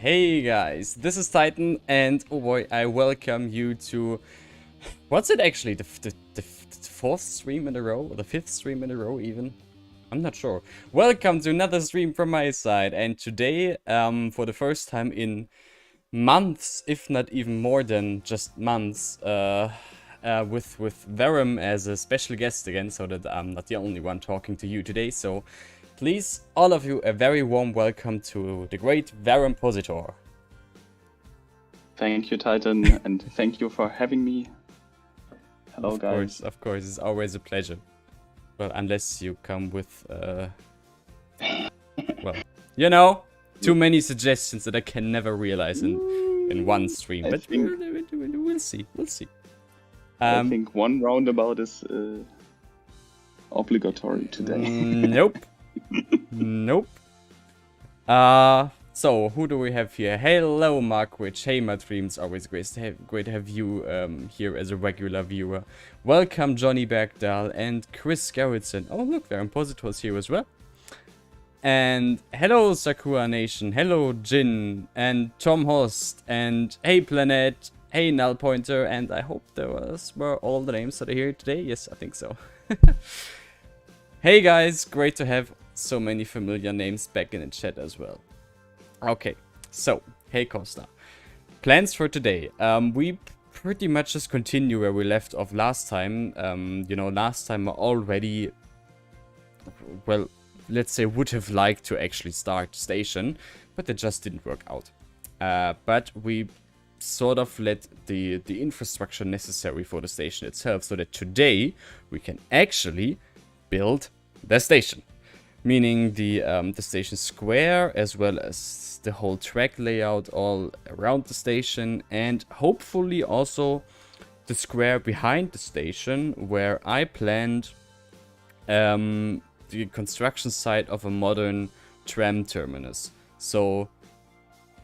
Hey guys, this is Titan, and oh boy, I welcome you to... What's it actually? The fourth stream in a row? Or the fifth stream in a row even? I'm not sure. Welcome to another stream from my side, and today, for the first time in months, if not even more than just months, with Verum as a special guest again, so that I'm not the only one talking to you today, so... Please, all of you, a very warm welcome to the great Verum-positor. Thank you, Titan, and thank you for having me. Hello, guys. Of course, it's always a pleasure. Well, unless you come with, well, you know, too many suggestions that I can never realize in one stream. But we'll see, we'll see. I think one roundabout is obligatory today. Nope. Nope. So who do we have here? Hello, Markwitch. Hey, my dreams. Always great to have you here as a regular viewer. Welcome, Johnny Bergdahl and Chris Gerritsen. Oh, look, Verum-positor's here as well. And hello, Sakura Nation. Hello, Jin and Tom Horst. And hey, Planet. Hey, Null Pointer. And I hope those were all the names that are here today. Yes, I think so. Hey, guys. Great to have so many familiar names back in the chat as well. Okay, so, hey Costa. Plans for today. We pretty much just continue where we left off last time. You know, last time I already, well, let's say would have liked to actually start station, but it just didn't work out. But we sort of let the infrastructure necessary for the station itself so that today we can actually build the station. Meaning the station square, as well as the whole track layout all around the station, and hopefully also the square behind the station, where I planned the construction site of a modern tram terminus. So,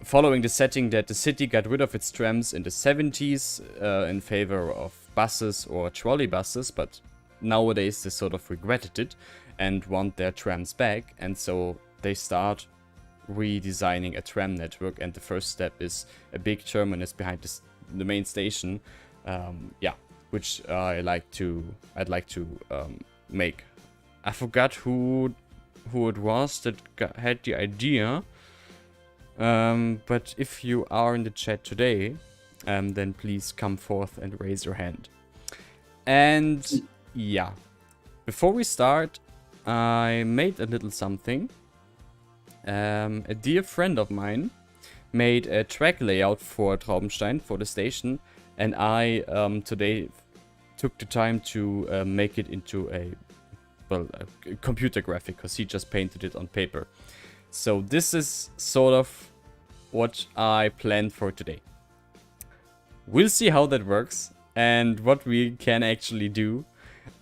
following the setting that the city got rid of its trams in the 70s in favor of buses or trolley buses, but nowadays they sort of regretted it and want their trams back, and so they start redesigning a tram network, and the first step is a big terminus behind the main station, yeah, which I'd like to make. I forgot who it was that had the idea, but if you are in the chat today, then please come forth and raise your hand. And yeah, before we start, I made a little something. A dear friend of mine made a track layout for Traubenstein, for the station, and I today took the time to make it into a computer graphic, because he just painted it on paper. So this is sort of what I planned for today. We'll see how that works and what we can actually do.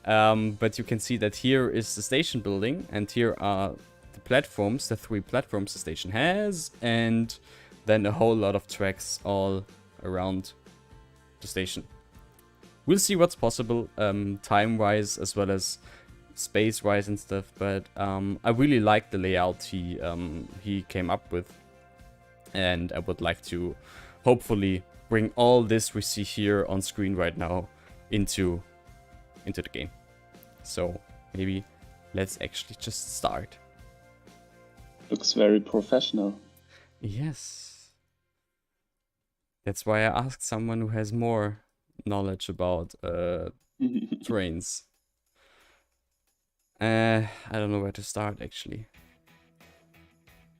But you can see that here is the station building, and here are the platforms, the 3 platforms the station has, and then a whole lot of tracks all around the station. We'll see what's possible, time-wise as well as space-wise and stuff, but I really like the layout he came up with, and I would like to hopefully bring all this we see here on screen right now into the game. So maybe let's actually just start. Looks very professional. Yes. That's why I asked someone who has more knowledge about trains. I don't know where to start actually.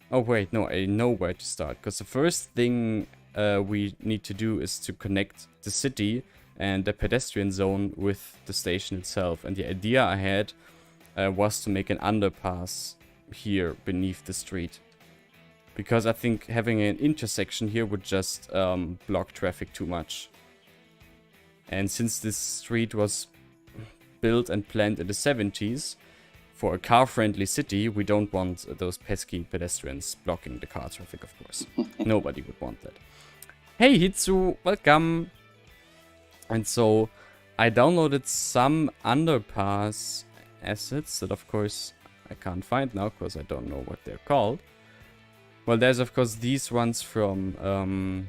Oh wait, no, I know where to start, because the first thing we need to do is to connect the city and the pedestrian zone with the station itself. And the idea I had was to make an underpass here beneath the street, because I think having an intersection here would just block traffic too much. And since this street was built and planned in the 70s for a car-friendly city, we don't want those pesky pedestrians blocking the car traffic, of course. Nobody would want that. Hey Hitsu, welcome! And so I downloaded some underpass assets that of course I can't find now because I don't know what they're called. Well, there's of course these ones from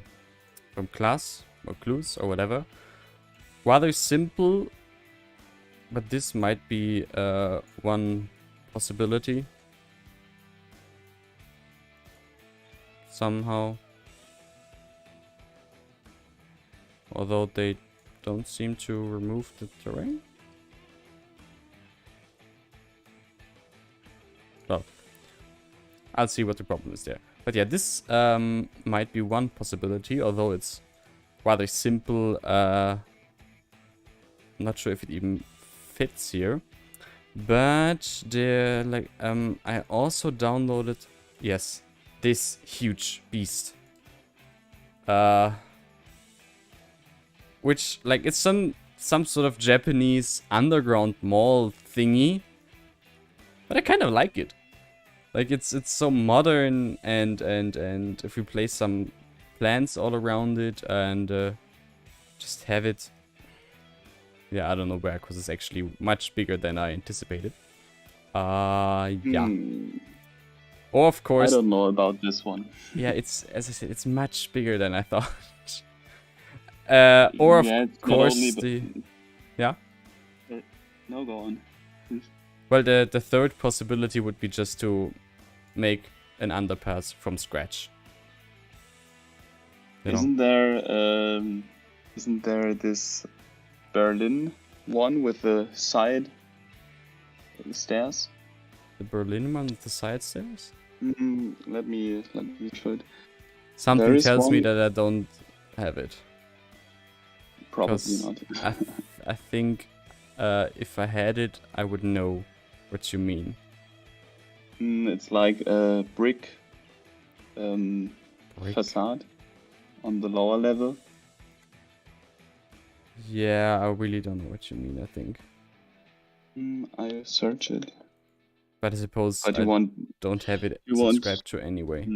class or clues or whatever. Rather simple, but this might be one possibility. Somehow. Although they don't seem to remove the terrain. Well, I'll see what the problem is there. But yeah, this might be one possibility, although it's rather simple. Not sure if it even fits here. But the I also downloaded, yes, this huge beast. Which, like, it's some sort of Japanese underground mall thingy. But I kind of like it. Like, it's so modern, and if we place some plants all around it and just have it. Yeah, I don't know where, because it's actually much bigger than I anticipated. Yeah. Or of course. I don't know about this one. Yeah, it's, as I said, it's much bigger than I thought. Or of course yeah. No, go on. Well, the third possibility would be just to make an underpass from scratch. Isn't there this Berlin one with the side stairs? The Berlin one with the side stairs? Let me show it. Something tells me that I don't have it. Probably not. I think if I had it, I would know what you mean. It's like a brick facade on the lower level. Yeah, I really don't know what you mean, I think. I search it. But I suppose but don't have it subscribed to anyway.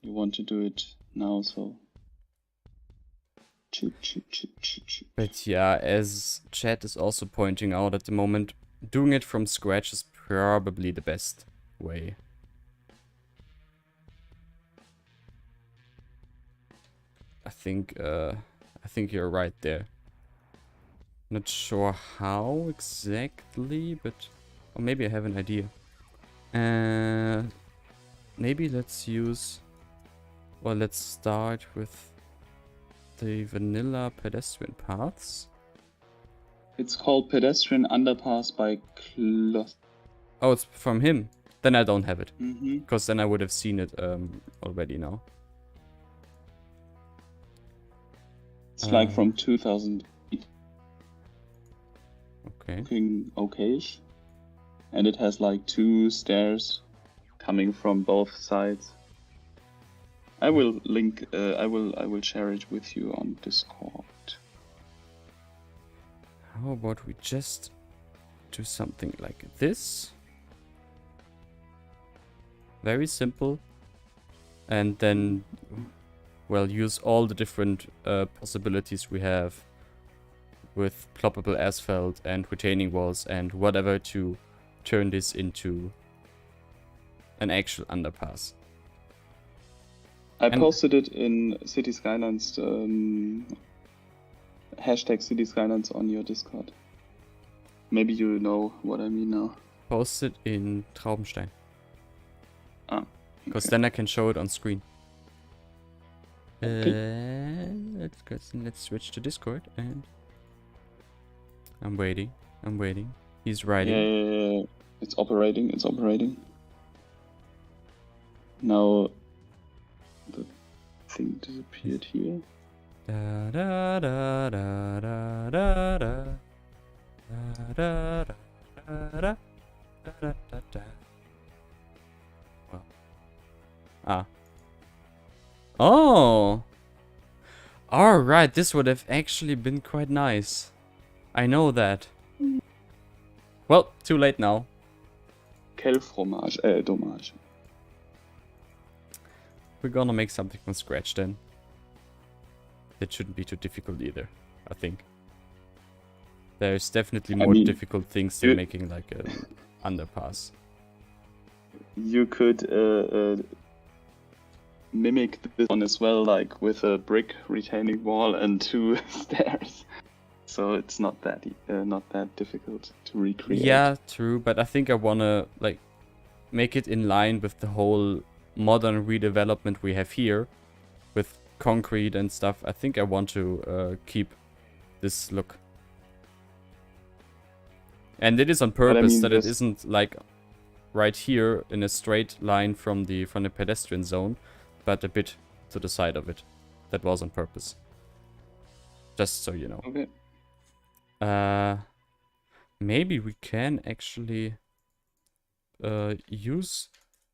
You want to do it now, so... But yeah, as chat is also pointing out at the moment, doing it from scratch is probably the best way. I think you're right there. Not sure how exactly, but or maybe I have an idea. Maybe let's start with the vanilla pedestrian paths. It's called Pedestrian Underpass by Kloss. Oh, it's from him. Then I don't have it. Mm-hmm. Because then I would have seen it already now. It's like from 2000. Okay. Looking okayish. And it has like 2 stairs coming from both sides. I will link. I will share it with you on Discord. How about we just do something like this? Very simple. And then, well, use all the different possibilities we have with ploppable asphalt and retaining walls and whatever to turn this into an actual underpass. I posted it in City Skylines, hashtag City Skylines on your Discord. Maybe you know what I mean now. Posted in Traubenstein. Ah. Because then I can show it on screen. Okay. Let's switch to Discord and I'm waiting. He's writing. Yeah. It's operating. Now the thing disappeared here. Da da da da da da da da da da da da da. Ah. Oh! Alright, this would have actually been quite nice. I know that. Well, too late now. Quel fromage, dommage. We're gonna make something from scratch then. That shouldn't be too difficult either, I think. There's definitely more difficult things than making like an underpass. you could mimic this one as well, like with a brick retaining wall and 2 stairs. So it's not that difficult to recreate. Yeah, true, but I think I wanna like make it in line with the whole modern redevelopment we have here, with concrete and stuff. I think I want to keep this look. And it is on purpose that it isn't like right here in a straight line from the pedestrian zone, but a bit to the side of it. That was on purpose. Just so you know. Okay. Maybe we can actually use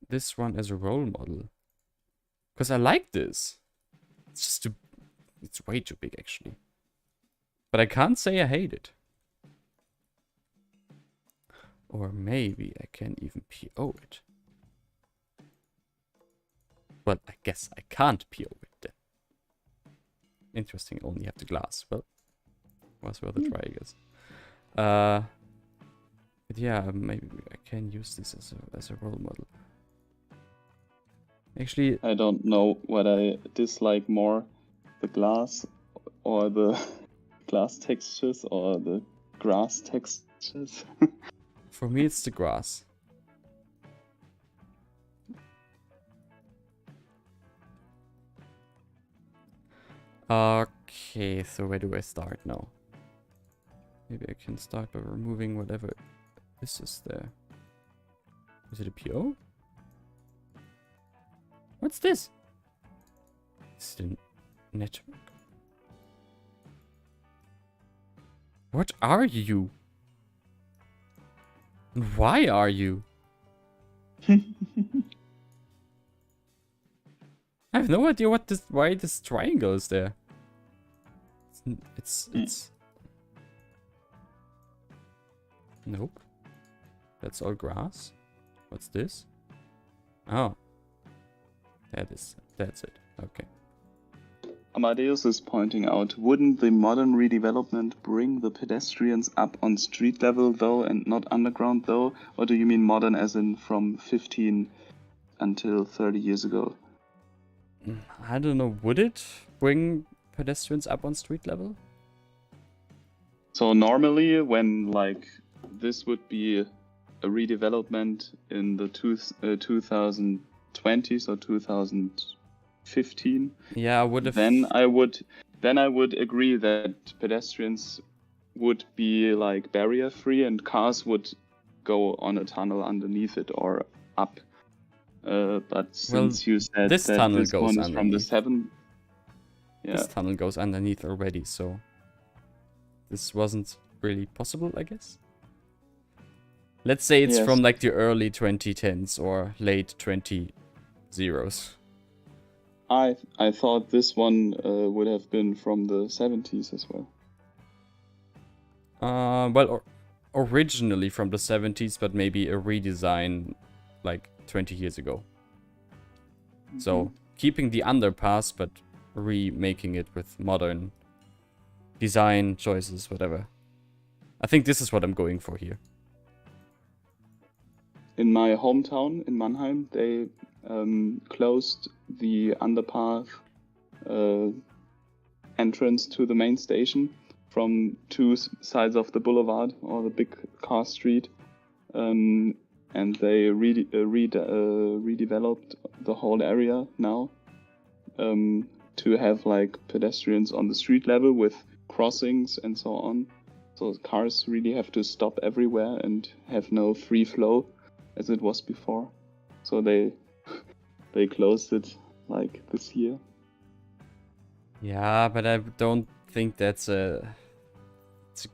this one as a role model. Because I like this. It's just it's way too big actually. But I can't say I hate it. Or maybe I can even PO it. Well, I guess I can't PO it then. Interesting, only have the glass. Well, was worth a try, I guess. But yeah, maybe I can use this as a role model. Actually, I don't know what I dislike more, the glass or the glass textures or the grass textures. For me, it's the grass. Okay, so where do I start now? Maybe I can start by removing whatever this is there. Is it a PO? What's this? Is it a network? What are you? And why are you? I have no idea why this triangle is there. It's Nope. That's all grass. What's this? Oh. That's it. Okay. Amadeus is pointing out, wouldn't the modern redevelopment bring the pedestrians up on street level though and not underground though? Or do you mean modern as in from 15 until 30 years ago? I don't know, would it bring pedestrians up on street level? So normally when like this would be a redevelopment in the 2020s or 2015. Yeah, I would have. Then I would agree that pedestrians would be like barrier free and cars would go on a tunnel underneath it or up. But since you said this that tunnel this goes one is from the This tunnel goes underneath already, so this wasn't really possible, I guess. Let's say it's from like the early 2010s or late 2000s. I thought this one would have been from the 70s as well. Well, originally from the 70s, but maybe a redesign like 20 years ago. Mm-hmm. So keeping the underpass, but remaking it with modern design choices, whatever. I think this is what I'm going for here. In my hometown, in Mannheim, they closed the underpass entrance to the main station from 2 sides of the boulevard or the big car street, and they redeveloped the whole area now to have like pedestrians on the street level with crossings and so on. So cars really have to stop everywhere and have no free flow as it was before. So they closed it like this year. Yeah, but I don't think it's a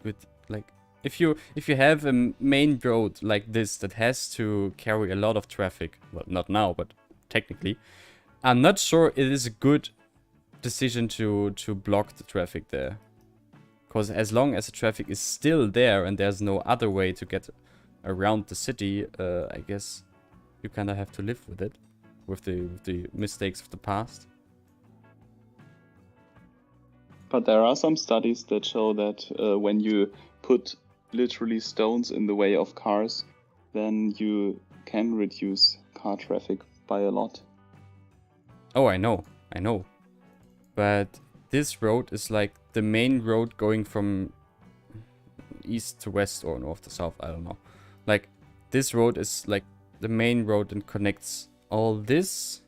good, like, if you have a main road like this that has to carry a lot of traffic, well, not now, but technically, I'm not sure it is a good decision to block the traffic there. Because as long as the traffic is still there and there's no other way to get around the city, I guess you kind of have to live with it, with the mistakes of the past. But there are some studies that show that when you put literally stones in the way of cars, then you can reduce car traffic by a lot. Oh, I know. But this road is like the main road going from east to west or north to south, I don't know. Like, this road is like the main road and connects all this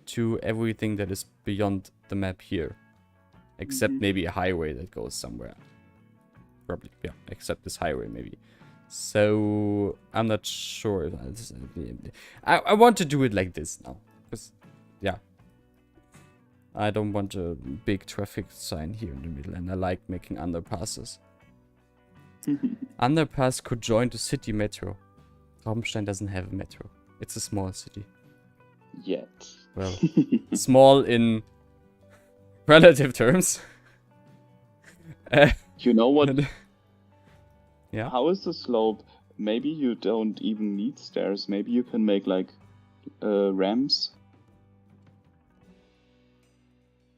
to everything that is beyond the map here. Except maybe a highway that goes somewhere. Probably, yeah, except this highway maybe. So, I'm not sure. I want to do it like this now. Because, yeah. I don't want a big traffic sign here in the middle, and I like making underpasses. Underpass could join the city metro. Traubenstein doesn't have a metro. It's a small city. Yet. Well, small in relative terms. You know what? Yeah. How is the slope? Maybe you don't even need stairs. Maybe you can make like ramps.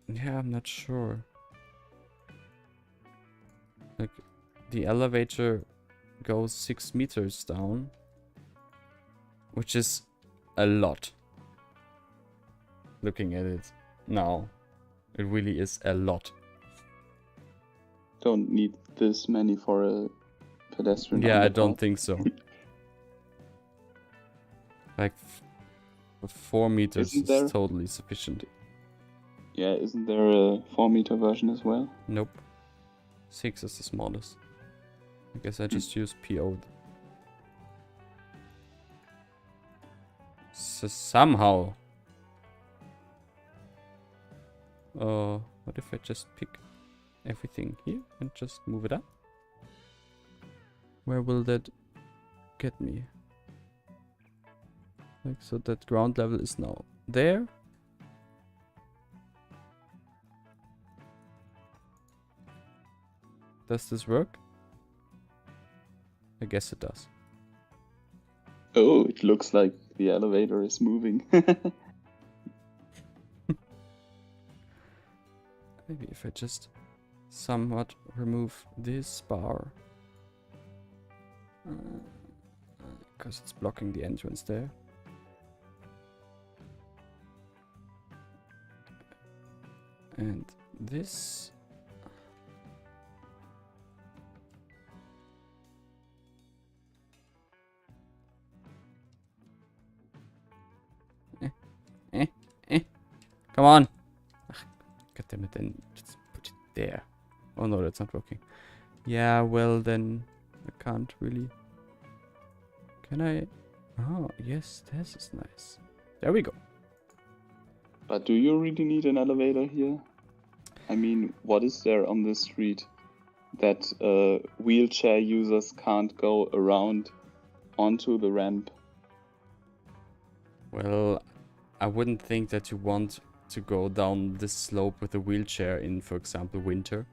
Yeah, I'm not sure. Like, the elevator goes 6 meters down, which is a lot. Looking at it now, it really is a lot. Don't need this many for a pedestrian. Yeah, I underpass. don't think so. Like, 4 meters Isn't is there- totally sufficient. Yeah, isn't there a 4-meter version as well? Nope. 6 is the smallest. I guess I just use PO'd. So somehow. What if I just pick everything here and just move it up? Where will that get me? Like, so that ground level is now there. Does this work? I guess it does. Oh, it looks like the elevator is moving. Maybe if I just somewhat remove this bar. Because it's blocking the entrance there. And this. Come on. God damn it, then just put it there. Oh no, that's not working. Yeah, well then I can't really. Can I? Oh, yes, this is nice. There we go. But do you really need an elevator here? I mean, what is there on this street that wheelchair users can't go around onto the ramp? Well, I wouldn't think that you want to go down this slope with a wheelchair in, for example, winter.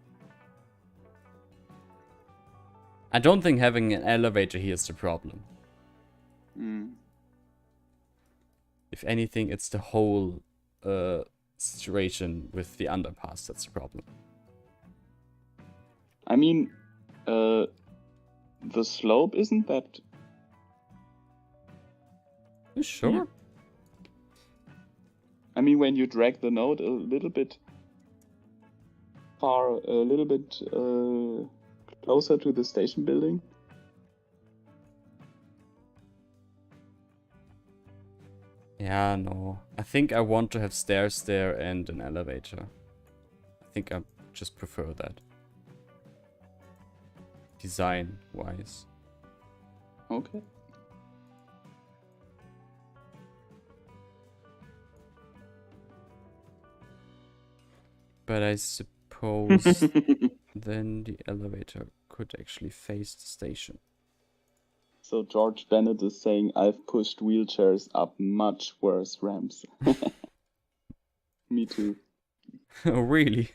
I don't think having an elevator here is the problem. If anything, it's the whole situation with the underpass that's the problem. I mean, the slope isn't that... You sure? I mean, when you drag the node a little bit far, a little bit closer to the station building. Yeah, no. I think I want to have stairs there and an elevator. I think I just prefer that. Design-wise. Okay. But I suppose then the elevator could actually face the station. So George Bennett is saying, I've pushed wheelchairs up much worse ramps. Me too. Oh, really?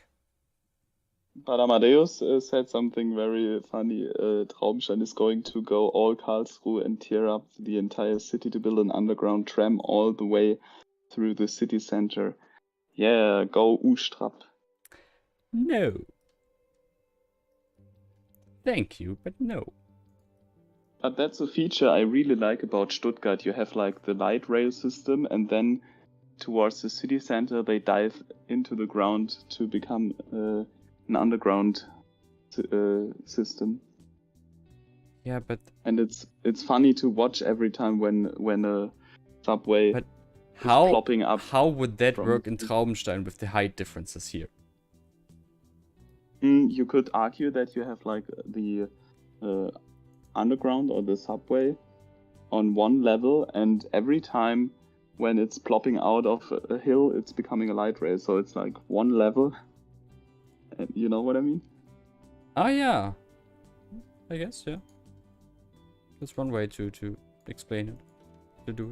But Amadeus said something very funny. Traubenstein is going to go all Karlsruhe and tear up the entire city to build an underground tram all the way through the city center. Yeah, go Ustrap. No. Thank you, but no. But that's a feature I really like about Stuttgart. You have like the light rail system, and then towards the city center they dive into the ground to become an underground system. Yeah, but And it's funny to watch every time when a subway but is plopping up. how would that from- work in Traubenstein with the height differences here? You could argue that you have like the underground or the subway on one level, and every time when it's plopping out of a hill, it's becoming a light rail. So it's like one level. You know what I mean? Oh yeah, I guess, yeah. That's one way to explain it, to do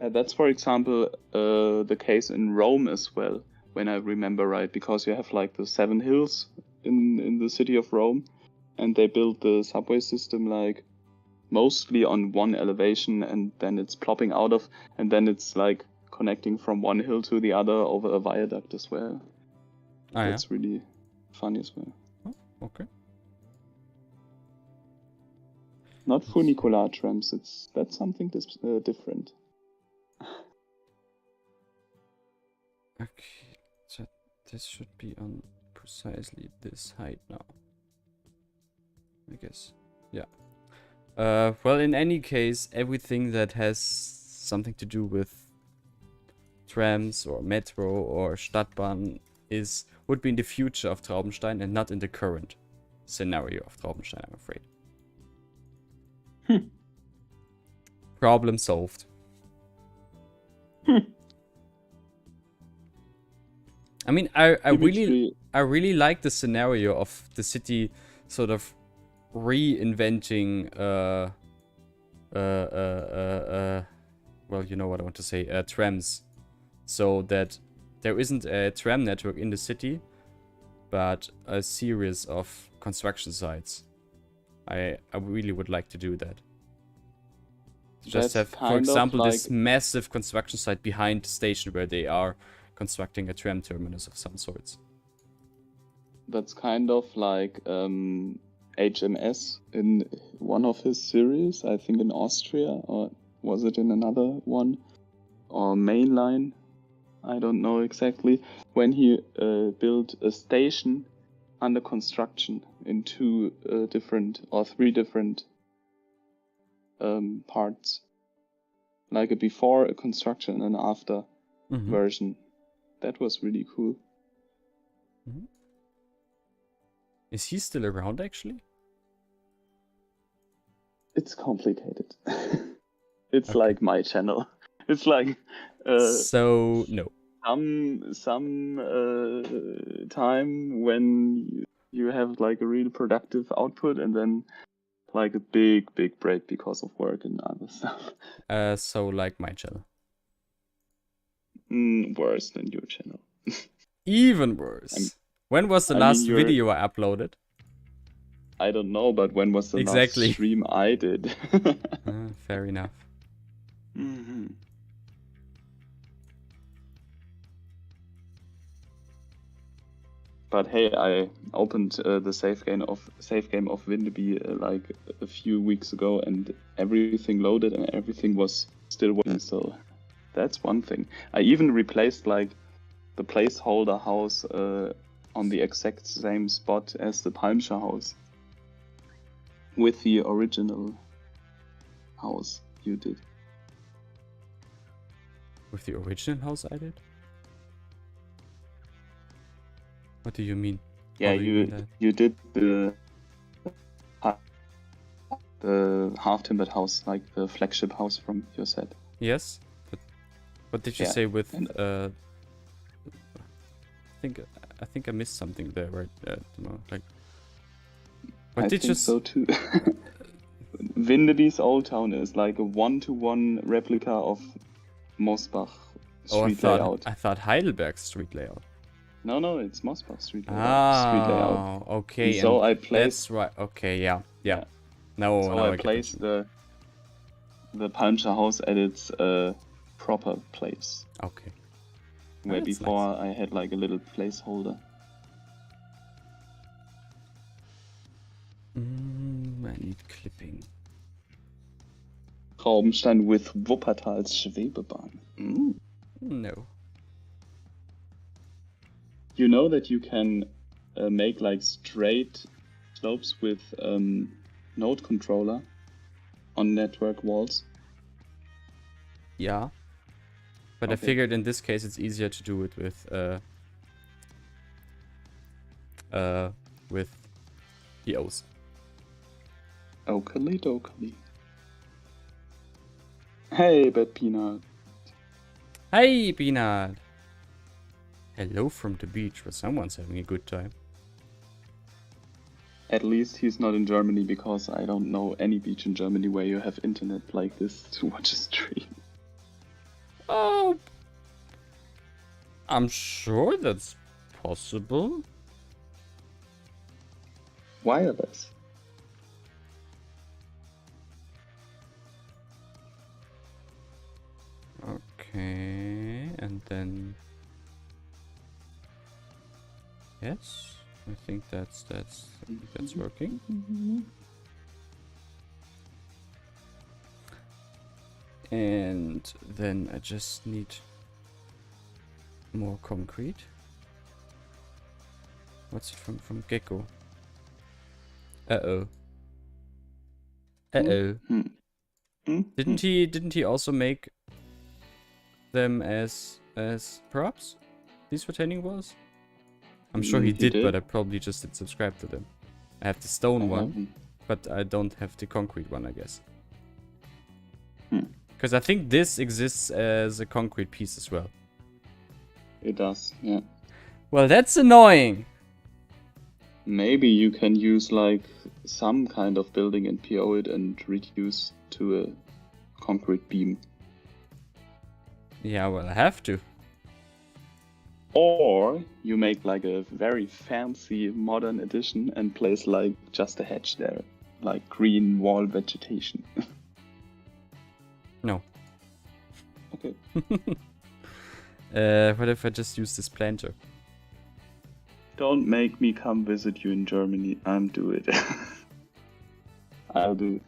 it. That's, for example, the case in Rome as well, when I remember right, because you have like the 7 hills in the city of Rome, and they built the subway system like mostly on one elevation, and then it's plopping out of, and then it's like connecting from one hill to the other over a viaduct as well. Ah, That's really funny as well. Oh, okay. Not funicular trams. That's something different. Okay, so this should be on precisely this height now. I guess. Yeah. Well, in any case, everything that has something to do with trams or metro or Stadtbahn would be in the future of Traubenstein and not in the current scenario of Traubenstein, I'm afraid. Problem solved. I mean, I really like the scenario of the city sort of reinventing well, you know what I want to say, trams, so that there isn't a tram network in the city, but a series of construction sites. I really would like to do that. Just have, for example, this massive construction site behind the station where they are constructing a tram terminus of some sorts. That's kind of like HMS in one of his series, I think in Austria, or was it in another one? Or Mainline, I don't know exactly. When he built a station under construction in 3 different parts. Like a before a construction and after version. That was really cool. Is he still around, actually? It's complicated. It's like my channel. It's like so no. Some time when you have like a really productive output, and then like a big break because of work and other stuff. So like my channel. Worse than your channel. Even worse. When was the last video I uploaded? I don't know, but when was the last stream I did? Fair enough. But hey, I opened the save game of Windeby like a few weeks ago, and everything loaded and everything was still working. So that's one thing. I even replaced like the placeholder house on the exact same spot as the Palmscher house with the original house you did. With the original house I did? What do you mean? Yeah, you did the half-timbered house, like the flagship house from your set. Yes, but what did you say with I think I missed something there, right? Like, what did you so too. Windeby's Old Town is like a 1-to-1 replica of Mosbach street layout. I thought Heidelberg's street layout. No, it's Mosbach street layout. Okay. And so I placed. That's right. Okay, yeah. No, so I placed the Palmscher house at its proper place. Okay. Where before I had like a little placeholder. And need clipping. Traubenstein with Wuppertal's Schwebebahn. Mm. No. You know that you can make like straight slopes with node controller on network walls? Yeah. But I Okay. figured in this case it's easier to do it with POs. Oakley dokley. Hey, Bad Peanut. Hey, Peanut! Hello from the beach where someone's having a good time. At least he's not in Germany, because I don't know any beach in Germany where you have internet like this to watch a stream. Oh, I'm sure that's possible. Wireless. Okay, and then yes, I think that's working. And then I just need more concrete. What's it from Gecko? Uh-oh. Uh-oh. Didn't he also make them as props? These retaining walls? I'm sure he did, but I probably just didn't subscribe to them. I have the stone one, but I don't have the concrete one, I guess. Because I think this exists as a concrete piece as well. It does, yeah. Well, that's annoying. Maybe you can use like some kind of building and PO it and reduce to a concrete beam. Yeah, well, I have to. Or you make like a very fancy modern edition and place like just a hedge there, like green wall vegetation. No. Okay. What if I just use this planter? Don't make me come visit you in Germany. I'm do it. I'll do it.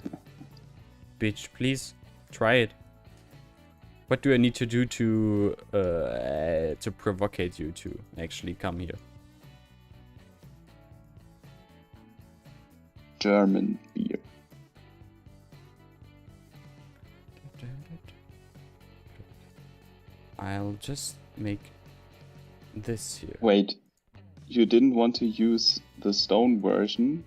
Bitch, please try it. What do I need to do to provocate you to actually come here? German beer. I'll just make this here. Wait, you didn't want to use the stone version,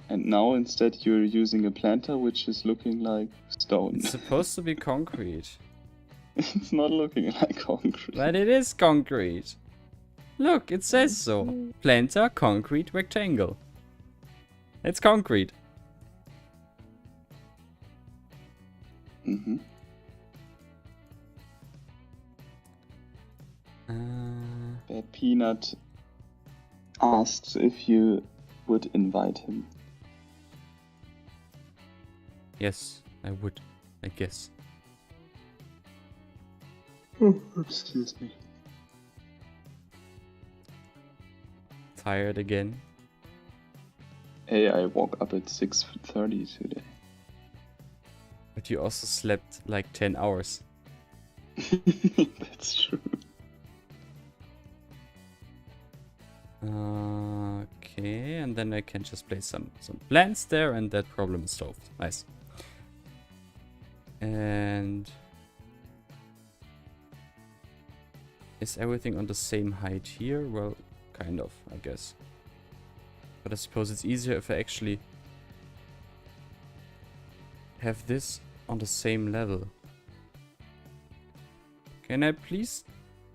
and now instead you're using a planter which is looking like stone. It's supposed to be concrete. It's not looking like concrete. But it is concrete. Look, it says so. Planter, concrete, rectangle. It's concrete. Mm-hmm. Bad Peanut asks if you would invite him. Yes, I would, I guess. Oh, excuse me. Tired again? Hey, I woke up at 6:30 today. But you also slept like 10 hours. That's true. Okay, and then I can just place some plants there and that problem is solved. Nice. And is everything on the same height here? Well, kind of, I guess. But I suppose it's easier if I actually have this on the same level. Can I please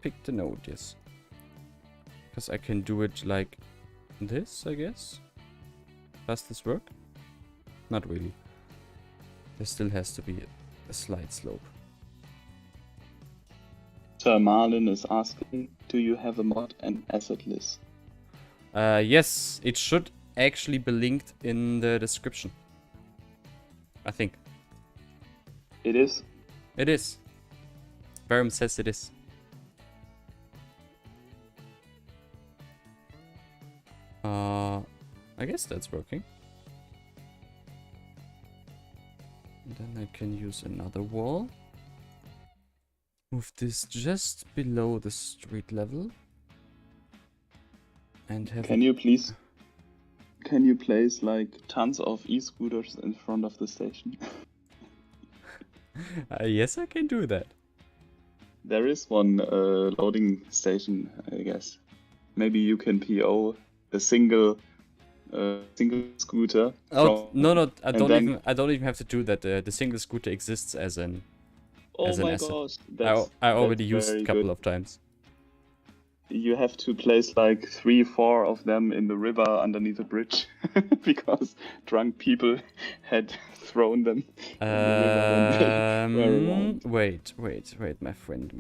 pick the node? Yes. Because I can do it like this, I guess. Does this work? Not really. There still has to be a slight slope. Sir Marlin is asking, do you have a mod and asset list? Yes, it should actually be linked in the description. I think. It is? It is. Verum says it is. I guess that's working. And then I can use another wall. Move this just below the street level. And have Can you please... Can you place like tons of e-scooters in front of the station? Yes, I can do that. There is one loading station, I guess. Maybe you can PO a single scooter. Oh no! I and don't then... I don't even have to do that. The single scooter exists as an Oh as an my asset. gosh, I already that's used it very a couple good. of times. You have to place like 3-4 of them in the river underneath a bridge because drunk people had thrown them in the river when they were around. Wait, my friend.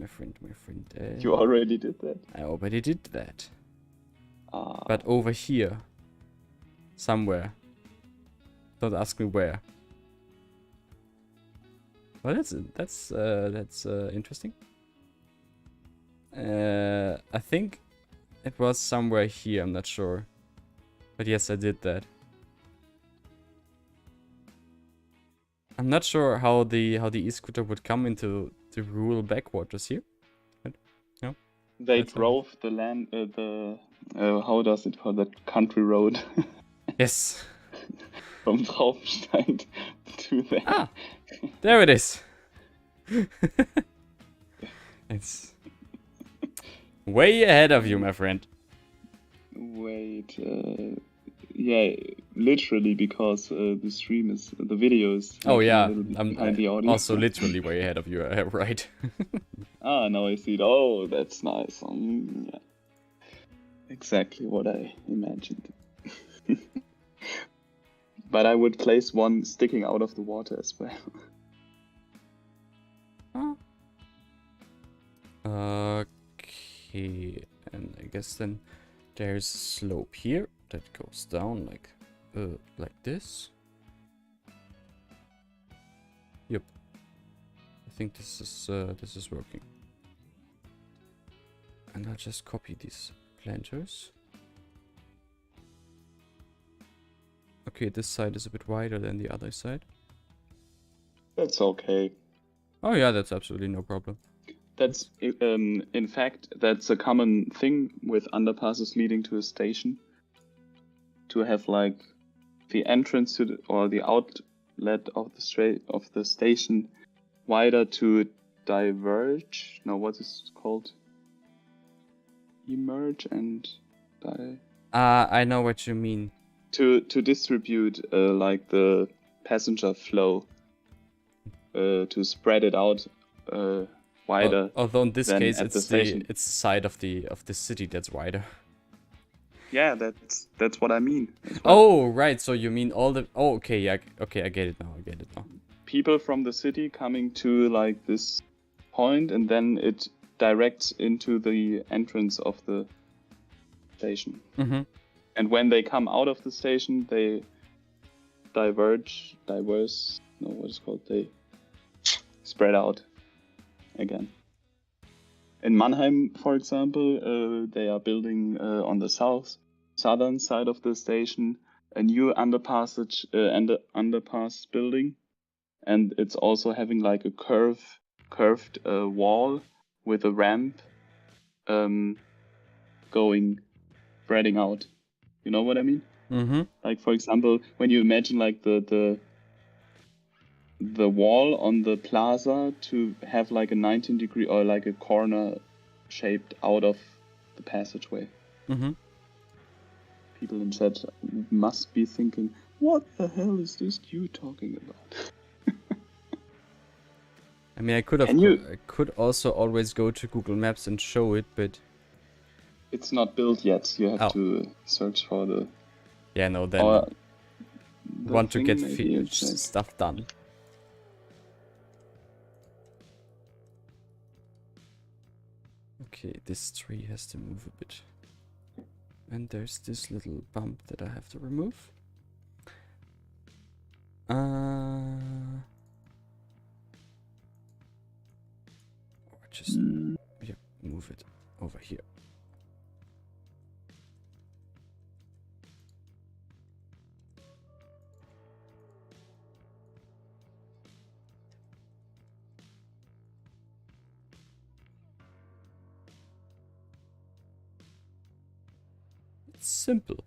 You already did that? I already did that. Ah. But over here, somewhere. Don't ask me where. Well, that's interesting. I think it was somewhere here. I'm not sure, but yes, I did that. I'm not sure how the e-scooter would come into the rural backwaters here. But, no, They that's drove the land, how does it call that, country road yes. from Traubenstein to there. Ah, there it is. It's way ahead of you, my friend. Wait, yeah, literally, because the video is Oh lagging a yeah, little bit I'm behind the audio. also literally way ahead of you, right? Ah, now I see it. Oh, that's nice. Yeah. Exactly what I imagined. But I would place one sticking out of the water as well. Okay, and I guess then there's a slope here that goes down like this. Yep, I think this is working. And I'll just copy these planters. Okay, this side is a bit wider than the other side. That's okay. Oh yeah, that's absolutely no problem. That's, in fact, that's a common thing with underpasses leading to a station. To have like the entrance to or the outlet of the station wider to diverge. No, what is it called? Emerge and I know what you mean. To distribute like the passenger flow, to spread it out wider. Although in this case it's the side of the city that's wider. Yeah, that's what I mean. Oh right, so you mean all the okay, yeah, okay, I get it now. People from the city coming to like this point, and then it directs into the entrance of the station. Mm-hmm. And when they come out of the station, they they spread out again. In Mannheim, for example, they are building on the southern side of the station a new underpass building, and it's also having like a curved wall with a ramp spreading out. You know what I mean? Mm-hmm. Like, for example, when you imagine like the wall on the plaza to have like a 19-degree or like a corner shaped out of the passageway. Mm-hmm. People in chat must be thinking, what the hell is this Q talking about? I mean, I could also always go to Google Maps and show it, but it's not built yet. You have to search for the... Yeah, no, then want to get stuff done. Okay, this tree has to move a bit. And there's this little bump that I have to remove. Or just move it over here. simple.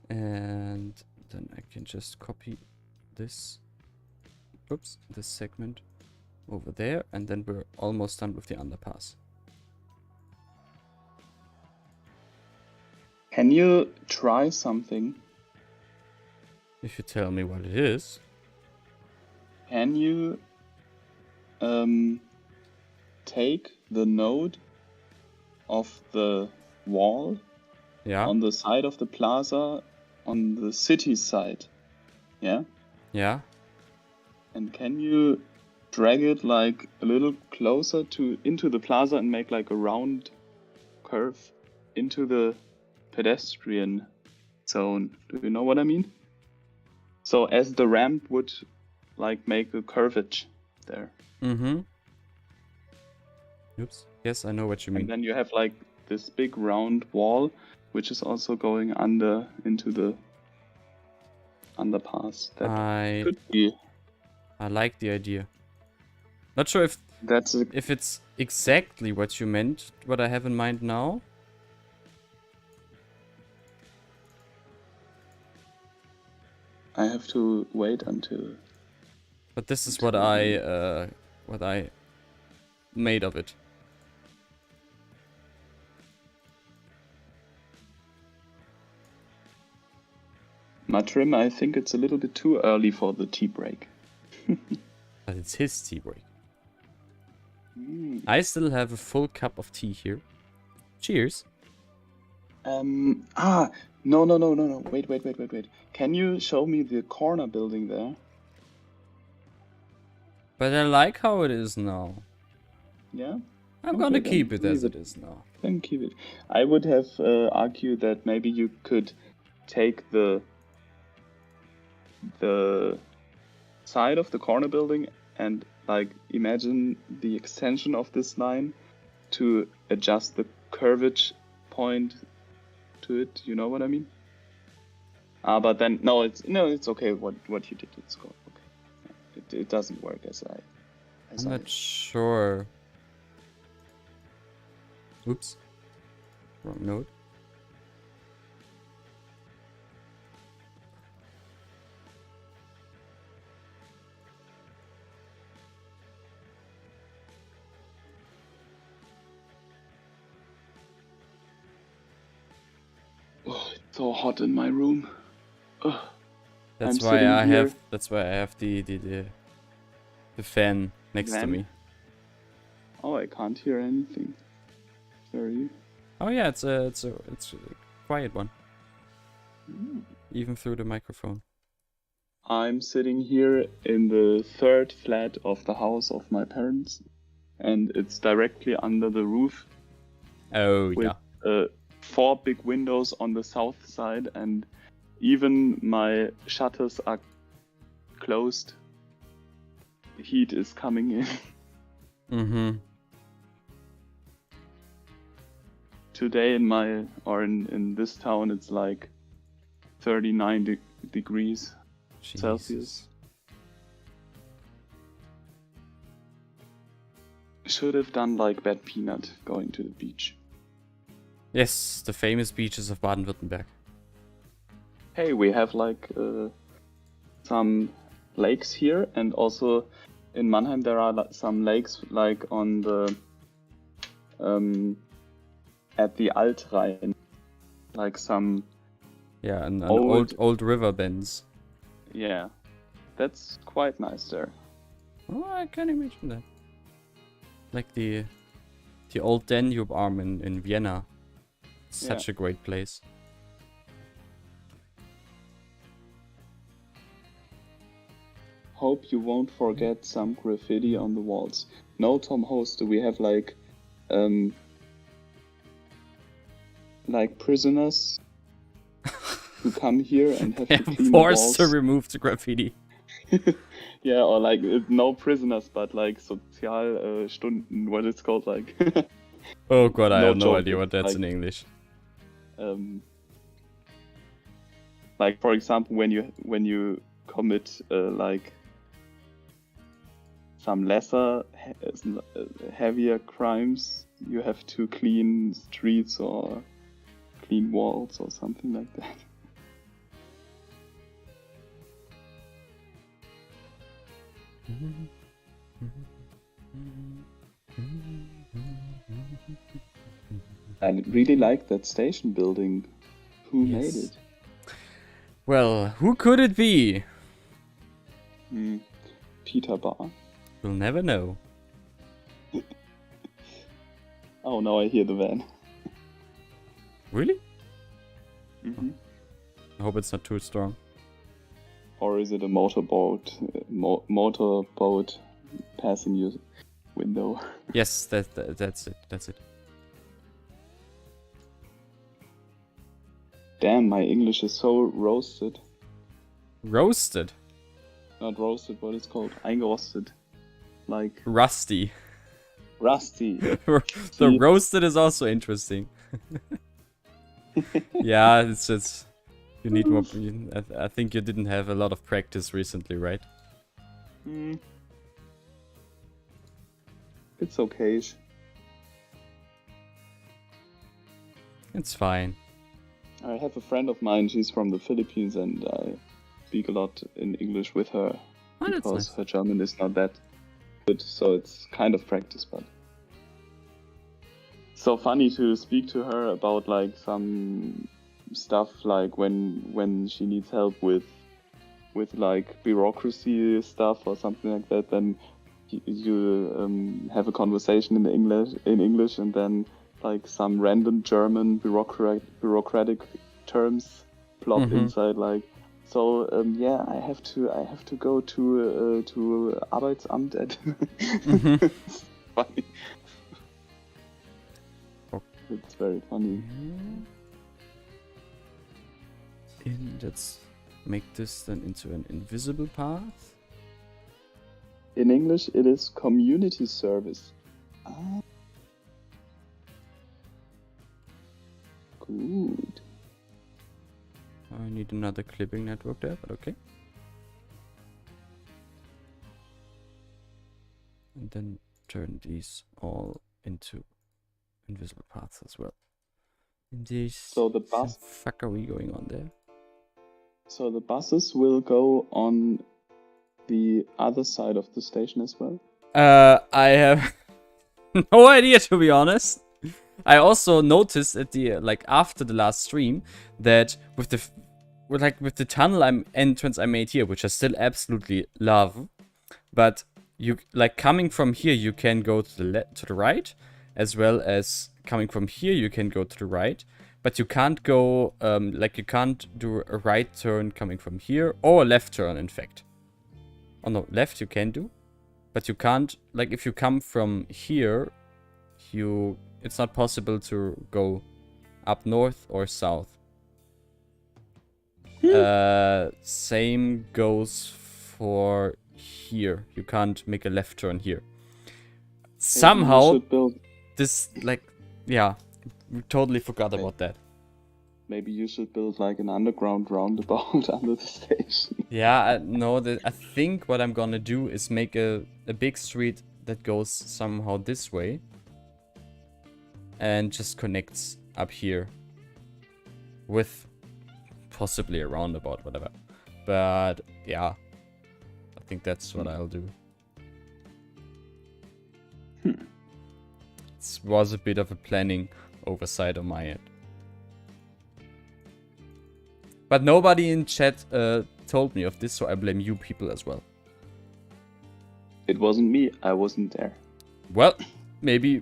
And then I can just copy this, this segment over there, and then we're almost done with the underpass. Can you try something? If you tell me what it is. Can you take the node of the wall on the side of the plaza on the city side? Yeah? Yeah. And can you drag it like a little closer into the plaza and make like a round curve into the pedestrian zone? Do you know what I mean? So as the ramp would like make a curvature there. Mm-hmm. Oops. Yes, I know what you mean. And then you have like this big round wall, which is also going into the underpass. That could be. I like the idea. Not sure if if it's exactly what you meant, what I have in mind now. I have to wait until. But this is what I made of it. Matrim, I think it's a little bit too early for the tea break. But it's his tea break. I still have a full cup of tea here. Cheers. No. Wait. Can you show me the corner building there? But I like how it is now. Yeah? I'm gonna keep it as it is now. Then keep it. I would have argued that maybe you could take the side of the corner building and like imagine the extension of this line to adjust the curvature point to it. You know what I mean? But then it's okay. What you did, it's okay. It doesn't work as I'm not sure. Oops. Wrong note. Oh, it's so hot in my room. That's why I have the fan next to me. Oh, I can't hear anything. Sorry. Oh yeah, it's a quiet one. Even through the microphone. I'm sitting here in the third flat of the house of my parents, and it's directly under the roof. Oh with, yeah. 4 big windows on the south side, and even my shutters are closed. The heat is coming in. Mm-hmm. Today in this town it's like 39 degrees Celsius. Should have done like Bad Peanut going to the beach. Yes, the famous beaches of Baden-Württemberg. Hey, we have like some lakes here, and also in Mannheim there are some lakes like on the at the Altrhein, like some an old river bends. Yeah, that's quite nice there. Oh, I can imagine that. Like the old Danube arm in Vienna. Such a great place. Hope you won't forget some graffiti on the walls. No, Tom Host, we have like prisoners who come here and have to clean forced the walls. to remove the graffiti. Yeah, or like no prisoners, but like Sozialstunden, what it's called, like. Oh god, I have no joke, idea what that's like, in English. Like for example, when you commit like some heavier crimes, you have to clean streets or clean walls or something like that. I really like that station building. Who made it? Well, who could it be? Peter Bar. We'll never know. Oh, now I hear the van. Really? Mm-hmm. I hope it's not too strong. Or is it a motorboat passing your window? Yes, that's it. That's it. Damn, my English is so roasted. Roasted? Not roasted, what it's called? Eingerostet. Like... Rusty. Rusty. The roasted is also interesting. Yeah, it's just... You need more... I think you didn't have a lot of practice recently, right? It's okay. It's fine. I have a friend of mine, she's from the Philippines, and I speak a lot in English with her. Oh, because nice. her German is not that good, so it's kind of practice, but... So funny to speak to her about like some stuff, like when she needs help with like bureaucracy stuff or something like that, then you have a conversation in English, and then like some random German bureaucratic terms plop inside, like, so yeah, I have to go to Arbeitsamt at. It's funny. It's very funny. Let's make this then into an invisible path. In English, it is community service. Ah. Good. I need another clipping network there, but okay. And then turn these all into invisible paths as well. So the bus... The fuck are we going on there? So the buses will go on the other side of the station as well? I have no idea, to be honest. I also noticed at the after the last stream that with the tunnel entrance I made here, which I still absolutely love, but you coming from here you can go to the right, as well as coming from here you can go to the right, but you can't go you can't do a right turn coming from here, or a left turn in fact. Oh no, left you can do, but you can't, if you come from here, it's not possible to go up north or south. Same goes for here. You can't make a left turn here. Somehow, this, yeah, we totally forgot about that. Maybe you should build like an underground roundabout under the station. Yeah, no, I think what I'm gonna do is make a big street that goes somehow this way. And just connects up here. With possibly a roundabout, whatever. But, yeah. I think that's what I'll do. It was a bit of a planning oversight on my end. But nobody in chat told me of this, so I blame you people as well. It wasn't me, I wasn't there. Well, maybe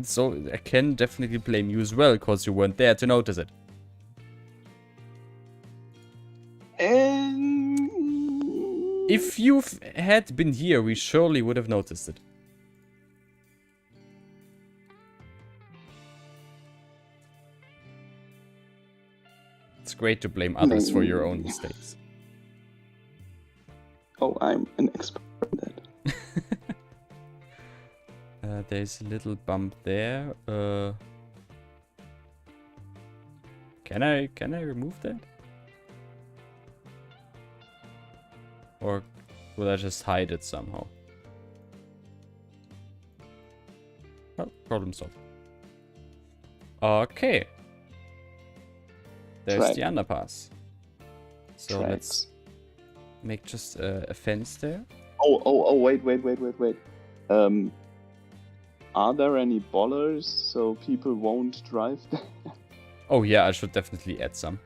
so I can definitely blame you as well, because you weren't there to notice it. If you had been here, we surely would have noticed it. It's great to blame others for your own mistakes. Oh, I'm an expert in that. There's a little bump there. Can I remove that? Or will I just hide it somehow? Well, problem solved. Okay. There's the Track. underpass. So Tracks. let's make just a fence there. Oh, wait. Are there any bollers so people won't drive there? Oh yeah, I should definitely add some.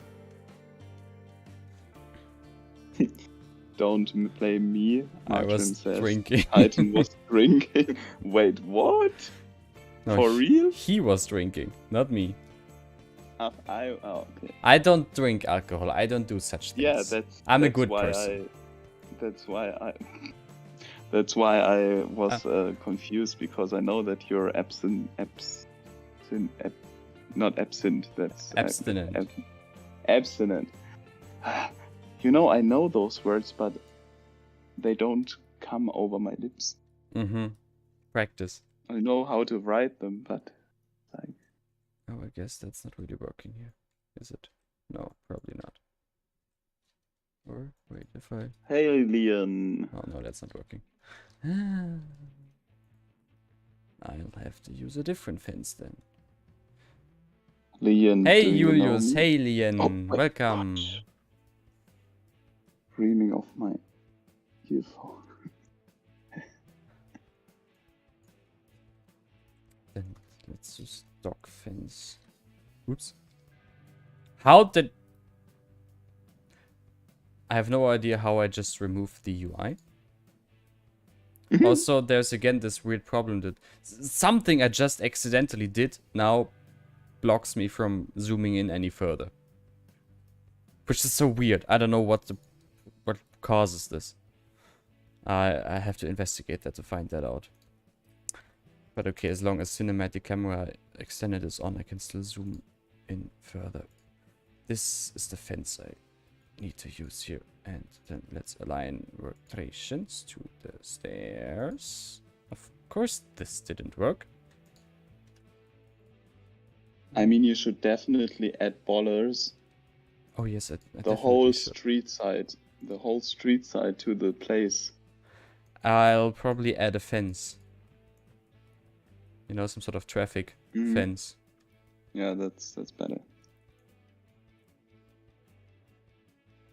Don't blame me. I Martin was says drinking. Titan was drinking. Wait, what? No, For real? He was drinking, not me. Okay. I don't drink alcohol. I don't do such things. Yeah, I'm a good person. That's why I was confused, because I know that you're not absent. That's Abstinent. abstinent. You know, I know those words, but they don't come over my lips. Mm-hmm. Practice. I know how to write them, but like. Oh, I guess that's not really working here, is it? No, probably not. Or wait, if I. Hey, Leon. Oh no, that's not working. I'll have to use a different fence then. Leon. Hey, do you know Julius. me? Hey, Leon. Oh, my Welcome. gosh. Dreaming of my earphone. Then let's use dog fence. Oops. How did... I have no idea how I just removed the UI. Also, there's again this weird problem that something I just accidentally did now blocks me from zooming in any further. Which is so weird. I don't know what causes this. I have to investigate that to find that out. But okay, as long as cinematic camera extended is on, I can still zoom in further. This is the fence I need to use here. And then let's align rotations to the stairs. Of course, this didn't work. I mean, you should definitely add bollers. Oh yes, I the whole street side. The whole street side to the place. I'll probably add a fence. You know, some sort of traffic fence. Yeah, that's better.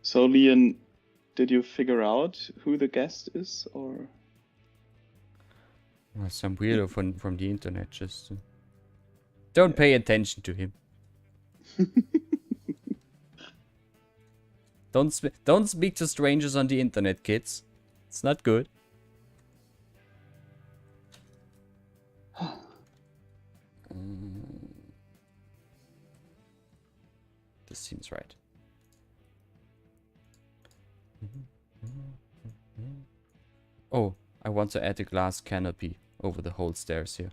So, Leon, did you figure out who the guest is, or? Well, some weirdo from the internet. Just don't pay attention to him. Don't speak to strangers on the internet, kids. It's not good. This seems right. Oh, I want to add a glass canopy over the whole stairs here.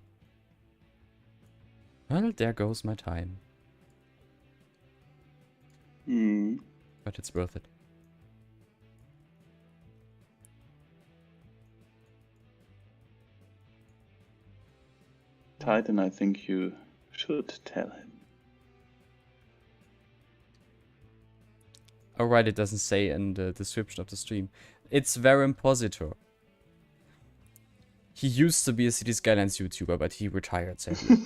Well, there goes my time. But it's worth it. Titan, I think you should tell him. Alright, it doesn't say in the description of the stream. It's Verimpositor. He used to be a City Skylines YouTuber, but he retired sadly.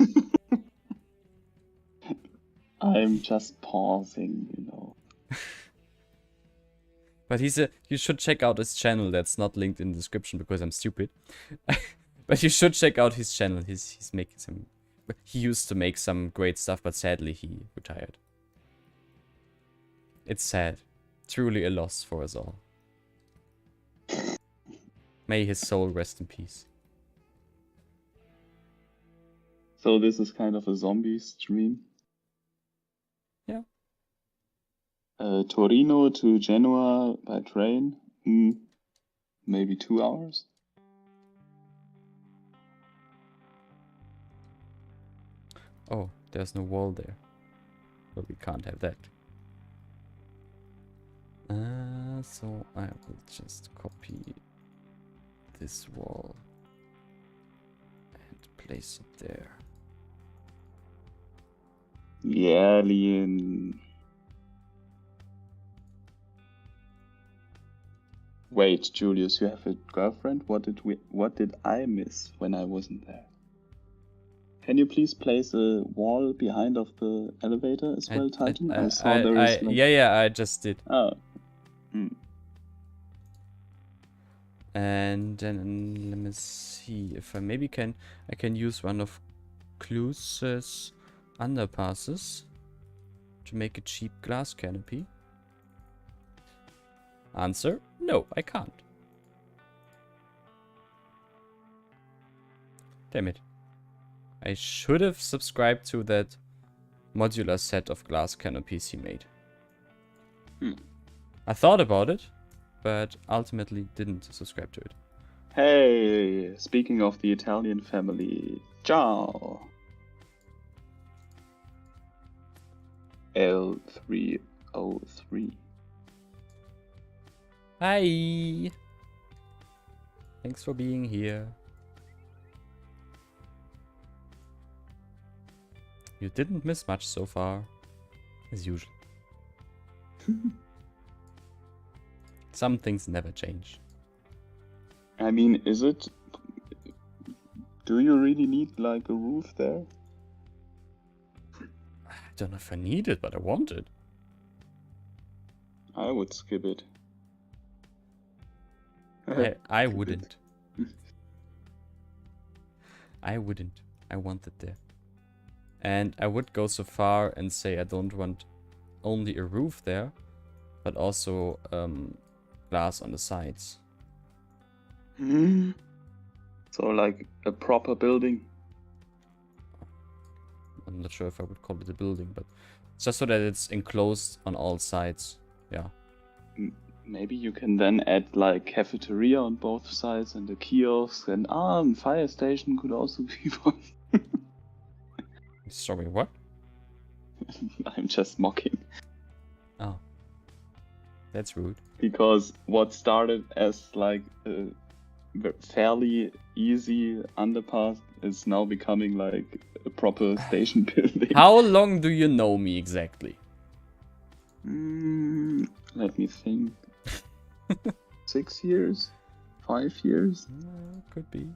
I'm just pausing, you know. But you should check out his channel. That's not linked in the description because I'm stupid. But you should check out his channel. He's making some... He used to make some great stuff, but sadly he retired. It's sad. Truly a loss for us all. May his soul rest in peace. So this is kind of a zombie stream? Yeah. Torino to Genoa by train? Maybe 2 hours? Oh, there's no wall there. But we can't have that. So I will just copy this wall and place it there. Yeah, Leon. Wait, Julius, you have a girlfriend? What did I miss when I wasn't there? Can you please place a wall behind of the elevator as well, Titan? I saw there is like... Yeah, I just did. Oh. Hmm. And then let me see if I maybe can use one of Cluse's underpasses to make a cheap glass canopy. Answer: no, I can't. Damn it. I should have subscribed to that modular set of glass canopies he made. I thought about it, but ultimately didn't subscribe to it. Hey, speaking of the Italian family, ciao. L303. Hi! Thanks for being here. You didn't miss much so far, as usual. Some things never change. I mean, is it... Do you really need like a roof there? I don't know if I need it, but I want it. I would skip it. I wouldn't. I wouldn't. I want it there. And I would go so far and say I don't want only a roof there, but also glass on the sides. So like a proper building? I'm not sure if I would call it a building, but it's just so that it's enclosed on all sides. Yeah. Maybe you can then add like cafeteria on both sides and a kiosk and fire station could also be one. Sorry, what? I'm just mocking. Oh. That's rude. Because what started as like a fairly easy underpass is now becoming like a proper station building. How long do you know me exactly? Let me think. 6 years? 5 years? Could be.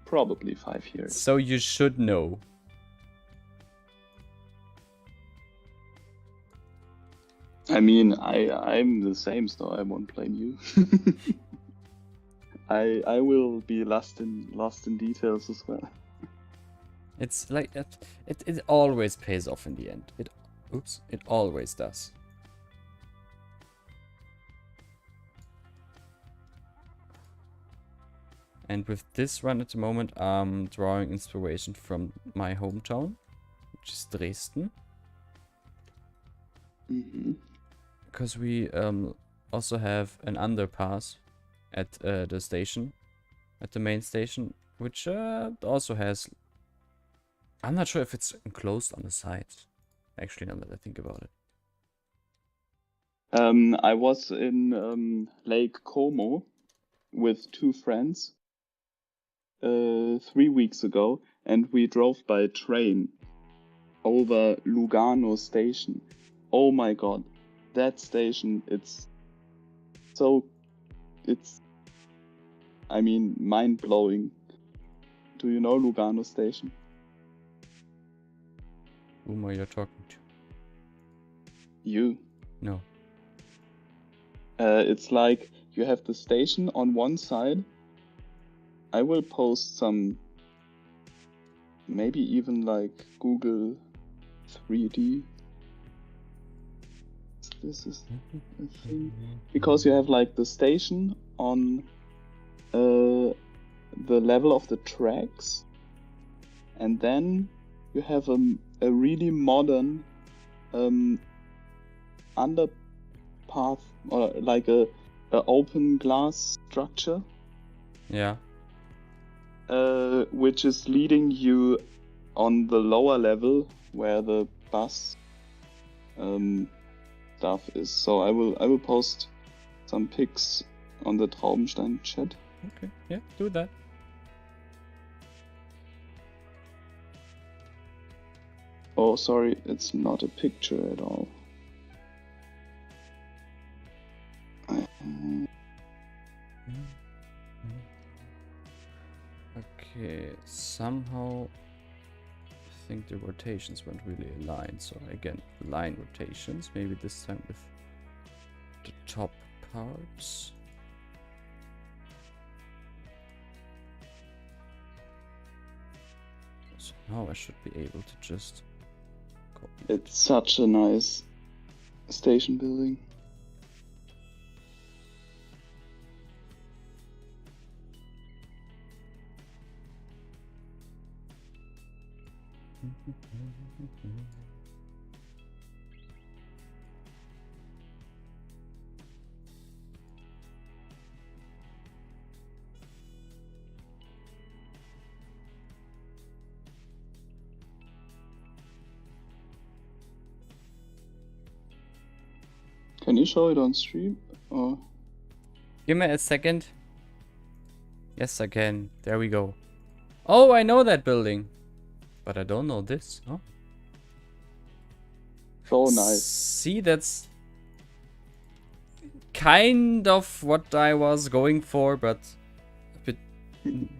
Probably 5 years. So you should know. I mean, I'm the same, so I won't blame you. I will be lost in details as well. It's like it always pays off in the end. It always does. And with this run at the moment, I'm drawing inspiration from my hometown, which is Dresden. Because we also have an underpass at the station, at the main station, which also has... I'm not sure if it's enclosed on the sides. Actually, now that I think about it. I was in Lake Como with 2 friends 3 weeks ago, and we drove by train over Lugano station. Oh my god, that station, it's I mean, mind-blowing. Do you know Lugano station? Whom are you talking to? You. No. It's like you have the station on one side. I will post some, maybe even like Google 3D. This is a thing. Because you have like the station on the level of the tracks, and then you have a really modern underpath, or like a open glass structure. Yeah. Which is leading you on the lower level where the bus stuff is. So I will post some pics on the Traubenstein chat. Okay, yeah, do that. Oh, sorry, it's not a picture at all. Okay, somehow think the rotations weren't really aligned. So again, line rotations. Maybe this time with the top parts. So now I should be able to just copy. It's such a nice station building. Can you show it on stream? Or Give me a second. Yes, I can. There we go. Oh, I know that building. But I don't know this. Huh? so nice. See, that's kind of what I was going for, but a bit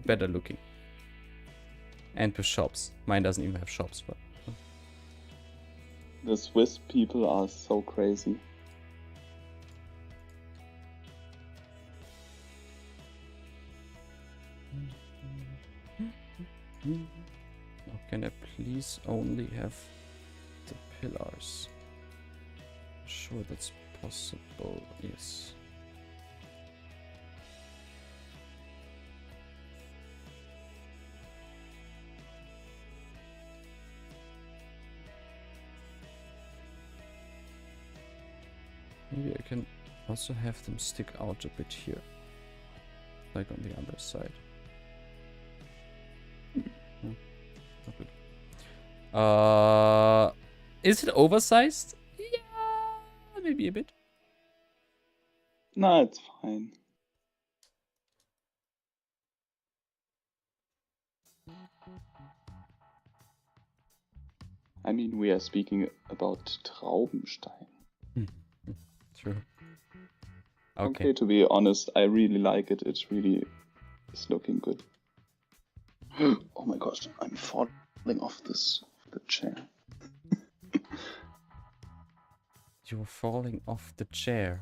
better looking. And with shops. Mine doesn't even have shops, but... The Swiss people are so crazy. Now can I please only have the pillars? Sure, that's possible. Yes. Maybe I can also have them stick out a bit here, like on the other side. Is it oversized? Yeah, maybe a bit. No, it's fine. I mean, we are speaking about Traubenstein. True. Okay, to be honest, I really like it. It really is looking good. Oh my gosh, I'm falling off the chair. You're falling off the chair.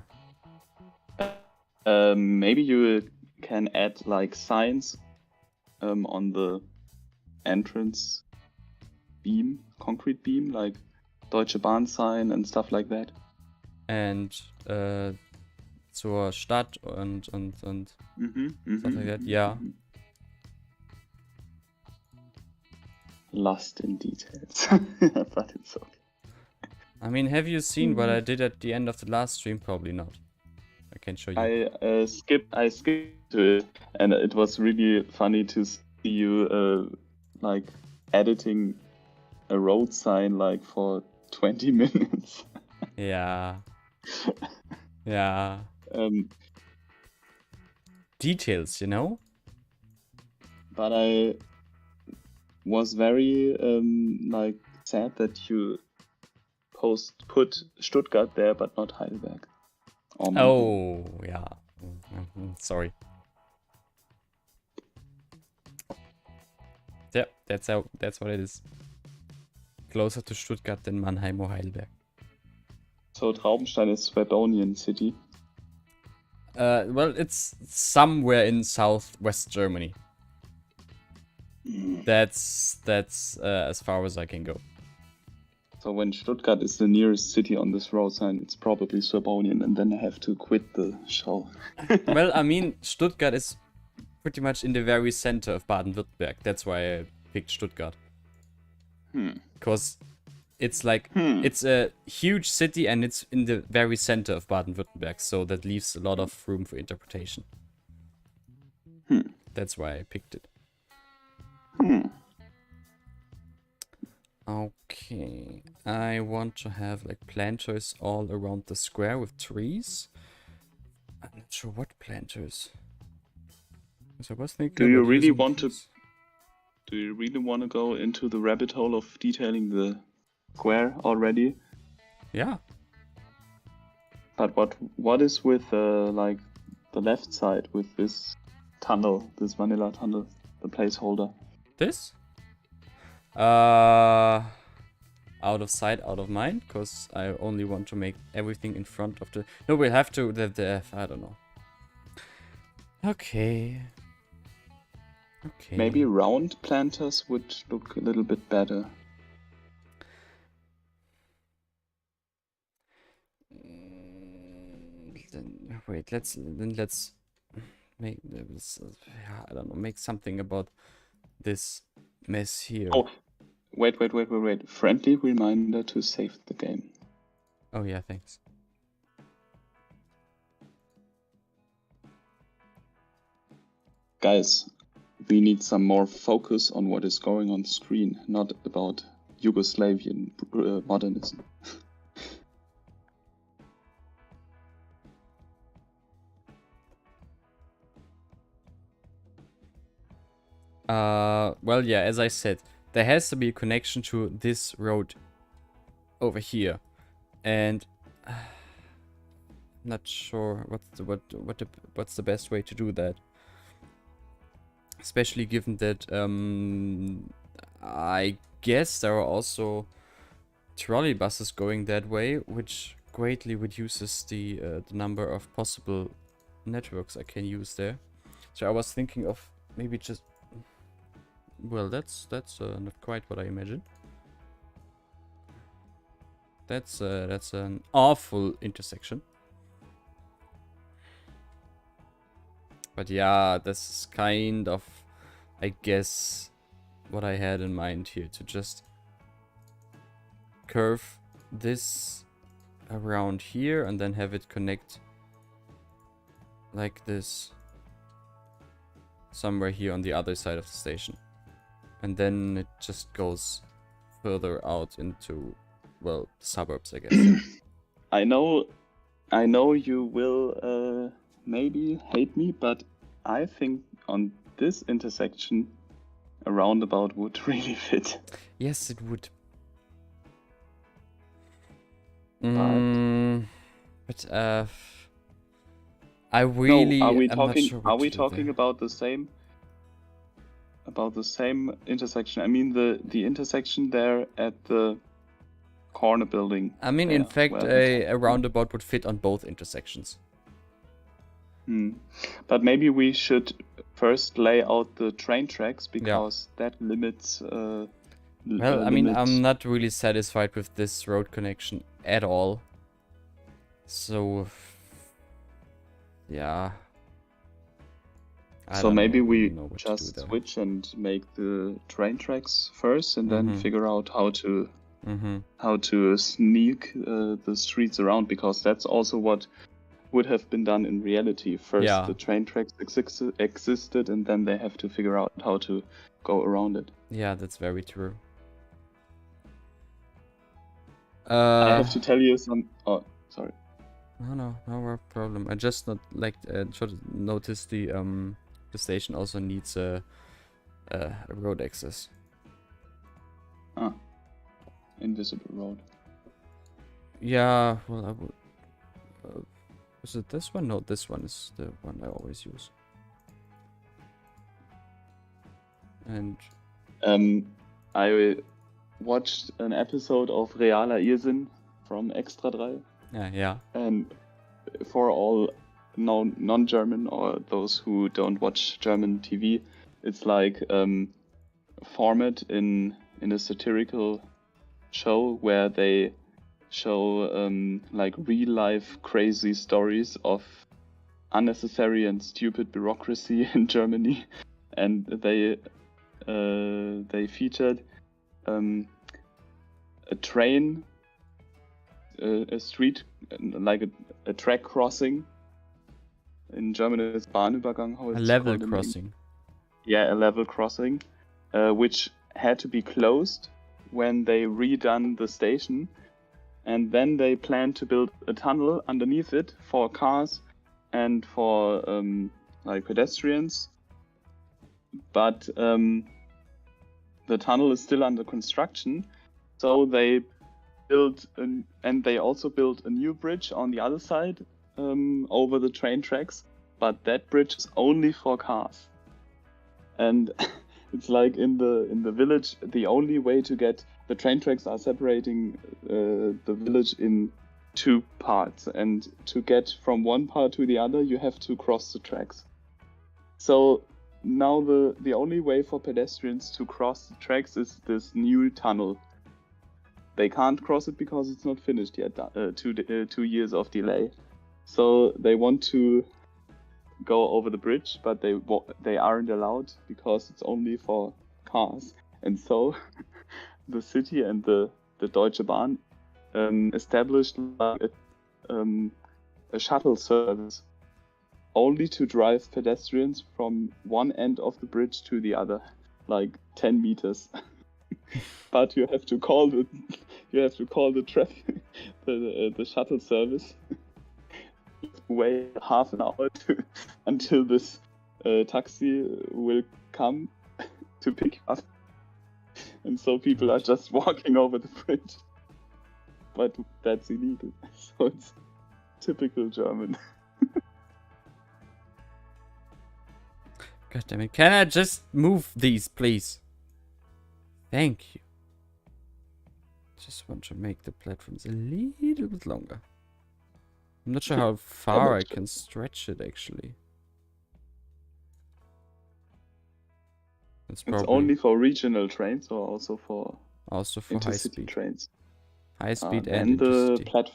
Maybe you can add like signs on the entrance beam, concrete beam, like Deutsche Bahn sign and stuff like that. And zur Stadt und stuff like that. Yeah. Lost in details, but it's okay. I mean, have you seen what I did at the end of the last stream? Probably not. I can show you. I skipped to it, and it was really funny to see you like editing a road sign like for 20 minutes. Yeah. Yeah. Details, you know? But I was very like sad that you put Stuttgart there, but not Heidelberg. Oh, yeah. Sorry. Yeah, that's what it is. Closer to Stuttgart than Mannheim or Heidelberg. So Traubenstein is Swadonian city. Well, it's somewhere in southwest Germany. That's as far as I can go. So when Stuttgart is the nearest city on this road sign, it's probably Swadonian, and then I have to quit the show. Well, I mean, Stuttgart is pretty much in the very center of Baden-Württemberg. That's why I picked Stuttgart. Because it's like, it's a huge city and it's in the very center of Baden-Württemberg. So that leaves a lot of room for interpretation. That's why I picked it. Okay, I want to have like planters all around the square with trees. I'm not sure what planters. So I was thinking. Do you really want to go into the rabbit hole of detailing the square already? Yeah. But what is with like the left side with this tunnel, this vanilla tunnel, the placeholder? This? Out of sight, out of mind, because I only want to make everything in front of the... No, we'll have to... I don't know. Okay. Okay. Maybe round planters would look a little bit better. Wait, let's make this, I don't know, make something about this mess here. Oh, wait. Friendly reminder to save the game. Oh yeah, thanks. Guys, we need some more focus on what is going on screen, not about Yugoslavian modernism. Well, yeah, as I said, there has to be a connection to this road over here, and I'm not sure what's the best way to do that. Especially given that I guess there are also trolley buses going that way, which greatly reduces the number of possible networks I can use there. So I was thinking of maybe just... Well, that's not quite what I imagined. That's an awful intersection. But yeah, this is kind of, I guess, what I had in mind here, to just curve this around here and then have it connect like this somewhere here on the other side of the station. And then it just goes further out into, well, suburbs, I guess. I know you will maybe hate me, but I think on this intersection a roundabout would really fit. Yes, it would. But I really no, am not sure what are we to do talking there. about the same intersection? I mean the intersection there at the corner building. I mean, in fact, well, a roundabout would fit on both intersections. But maybe we should first lay out the train tracks, because that limits. Well, I mean, I'm not really satisfied with this road connection at all. So, yeah. So maybe we know what to just do there. switch and make the train tracks first, and then figure out how to sneak the streets around, because that's also what would have been done in reality. First, the train tracks existed, and then they have to figure out how to go around it. Yeah, that's very true. I have to tell you some. Oh, sorry. No problem. I just noticed the station also needs a road access. Invisible road. Yeah, well, I would. Is it this one? No, this one is the one I always use. And I watched an episode of Realer Irrsinn from Extra 3. Yeah. And for all non-German or those who don't watch German TV, it's like format in a satirical show where they show like real life crazy stories of unnecessary and stupid bureaucracy in Germany, and they featured a train, a street, like a track crossing. In German it's Bahnübergang. How a it's level called crossing. Yeah, a level crossing, which had to be closed when they redone the station, and then they planned to build a tunnel underneath it for cars and for like pedestrians. But the tunnel is still under construction, so they built and they also built a new bridge on the other side over the train tracks, but that bridge is only for cars. And It's like in the village, the only way to get the train tracks are separating the village in two parts, and to get from one part to the other, you have to cross the tracks. So now the only way for pedestrians to cross the tracks is this new tunnel. They can't cross it because it's not finished yet. 2 years of delay. So they want to go over the bridge, but they aren't allowed because it's only for cars. And so the city and the Deutsche Bahn established like a shuttle service only to drive pedestrians from one end of the bridge to the other, like 10 meters. But you have to call the traffic the shuttle service. Wait half an hour until this taxi will come to pick you up, and so people are just walking over the bridge. But that's illegal, so it's typical German. God damn it! Can I just move these, please? Thank you. Just want to make the platforms a little bit longer. I'm not sure how far I can stretch it, actually. It's only for regional trains, or also for high speed trains. High speed and intercity.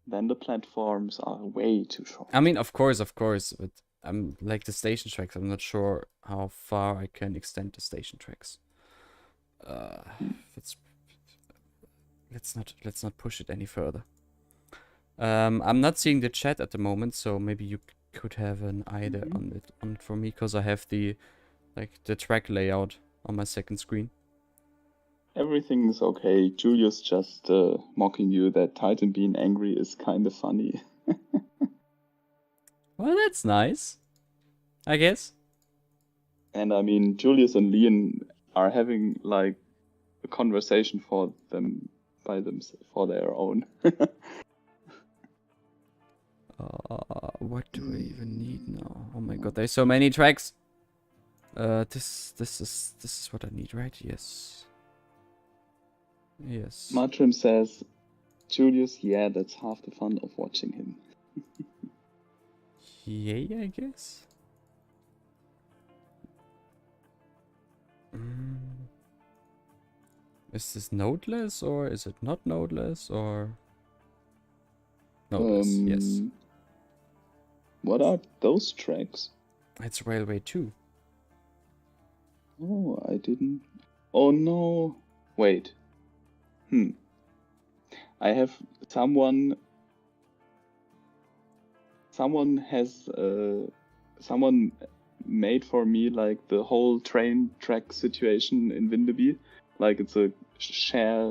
Then the platforms are way too short. I mean, of course, but I'm like the station tracks. I'm not sure how far I can extend the station tracks. Let's not push it any further. I'm not seeing the chat at the moment, so maybe you could have an idea on it for me, because I have the track layout on my second screen. Everything is okay. Julius just mocking you that Titan being angry is kind of funny. Well, that's nice, I guess. And I mean, Julius and Leon are having like a conversation for their own. What do I even need now? Oh my god, there's so many tracks. This is what I need, right? Yes. Yes. Matrim says, Julius, yeah, that's half the fun of watching him. Yay, I guess. Is this nodeless, or is it not nodeless, or nodeless? Yes. What are those tracks? It's Railway 2. Oh, I didn't. Oh no. Wait. I have someone made for me like the whole train track situation in Vindeby. Like it's a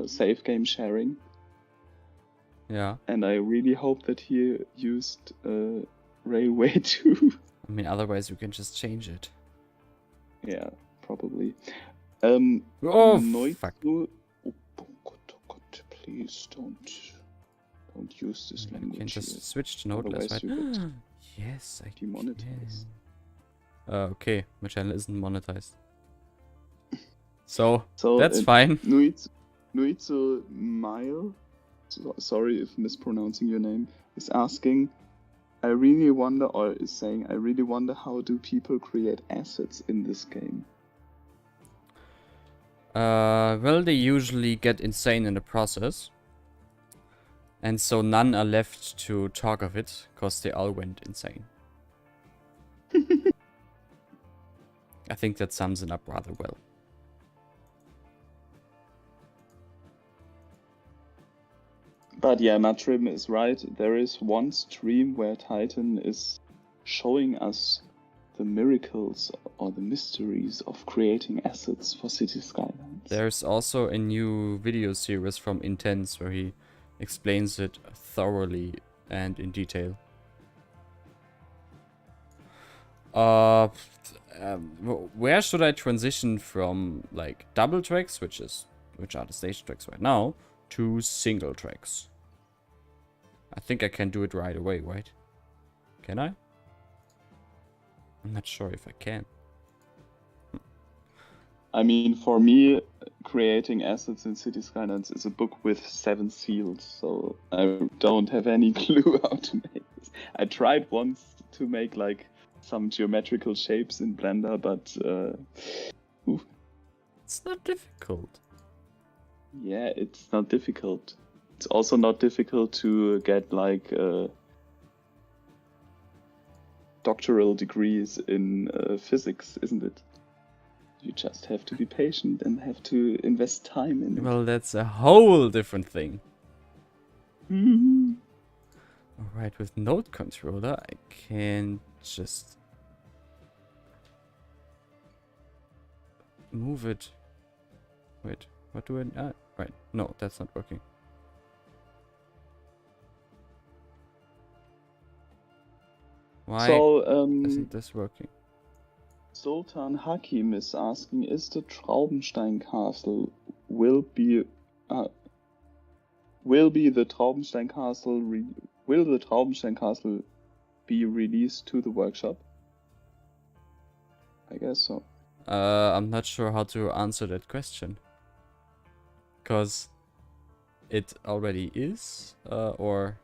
safe game sharing. Yeah. And I really hope that he used Railway 2. I mean, otherwise we can just change it. Yeah, probably. Fuck. Please don't use this language. You can just switch to nodeless, right? Yes, I can. Okay, my channel isn't monetized. So that's fine. Nuitsu Mile, sorry if mispronouncing your name, is asking, I really wonder how do people create assets in this game? Well, they usually get insane in the process. And so none are left to talk of it, because they all went insane. I think that sums it up rather well. But yeah, Matrim is right. There is one stream where Titan is showing us the miracles or the mysteries of creating assets for City Skylines. There's also a new video series from Intense where he explains it thoroughly and in detail. Where should I transition from like double tracks, which are the station tracks right now, to single tracks? I think I can do it right away, right? Can I? I'm not sure if I can. I mean, for me, creating assets in City Skylines is a book with 7 seals, so I don't have any clue how to make this. I tried once to make like some geometrical shapes in Blender, but It's not difficult. yeah, it's not difficult. It's also not difficult to get like doctoral degrees in physics, isn't it? You just have to be patient and have to invest time in it. Well, that's a whole different thing. Mhm. Alright, with node controller, I can just move it. Wait, what do I... right, no, that's not working. Why So, isn't this working? Sultan Hakim is asking, is the Traubenstein castle will be the Traubenstein castle will the Traubenstein castle be released to the workshop? I guess so. I'm not sure how to answer that question. Because it already is, or...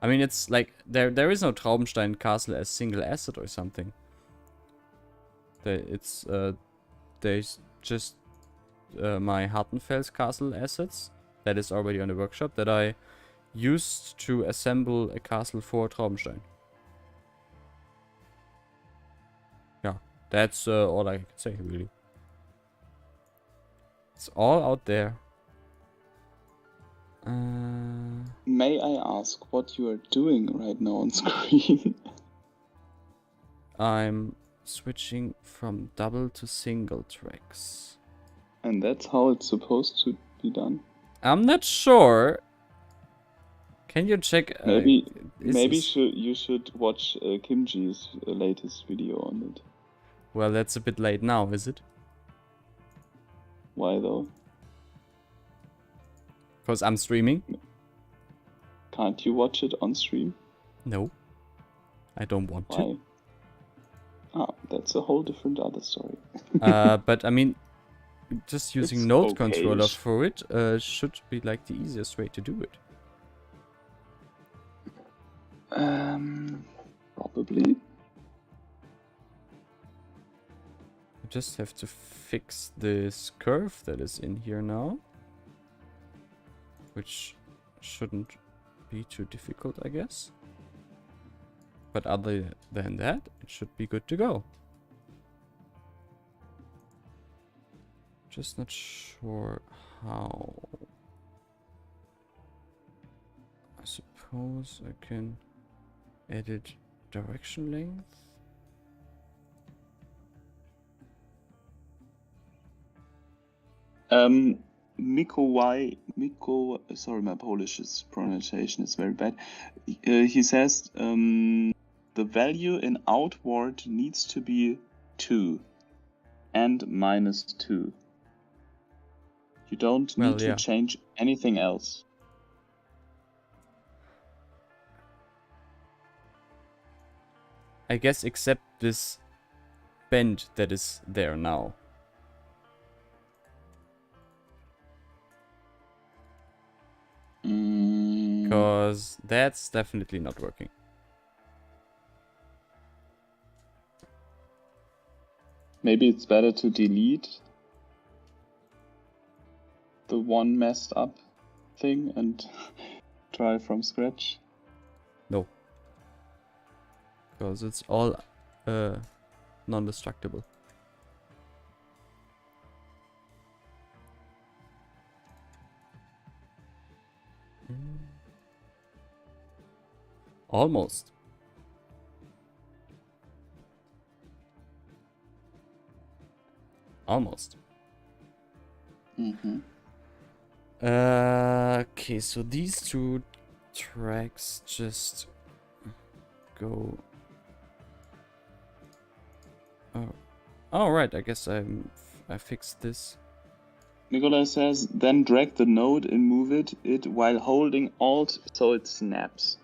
I mean, it's like, there is no Traubenstein castle as single asset or something. There's just my Hartenfels castle assets that is already on the workshop that I used to assemble a castle for Traubenstein. Yeah, that's all I can say, really. It's all out there. May I ask what you are doing right now on screen? I'm switching from double to single tracks. And that's how it's supposed to be done. I'm not sure. Can you check? Maybe you should watch Kimji's latest video on it. Well, that's a bit late now, is it? Why though? Because I'm streaming? Can't you watch it on stream? No. I don't want Why? to. Ah, that's a whole different other story. But I mean, just using It's node okay-ish. controller for it should be like the easiest way to do it. Probably. I just have to fix this curve that is in here now. Which shouldn't be too difficult, I guess. But other than that, it should be good to go. Just not sure how. I suppose I can edit direction length. Sorry, my Polish pronunciation is very bad. He says the value in outward needs to be 2 and -2. You don't need to change anything else. I guess except this bend that is there now. Because that's definitely not working. Maybe it's better to delete the one messed up thing and try from scratch. No. Because it's all non-destructible. Almost. Almost. Okay, so these two tracks just go. Oh, right. I guess I fixed this. Nikolai says, then drag the node and move it while holding Alt so it snaps.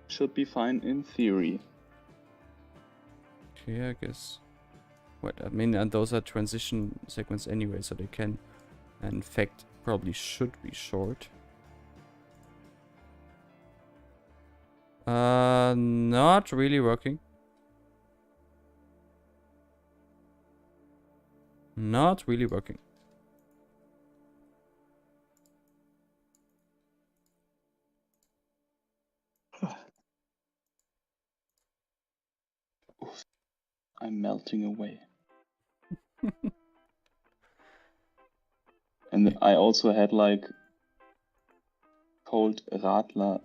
Should be fine in theory. Okay, I guess. what I mean, and those are transition segments anyway, so they can, in fact, probably should be short. Not really working. Not really working. I'm melting away. And I also had like cold Radler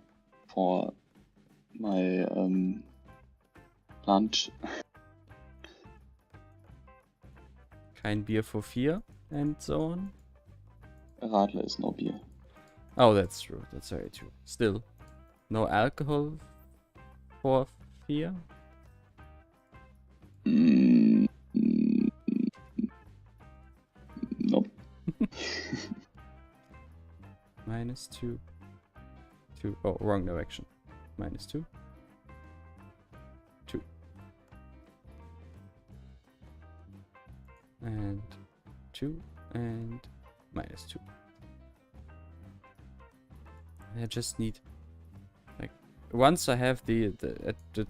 for my lunch. Kein Bier for 4 and so on. Radler is no beer. Oh, that's true. That's very true. Still, no alcohol for 4. Nope. -2. 2. Oh, wrong direction. -2. 2. And 2. And -2. I just need, like, once I have the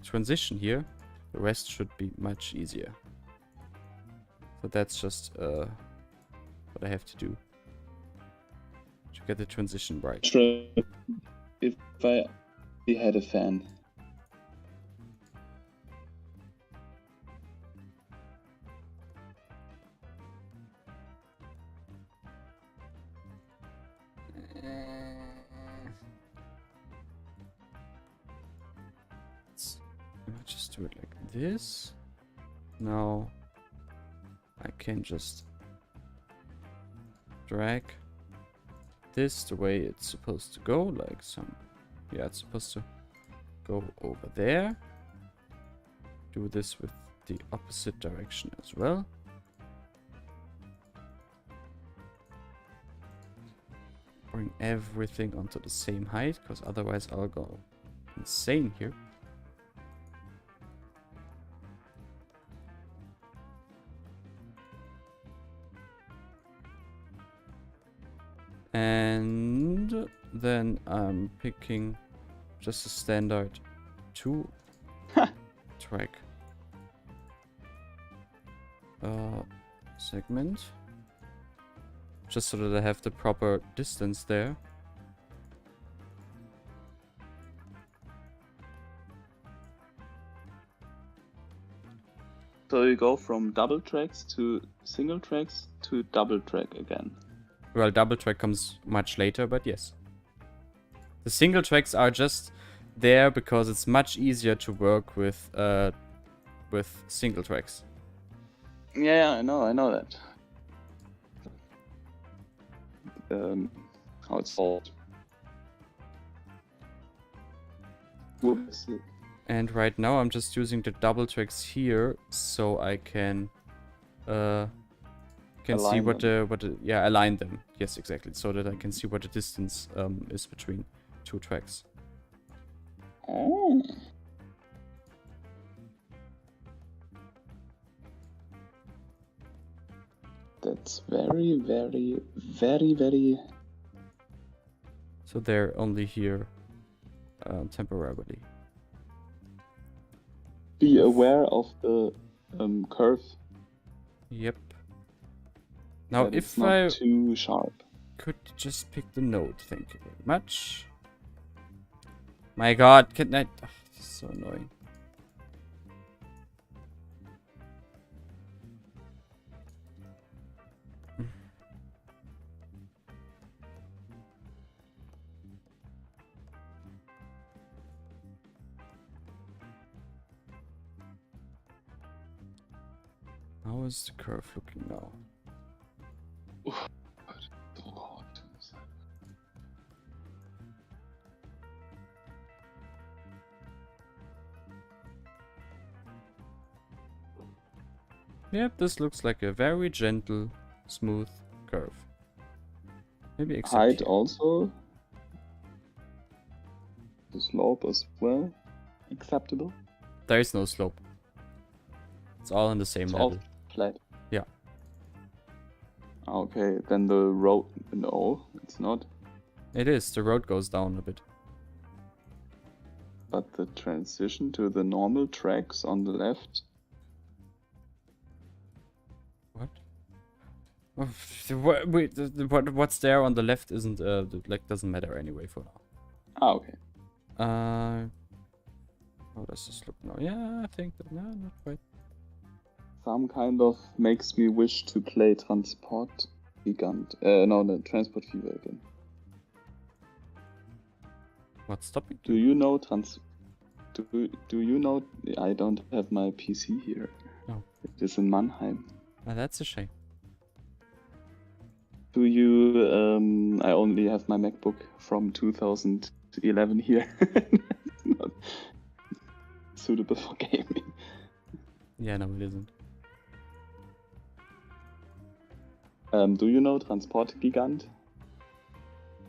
transition here, the rest should be much easier. So that's just what I have to do to get the transition right. Sure. If I had a fan. I'll just do it like this. Now I can just drag this the way it's supposed to go, like some, yeah, it's supposed to go over there. Do this with the opposite direction as well. Bring everything onto the same height, because otherwise I'll go insane here. And then I'm picking just a standard 2 track segment, just so that I have the proper distance there. So you go from double tracks to single tracks to double track again. Well, double track comes much later, but yes. The single tracks are just there because it's much easier to work with single tracks. Yeah, I know that. How it's called. Whoops. And right now I'm just using the double tracks here so I can see Align what the yeah, align them. Yes, exactly. So that I can see what the distance is between 2 tracks. Oh. That's very, very, very, very... So they're only here temporarily. Be aware of the curve. Yep. Now that if it's not I too sharp. could just pick the node, thank you very much. My god, can I... Oh, this is so annoying. How is the curve looking now? So hard to decide. Yep, this looks like a very gentle, smooth curve. Maybe except Height here. also. The slope as well. Acceptable. There is no slope. It's all on the same It's level. all flat? Yeah. Okay, then the road... No, it's not. It is. The road goes down a bit. But the transition to the normal tracks on the left... What? What's there on the left isn't like doesn't matter anyway for now. Ah, okay. How does this look now? Yeah, I think that no, not quite. Some kind of makes me wish to play Transport Gigant. No, Transport Fever again. What's stopping? Do you know Do you know? I don't have my PC here. Oh. It is in Mannheim. Ah, that's a shame. Do you? I only have my MacBook from 2011 here. It's not suitable for gaming. Yeah, no, it isn't. Do you know Transport Gigant?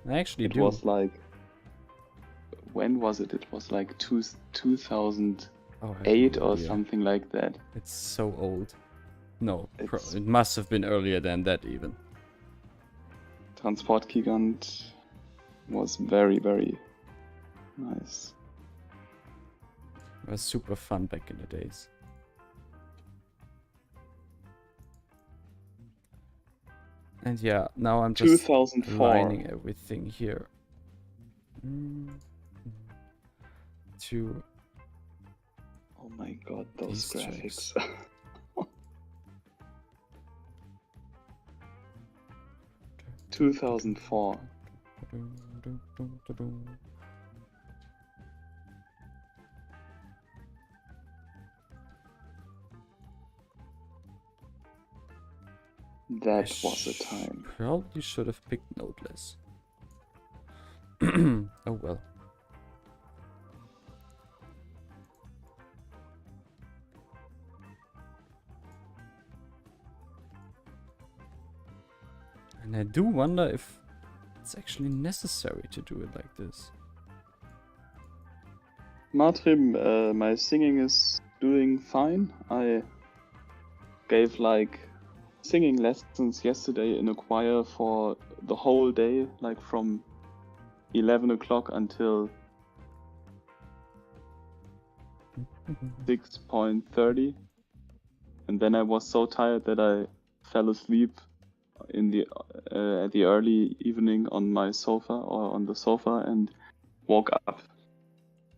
I actually It do. was like. When was it? It was like 2008 or something like that. It's so old. No, It's- it must have been earlier than that even. Transport Gigant was very, very nice. It was super fun back in the days. And yeah, now I'm just 2004. aligning everything here. To Oh my god, those These graphics. 2004. That was a time. Probably should have picked Nodeless. Oh well. And I do wonder if it's actually necessary to do it like this. Matrim, my singing is doing fine. I gave like singing lessons yesterday in a choir for the whole day, like from 11 o'clock until 6:30, and then I was so tired that I fell asleep in the at the early evening on my sofa or on the sofa and woke up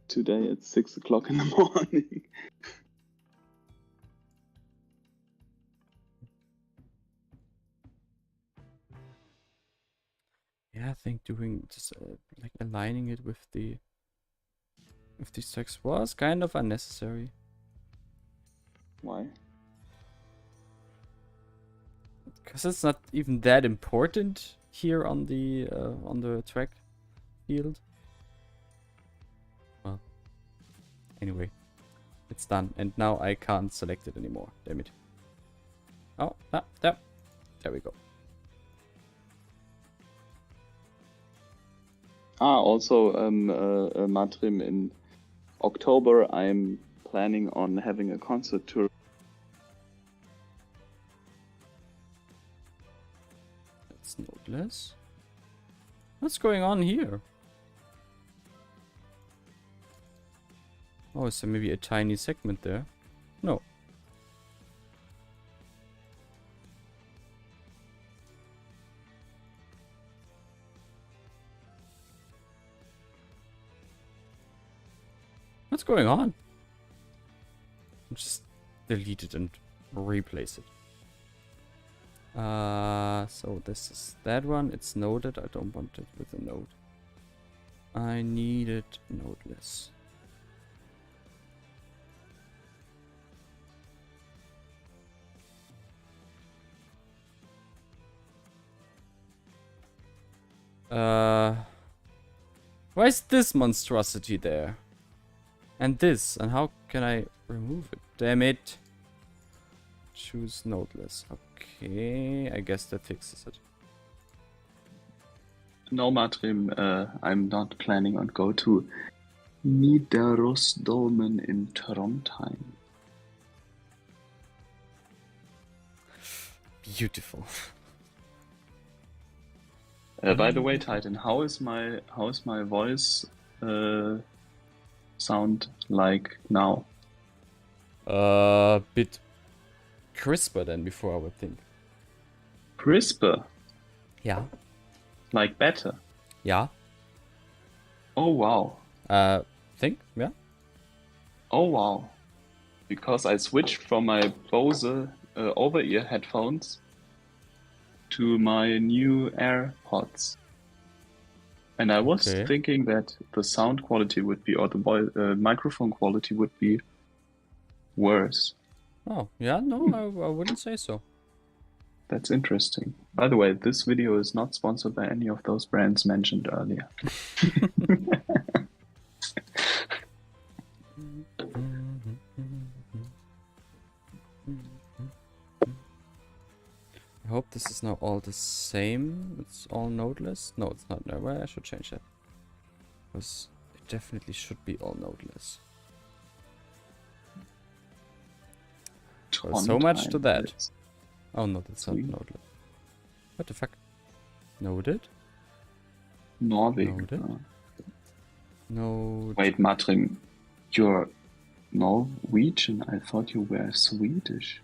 today at 6 o'clock in the morning. Yeah, I think doing just like aligning it with these tracks was kind of unnecessary. Why? Because it's not even that important here on the track field. Well, anyway, it's done, and now I can't select it anymore. Damn it! Oh, there we go. Also, Matrim, in October I'm planning on having a concert tour. That's Nodeless. What's going on here? Oh, is there maybe a tiny segment there? No. What's going on? Just delete it and replace it. So this is that one. It's noded. I don't want it with a node. I need it nodeless. Why is this monstrosity there? And this, and how can I remove it? Damn it. Choose nodeless. Okay, I guess that fixes it. No, Matrim, I'm not planning on go to Nidarosdomen in Trondheim. Beautiful. By the way, Titan, how is my voice sound like now? A bit crisper than before, I would think. Crisper, Yeah. like better. Yeah. Oh wow. Think? Yeah. Oh wow. Because I switched from my Bose over-ear headphones to my new AirPods. And I was Okay. thinking that the sound quality would be, or the microphone quality would be worse. Oh, yeah, no, I wouldn't say so. That's interesting. By the way, this video is not sponsored by any of those brands mentioned earlier. I hope this is now all the same. It's all nodeless. No, it's not. No, well, I should change that. Because it definitely should be all nodeless. Well, so much to that. Oh no, that's not nodeless. What the fuck? Noted? Norway. Noted? No. Wait, Matrim, you're Norwegian? I thought you were Swedish.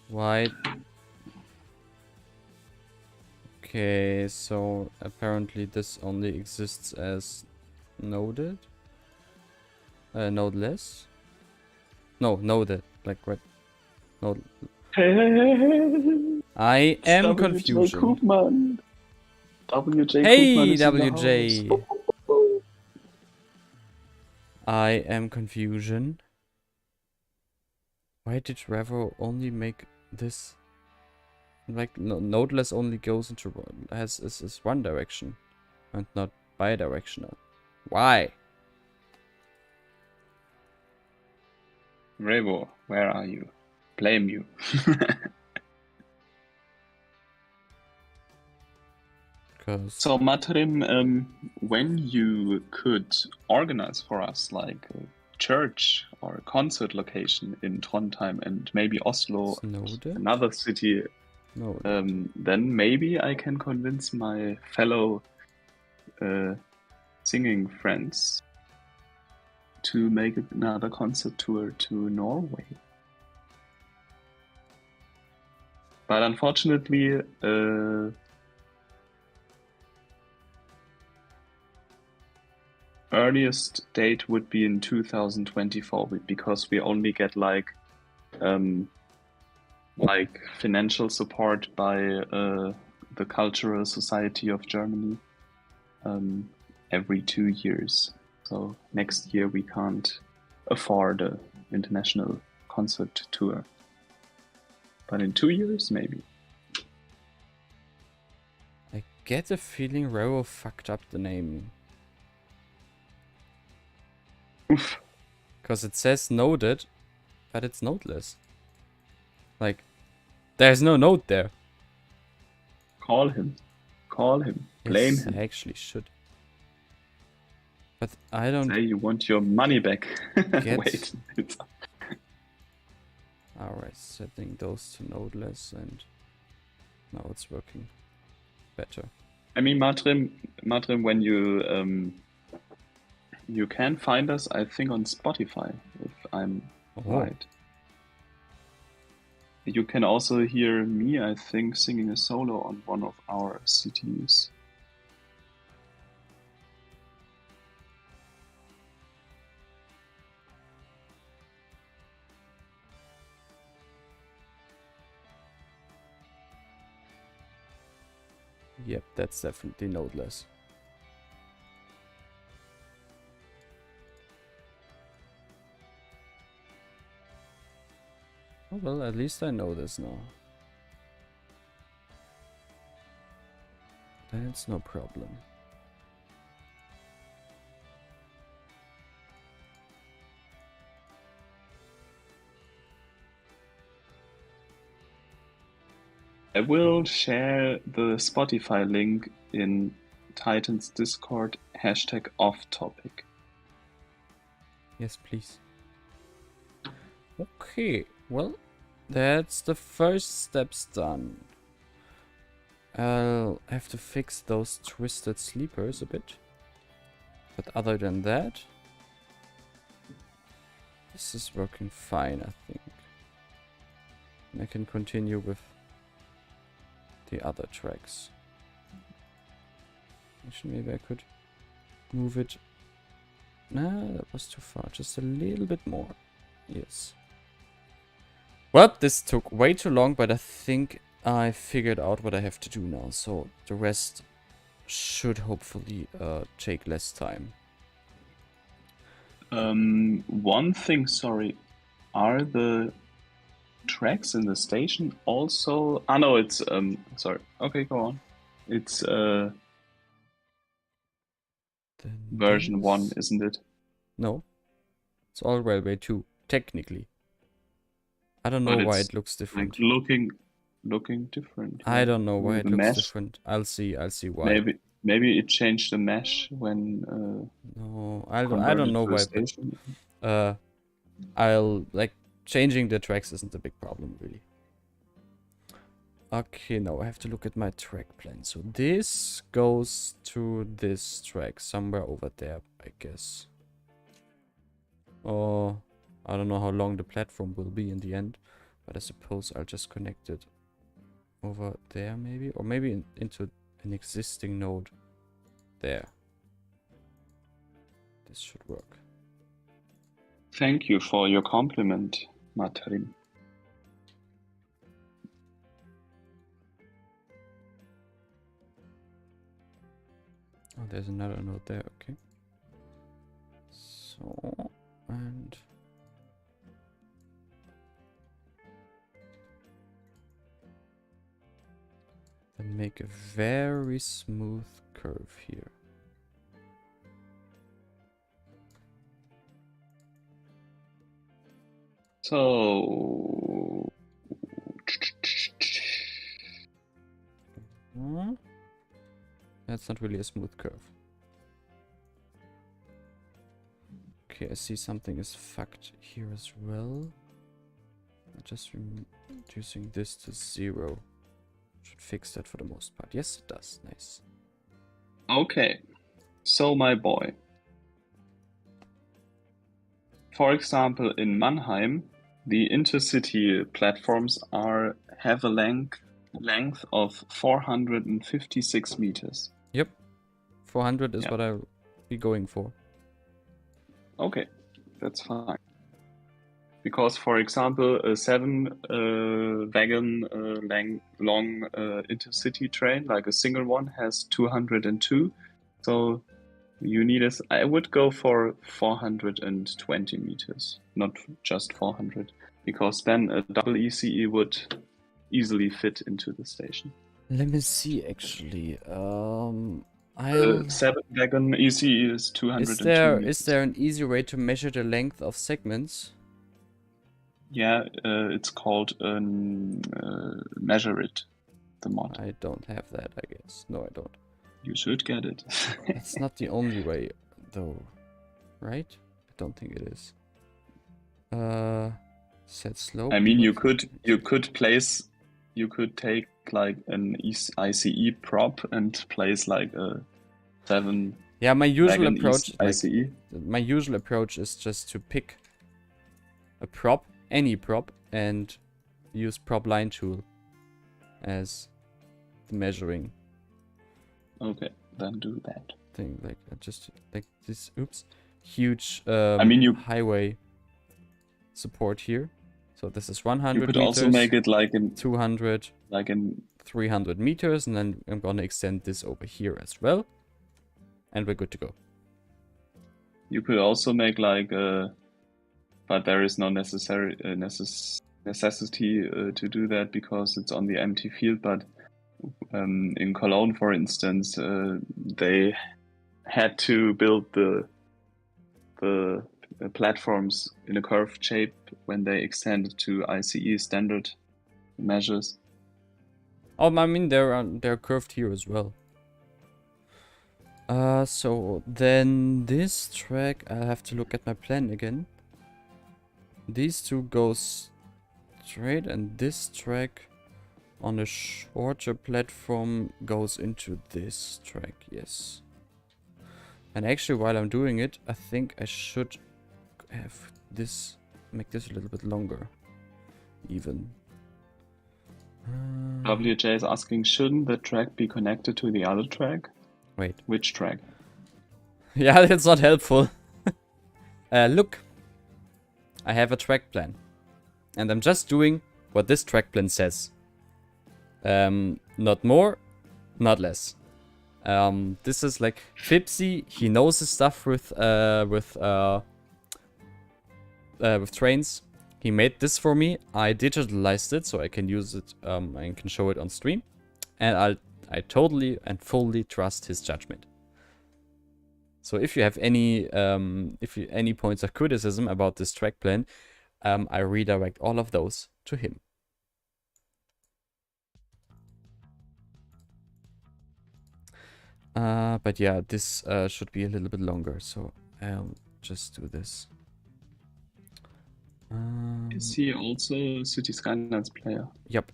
Why? Okay, so apparently this only exists as noded. Nodeless. No, noded. Like what? Node. Hey, I am WJ confusion. Koopman. WJ Hey, Koopman is in the WJ. house. I am confusion. Why did Revo only make this? Like, nodeless only goes into is one direction and not bi-directional. Why? Revo, where are you? Blame you. So Matrim, when you could organize for us like a church or a concert location in Trondheim and maybe Oslo, another city, then maybe I can convince my fellow singing friends to make another concert tour to Norway. But unfortunately, earliest date would be in 2024 because we only get like financial support by the Cultural Society of Germany every 2 years. So next year we can't afford an international concert tour. But in 2 years, maybe. I get a feeling Revo fucked up the name. Oof. Because it says noted, but it's nodeless. Like, there's no note there. Call him. Call him. Blame yes, him. I actually should. But I don't... Say you want your money back. Wait. Alright, setting those to nodeless and now it's working better. I mean, Matrim, when you can find us, I think, on Spotify, if I'm right. You can also hear me, I think, singing a solo on one of our CTs. Yep, that's definitely nodeless. Oh, well, at least I know this now. Then it's no problem. I will share the Spotify link in Titan's Discord, #offtopic. Yes, please. Okay, well, that's the first steps done. I'll have to fix those twisted sleepers a bit. But other than that, this is working fine, I think. And I can continue with the other tracks. Actually, maybe I could move it. Nah, that was too far. Just a little bit more. Yes. Well, this took way too long, but I think I figured out what I have to do now. So the rest should hopefully take less time. One thing, sorry, are the tracks in the station also? Ah, no, it's sorry. Okay, go on. It's version 1, isn't it? No, it's all Railway 2, technically. I don't know why it looks different. Like looking different. I don't know why it looks mesh. Different. I'll see why. Maybe it changed the mesh when no, I don't know why, but I'll like changing the tracks isn't a big problem really. Okay, now I have to look at my track plan. So this goes to this track somewhere over there, I guess. Oh, I don't know how long the platform will be in the end, but I suppose I'll just connect it over there maybe, or maybe into an existing node there. This should work. Thank you for your compliment, Marvin. Oh, there's another node there, okay. So, and then make a very smooth curve here. So that's not really a smooth curve. Okay, I see something is fucked here as well. Just reducing this to 0 should fix that for the most part. Yes, it does. Nice. Okay, so my boy. For example, in Mannheim, the intercity platforms have a length of 456 meters. Yep, 400 is what I'll be going for. Okay, that's fine. Because, for example, a 7-wagon long intercity train, like a single one, has 202. So you need I would go for 420 meters, not just 400, because then a double ECE would easily fit into the station. Let me see, actually. 7-wagon ECE is 202 Is there an easy way to measure the length of segments? Yeah, it's called Measure It, the mod. I don't have that, I guess. No, I don't. You should get it. That's not the only way, though. Right? I don't think it is. Set slope. I mean, you could take like an ICE prop and place like a 7. Yeah, my usual approach, ICE. My usual approach is just to pick a prop, any prop, and use prop line tool as the measuring. Okay, then do that thing. Like just like this. Oops, huge. I mean, you highway support here. So this is 100 You could meters, also make it like in 200, like in 300 meters, and then I'm gonna extend this over here as well, and we're good to go. You could also make like but there is no necessity to do that because it's on the empty field. But in Cologne, for instance, they had to build the platforms in a curved shape when they extended to ICE standard measures. Oh, I mean they're curved here as well. So then this track, I'll have to look at my plan again. these two go straight, and this track on a shorter platform goes into this track, yes. And actually, while I'm doing it, I think I should have this, make this a little bit longer, even. WJ is asking, shouldn't the track be connected to the other track? Wait. Which track? Yeah, that's not helpful. Look. I have a track plan. And I'm just doing what this track plan says. Not more, not less. This is like Fipsy. He knows his stuff with trains. He made this for me. I digitalized it so I can use it. I can show it on stream, and I totally and fully trust his judgment. So if you have any any points of criticism about this track plan, I redirect all of those to him. But yeah, this should be a little bit longer, so I'll just do this. Is he also a City Skylines player? Yep.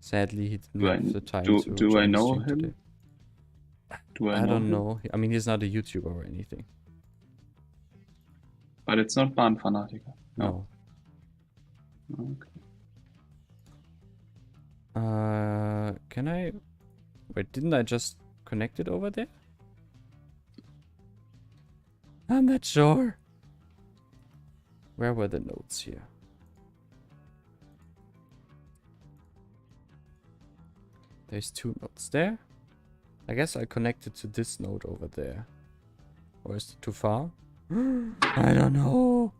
Sadly, he didn't have the time to do I join the know stream him? today. Do I I know don't him? know. I mean, he's not a YouTuber or anything. But it's not Bahnfanatiker. No. Okay. Can I... Wait, didn't I just connect it over there? I'm not sure. Where were the nodes here? There's two nodes there. I guess I connected to this node over there. Or is it too far? I don't know.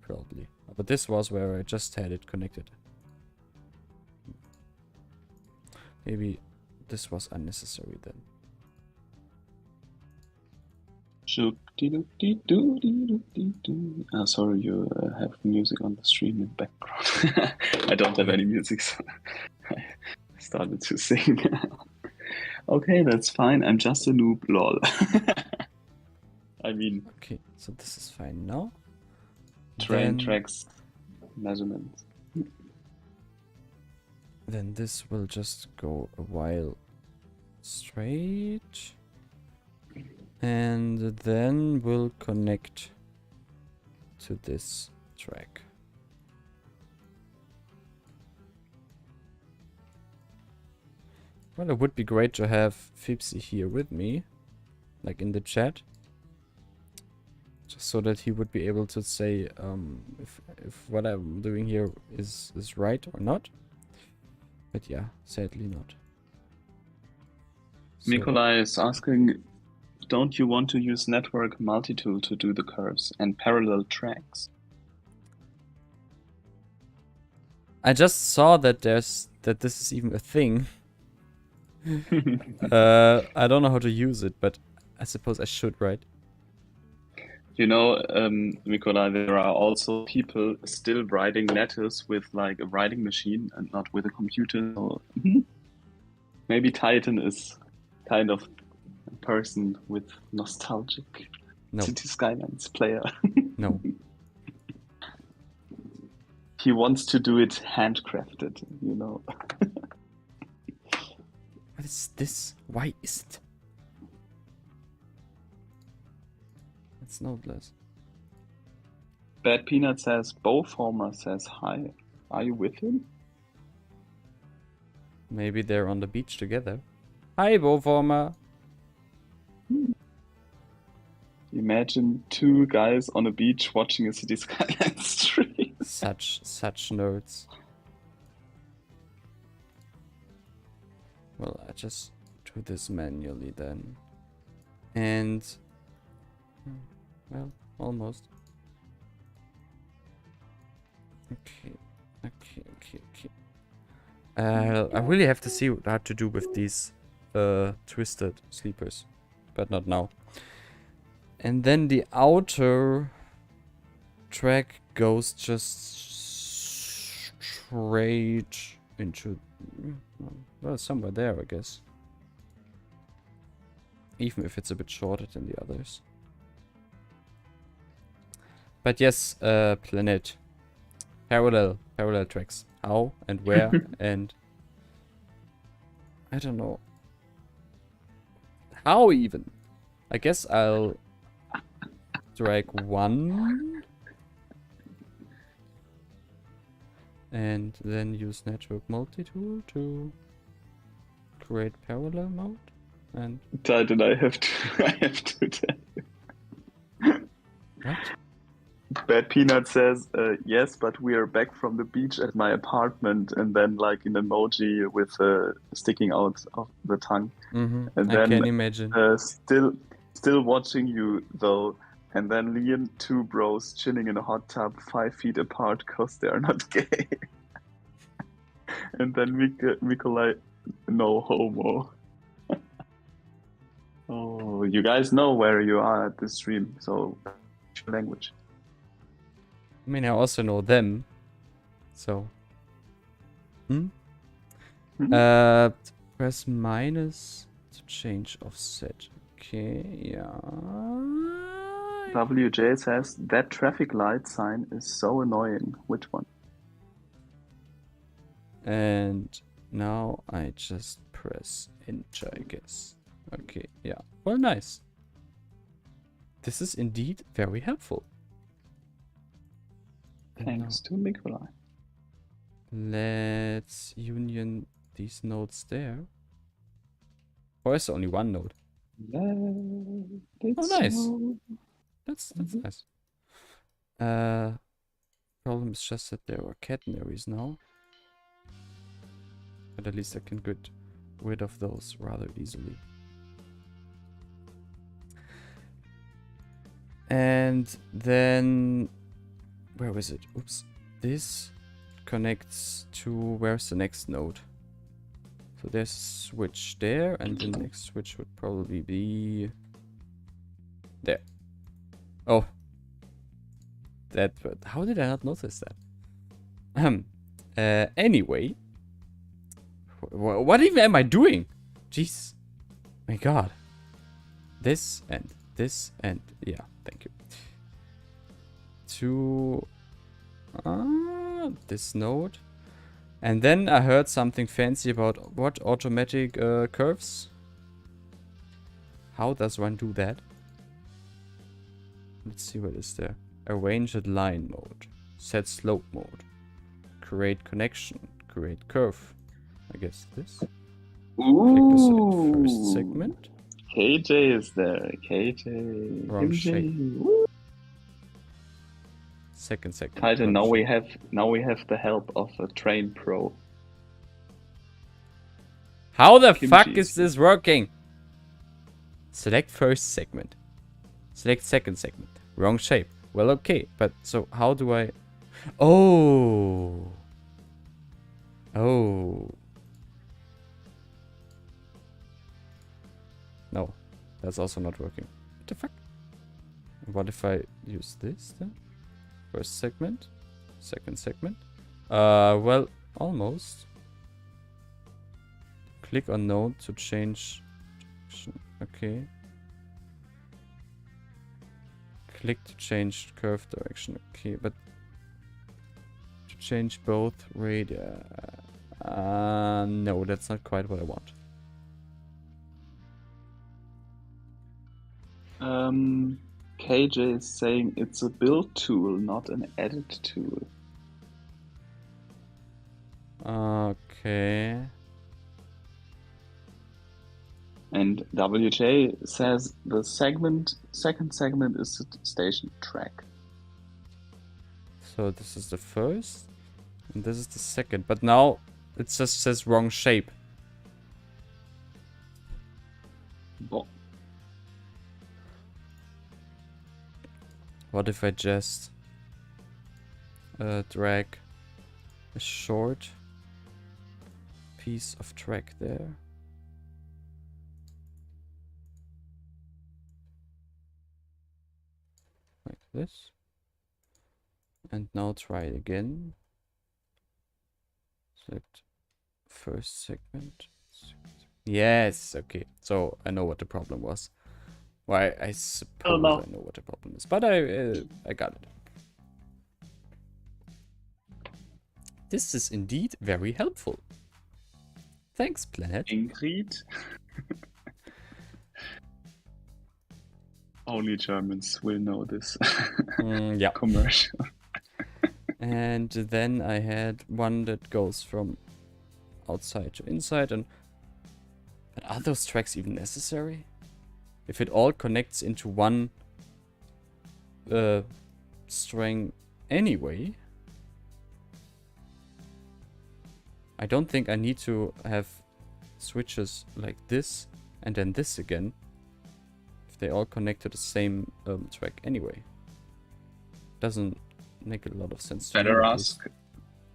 Probably. But this was where I just had it connected. Maybe this was unnecessary then. Oh, sorry, you have music on the stream in background. I don't have any music, so I started to sing. Okay, that's fine. I'm just a noob, lol. I mean... Okay, so this is fine now. Train tracks measurements. Then this will just go a while straight. And then we'll connect to this track. Well, it would be great to have Fipsy here with me, like in the chat. Just so that he would be able to say if what I'm doing here is right or not. But yeah, sadly not. So, Nikolai is asking, don't you want to use network multi-tool to do the curves and parallel tracks? I just saw that this is even a thing. I don't know how to use it, but I suppose I should, right? You know, Nikolai, there are also people still writing letters with like a writing machine and not with a computer. So maybe Titan is kind of a person with nostalgic City Skylines player. No. He wants to do it handcrafted, you know. What is this? Why is it? It's nodeless. Bad Peanut says, Bowformer says hi. Are you with him? Maybe they're on the beach together. Hi, Bowformer. Imagine two guys on a beach watching a City Skylines stream. Such nerds. Well, I just do this manually then. And... well, almost. Okay. I really have to see what I have to do with these twisted sleepers. But not now. And then the outer track goes just straight into... well, somewhere there, I guess. Even if it's a bit shorter than the others. But yes, planet. Parallel tracks. How and where and I don't know. How even? I guess I'll drag one and then use network multi-tool to create parallel mode and Titan, I have to tell you. what? Bad Peanut says, yes, but we are back from the beach at my apartment, and then like an emoji with sticking out of the tongue. And I then can imagine. still watching you though. And then Liam, two bros chilling in a hot tub 5 feet apart because they are not gay. And then Nikolai, no homo. Oh, you guys know where you are at this stream, so language. I mean, I also know them. So. Press minus to change offset. Okay, yeah. WJ says that traffic light sign is so annoying. Which one? And now I just press enter, I guess. Okay, yeah. Well, nice. This is indeed very helpful. Thanks to Nikolai. Let's union these nodes there. Or is there only one node? Oh, nice. That's nice. Problem is just that there are catenaries now. But at least I can get rid of those rather easily. And then where is it? Oops. This connects to where's the next node? So there's a switch there, and the next switch would probably be there. Oh. That, but how did I not notice that? Anyway. What even am I doing? Jeez. My god. This and yeah, thank you. To this node. And then I heard something fancy about what automatic curves. How does one do that? Let's see what is there. Arrange at line mode. Set slope mode. Create connection. Create curve. I guess this. Click the first segment. KJ is there. KJ. Wrong shape. Woo. Second segment. Titan, now we have the help of a train pro. How the fuck is this working? Select first segment. Select second segment. Wrong shape. Well, okay, but so how do I... Oh. Oh. No, that's also not working. What the fuck? What if I use this then? First segment. Second segment. Well, almost. Click on node to change direction. Okay. Click to change curve direction. Okay, but to change both radii. No, that's not quite what I want. KJ is saying it's a build tool, not an edit tool. Okay. And WJ says the second segment is the station track. So this is the first, and this is the second. But now it just says wrong shape. Oh. What if I just drag a short piece of track there? Like this. And now try it again. Select first segment. Yes, okay. So I know what the problem was. Why, I suppose I know what the problem is, but I got it. This is indeed very helpful. Thanks, Planet. Ingrid. Only Germans will know this Yeah. commercial. And then I had one that goes from outside to inside. And are those tracks even necessary? If it all connects into one string anyway, I don't think I need to have switches like this and then this again if they all connect to the same track anyway. Doesn't make a lot of sense to me.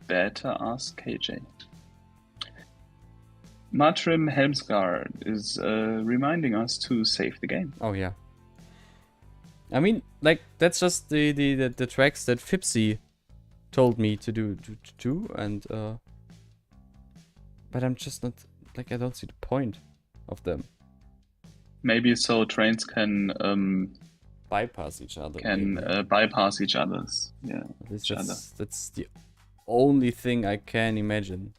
Better ask KJ. Matrim Helmsgaard is reminding us to save the game. Oh yeah. I mean, like, that's just the tracks that Fipsy told me to do, and but I'm just not, like, I don't see the point of them. Maybe so trains can Bypass each other. bypass each other's. Yeah. At least that's the only thing I can imagine.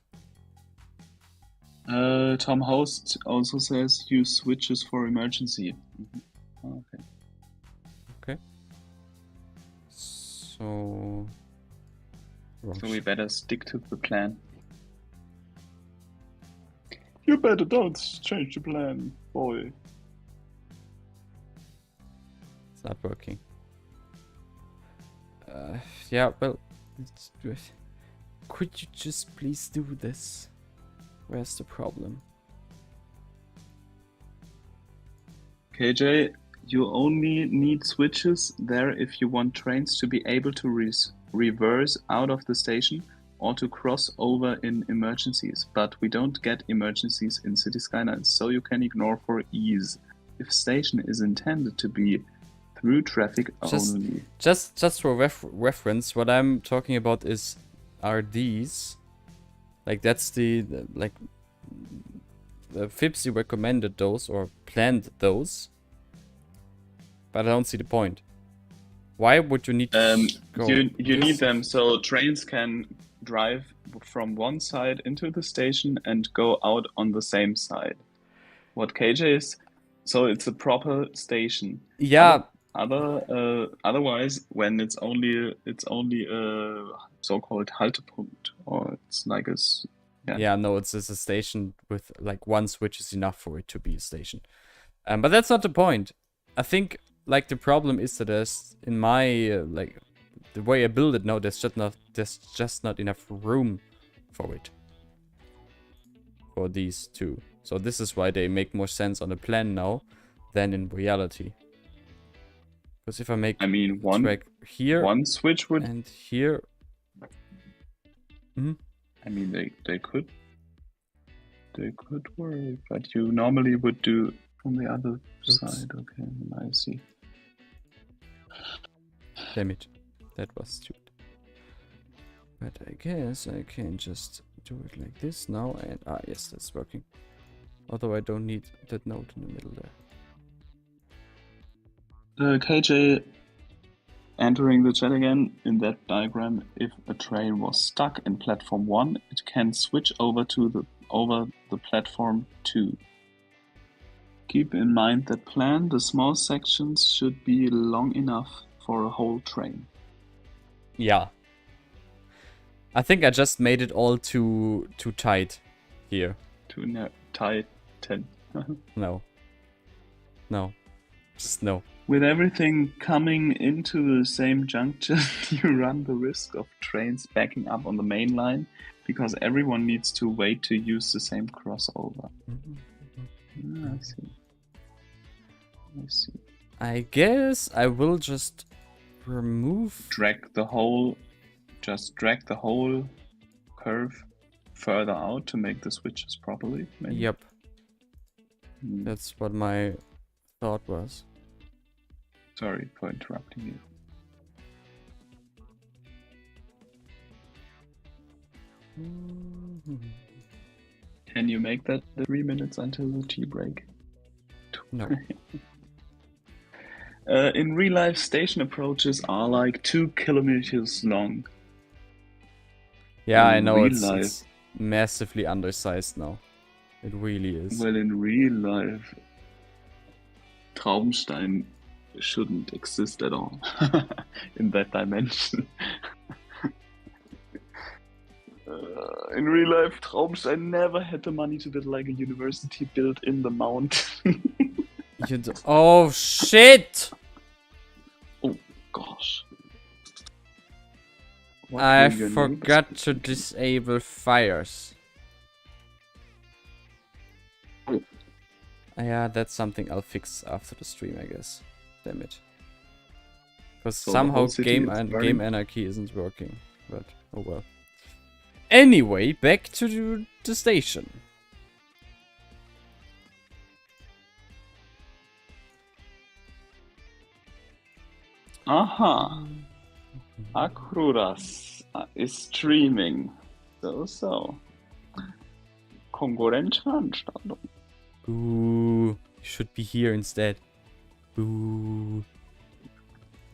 Tom Host also says use switches for emergency. Mm-hmm. Okay. Okay. So we better stick to the plan. You better don't change the plan, boy. It's not working. Yeah, well, could you just please do this? Where's the problem? KJ, you only need switches there if you want trains to be able to reverse out of the station or to cross over in emergencies, but we don't get emergencies in City Skylines, so you can ignore for ease. If station is intended to be through traffic only. Just for reference, what I'm talking about are these. Like, that's the Fipsy recommended those or planned those, but I don't see the point. Why would you need to go? You need them so trains can drive from one side into the station and go out on the same side. What KJ is, so it's a proper station. Yeah. Otherwise, when it's only a so-called Haltepunkt, or it's like a no, it's just a station with like one switch is enough for it to be a station. But that's not the point. I think like the problem is that there's in my like the way I build it now, there's just not enough room for it. For these two. So this is why they make more sense on the plan now than in reality. Because if I make one track here, one switch would, and here. They could work, but you normally would do from the other side. Okay, I see. Damn it, that was stupid. But I guess I can just do it like this now, and yes, that's working. Although I don't need that node in the middle there. KJ entering the chat again. In that diagram, if a train was stuck in platform 1, it can switch over to the platform 2. Keep in mind that the small sections should be long enough for a whole train. Yeah. I think I just made it all too tight here. Too tight. No. Just no. With everything coming into the same junction, you run the risk of trains backing up on the main line because everyone needs to wait to use the same crossover. I see. I guess I will just drag the whole curve further out to make the switches properly. Maybe. Yep. That's what my thought was. Sorry for interrupting you. Can you make that 3 minutes until the tea break? No. In real life, station approaches are like 2 kilometers long. Yeah, I in know real it's life. massively undersized now. It really is. Well, in real life, Traubenstein shouldn't exist at all in that dimension. In real life, Traubenstein never had the money to build like a university built in the mountain. Oh shit! Oh gosh. What I will your neighbors forgot be to thinking? disable fires. Oh. Yeah, that's something I'll fix after the stream, I guess. Damn it. Because So the somehow whole city is game burning? anarchy isn't working. But, oh well. Anyway, back to the station. Aha. Akruras is streaming. So. Konkurrenzveranstaltung. Boo. You should be here instead. Boo.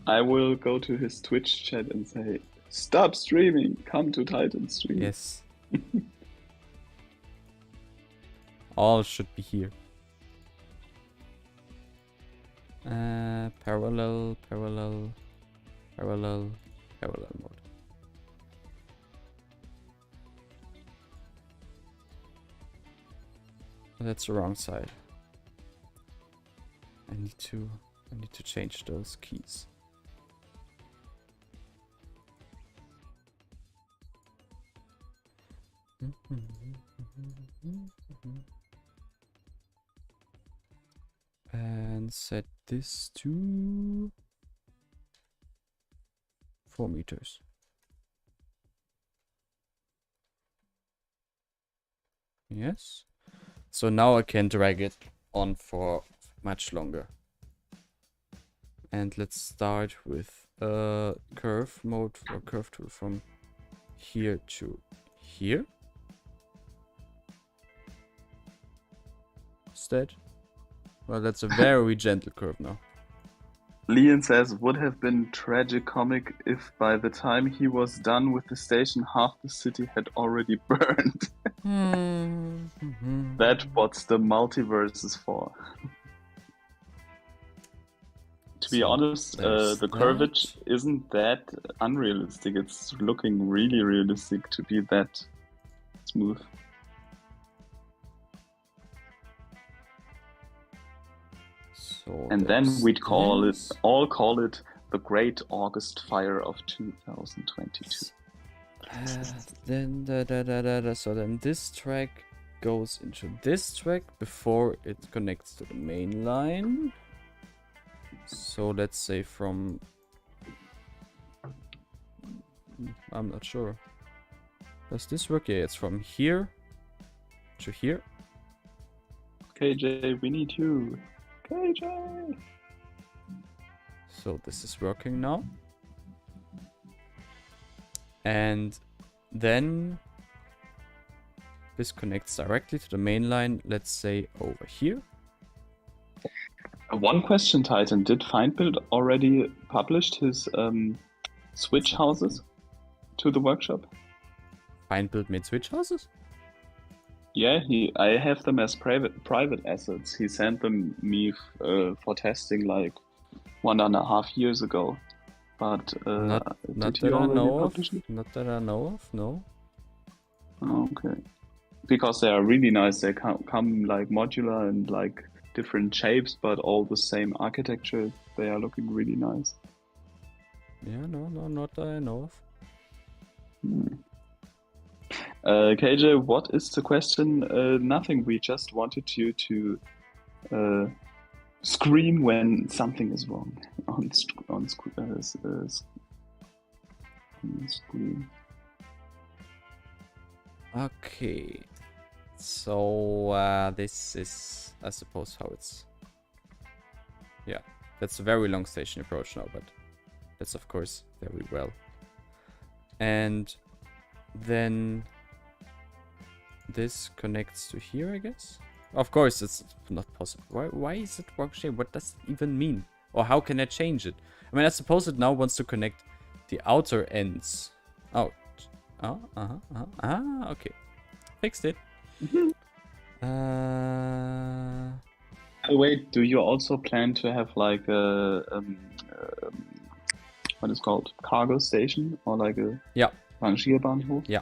I will go to his Twitch chat and say, stop streaming, come to Titan stream. Yes. All should be here. Parallel mode. That's the wrong side. I need to change those keys. And set this to 4 meters. Yes. So now I can drag it on for much longer. And let's start with curve mode or curve tool from here to here. Instead. Well, that's a very gentle curve now. Leon says, would have been tragicomic if by the time he was done with the station, half the city had already burned. That's what the multiverse is for. To be honest, the curvature isn't that unrealistic. It's looking really realistic to be that smooth. So and then we'd call it the Great August Fire of 2022. So then this track goes into this track before it connects to the main line. So let's say from... I'm not sure. Does this work? Yeah, it's from here to here. KJ, we need you. KJ! So this is working now. And then this connects directly to the main line, let's say over here. One question, Titan. Did FindBuild already published his switch houses to the workshop? FindBuild made switch houses? Yeah, I have them as private assets. He sent them me for testing like 1.5 years ago. But not that I know of. Not that I know of, no. Oh, okay. Because they are really nice. They come like modular and like different shapes, but all the same architecture. They are looking really nice. Yeah, no, not that I know of. KJ, what is the question? Nothing. We just wanted you to scream when something is wrong on screen. Okay. So this is, I suppose, how it's... Yeah, that's a very long station approach now, but that's of course very well. And then this connects to here, I guess. Of course, it's not possible. Why is it wrong shape? What does it even mean? Or how can I change it? I mean, I suppose it now wants to connect the outer ends. Oh, Oh, okay. Fixed it. Wait, do you also plan to have like a what is called cargo station or like a Yeah. Rangierbahnhof? Yeah.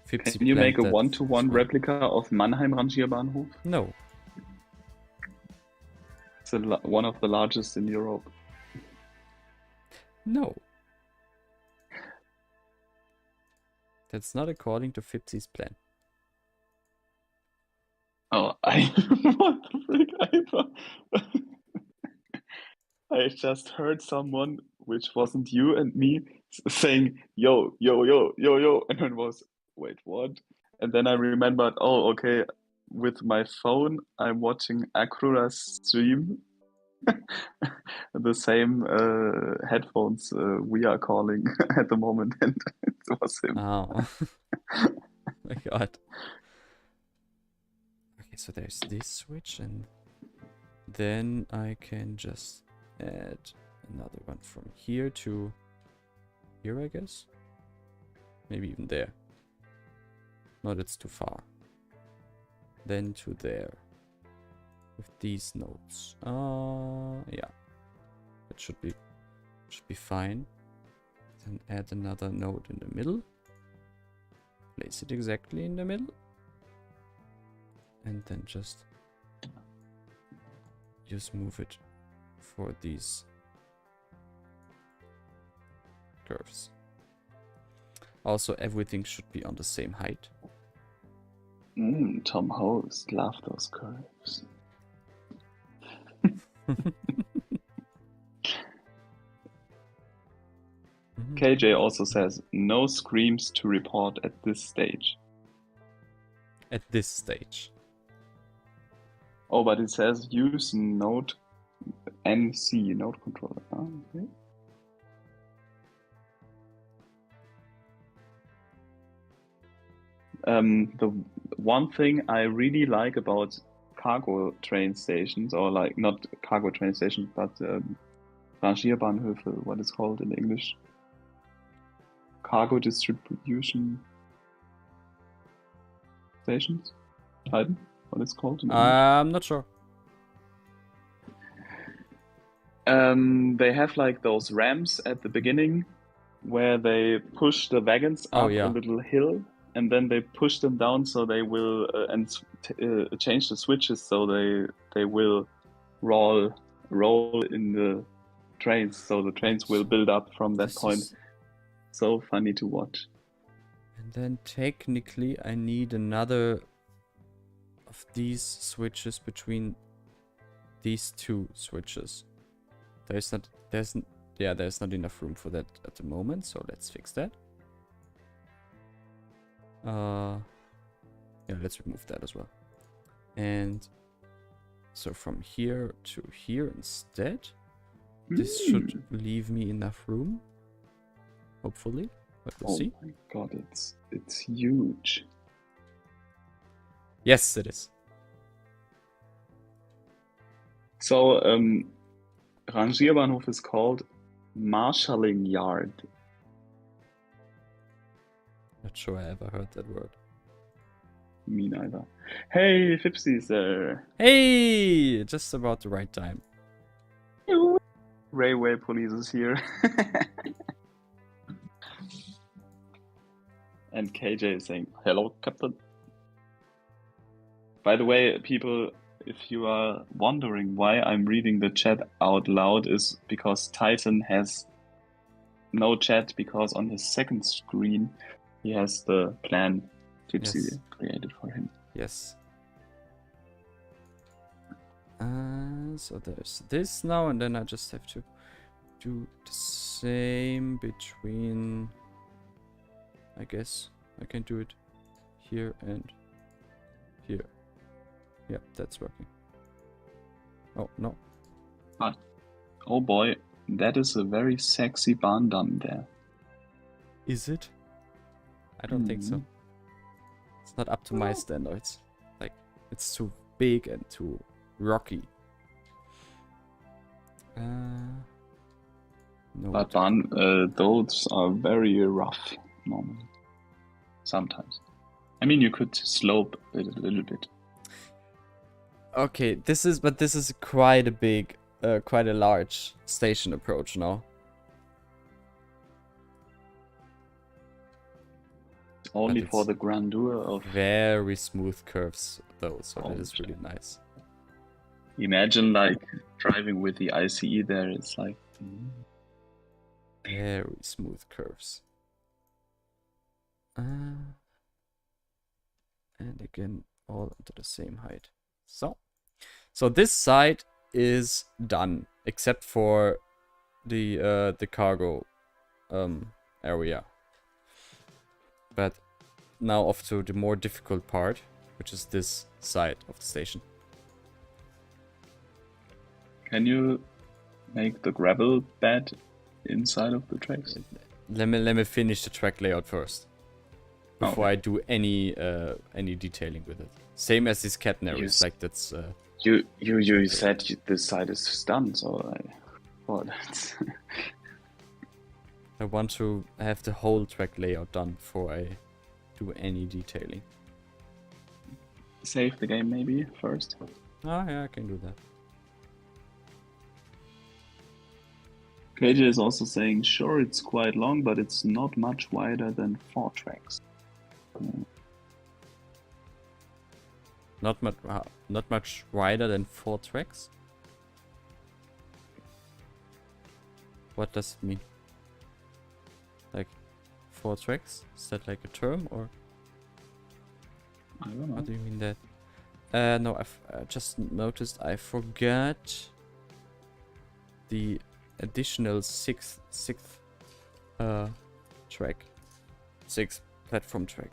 Can you make a that one-to-one as well. replica of Mannheim Rangierbahnhof? No. It's one of the largest in Europe. No. That's not according to Fipsy's plan. Oh, what the frick? I just heard someone, which wasn't you and me, saying yo, yo, yo, yo, yo, and it was, wait, what? And then I remembered, oh, okay, with my phone, I'm watching Akrura's stream. The same headphones we are calling at the moment, and it was him. Oh. My god. Okay, so there's this switch, and then I can just add another one from here to here, I guess. Maybe even there. No, that's too far. Then to there. With these nodes. Yeah. That should be fine. Then add another node in the middle. Place it exactly in the middle. And then just move it for these curves. Also, everything should be on the same height. Tom Host, love those curves. KJ also says, no screams to report at this stage. At this stage. Oh, but it says use node NC, node controller. Oh, okay. The one thing I really like about cargo train stations, or like not cargo train stations, but Rangierbahnhöfe, what it's called in English. Cargo distribution stations? Titan? What it's called in English? I'm not sure. They have like those ramps at the beginning where they push the wagons up a little hill, and then they push them down so they will change the switches so they will roll in the trains, so the trains will build up from that point. So funny to watch. And then technically I need another of these switches between these two switches. There's not enough room for that at the moment, so let's fix that. Yeah, let's remove that as well. And so from here to here instead. This should leave me enough room. Hopefully. But we'll see. Oh my god, it's huge. Yes, it is. So, Rangierbahnhof is called Marshalling Yard. Not sure I ever heard that word. Me neither. Hey, Fipsy's there. Hey! Just about the right time. Railway police is here. And KJ is saying, hello, Captain. By the way, people, if you are wondering why I'm reading the chat out loud, is because Titan has no chat, because on his second screen he has the plan Tipsy created for him. Yes. So there's this now, and then I just have to do the same between... I guess I can do it here and here. Yeah, that's working. Oh, no. But, oh boy, that is a very sexy Bahndamm there. Is it? I don't think so. It's not up to my standards. Like, it's too big and too rocky. No. But those are very rough. normally. Sometimes. I mean, you could slope it a little bit. Okay, this is quite a big, quite a large station approach now. Only But for it's the grandeur of... very smooth curves, though, so Oh, that is really nice. Imagine, like, driving with the ICE there, it's like... Very smooth curves. And again, all to the same height. So this side is done, except for the cargo area. But now off to the more difficult part, which is this side of the station. Can you make the gravel bed inside of the tracks? Let me finish the track layout first, before I do any detailing with it. Same as these catenaries, like that's. You said this side is done, so I thought that. I want to have the whole track layout done before I do any detailing. Save the game maybe first. Oh yeah, I can do that. KJ is also saying, sure, it's quite long, but it's not much wider than 4 tracks. Not much wider than 4 tracks? What does it mean? Like 4 tracks? Is that like a term, or? I don't know. What do you mean that? No, I've just noticed I forgot the additional sixth track. 6th platform track.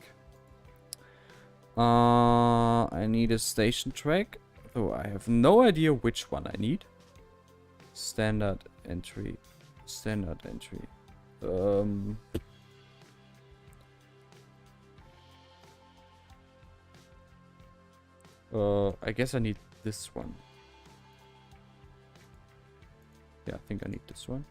I need a station track, though I have no idea which one I need. Standard entry. I guess I need this one. Yeah, I think I need this one.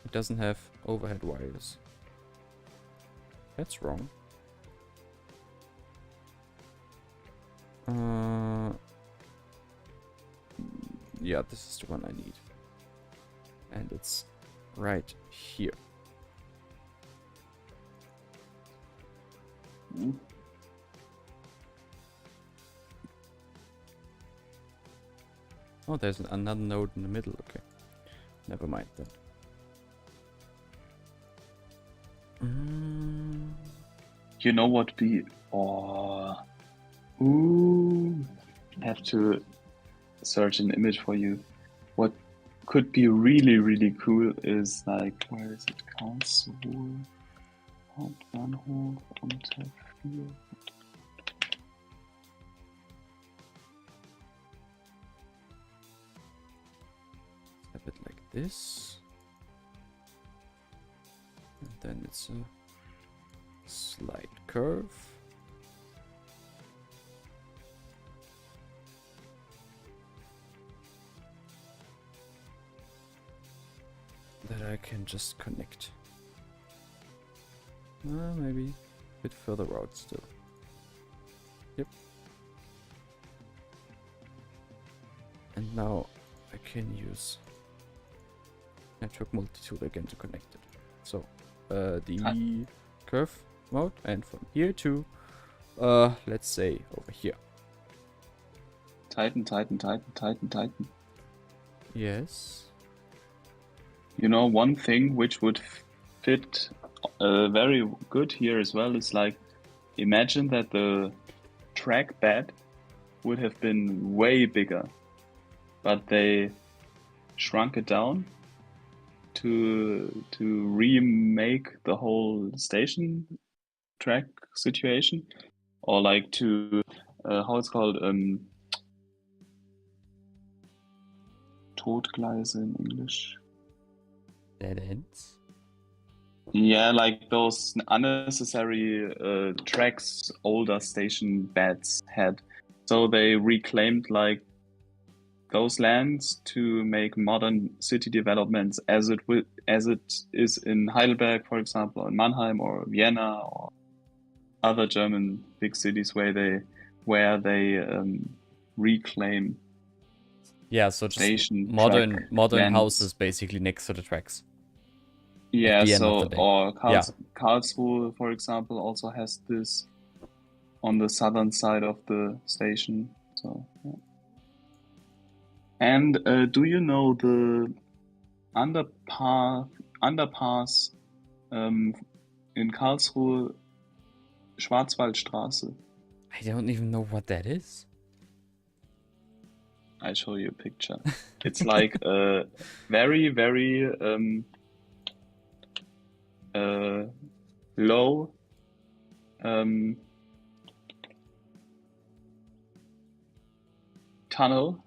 It doesn't have overhead wires. That's wrong. Yeah, this is the one I need. And it's right here. Oh, there's another node in the middle. Okay. Never mind then. You know what we... Ooh. I have to search an image for you. What could be really, really cool is like... Where is it? Council... Hauptbahnhof, Unterführung. A bit like this. And then it's a slight curve. That I can just connect. Maybe a bit further out still. Yep. And now I can use network multitool again to connect it. So the curve mode, and from here to let's say over here. Tighten. Yes. You know, one thing which would fit very good here as well is like, imagine that the track bed would have been way bigger, but they shrunk it down to remake the whole station track situation, or like to how it's called, Totgleise in English. Dead ends. Yeah, like those unnecessary tracks older station beds had. So they reclaimed like those lands to make modern city developments, as it is in Heidelberg, for example, or in Mannheim or Vienna or other German big cities where they reclaim Yeah, so just station modern track lands. houses basically next to the tracks. Yeah, the end of so the day. or Yeah. Karlsruhe, for example, also has this on the southern side of the station. So, yeah. And do you know the underpass in Karlsruhe, Schwarzwaldstraße? I don't even know what that is. I show you a picture. It's like a very, very low tunnel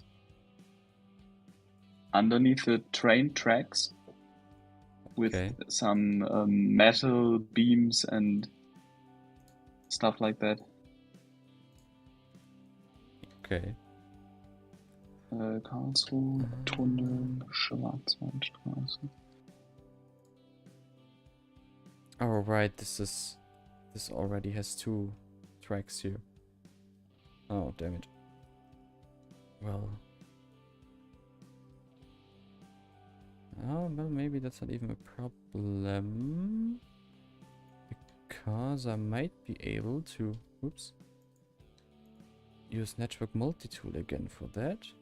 underneath the train tracks with Okay. some metal beams and stuff like that. Okay. Karlsruhe, Tunnel, Schwarzwaldstraße. Oh right, this already has 2 tracks here. Oh damn it. Well. Oh well, maybe that's not even a problem. Because I might be able to, oops, use network multi-tool again for that.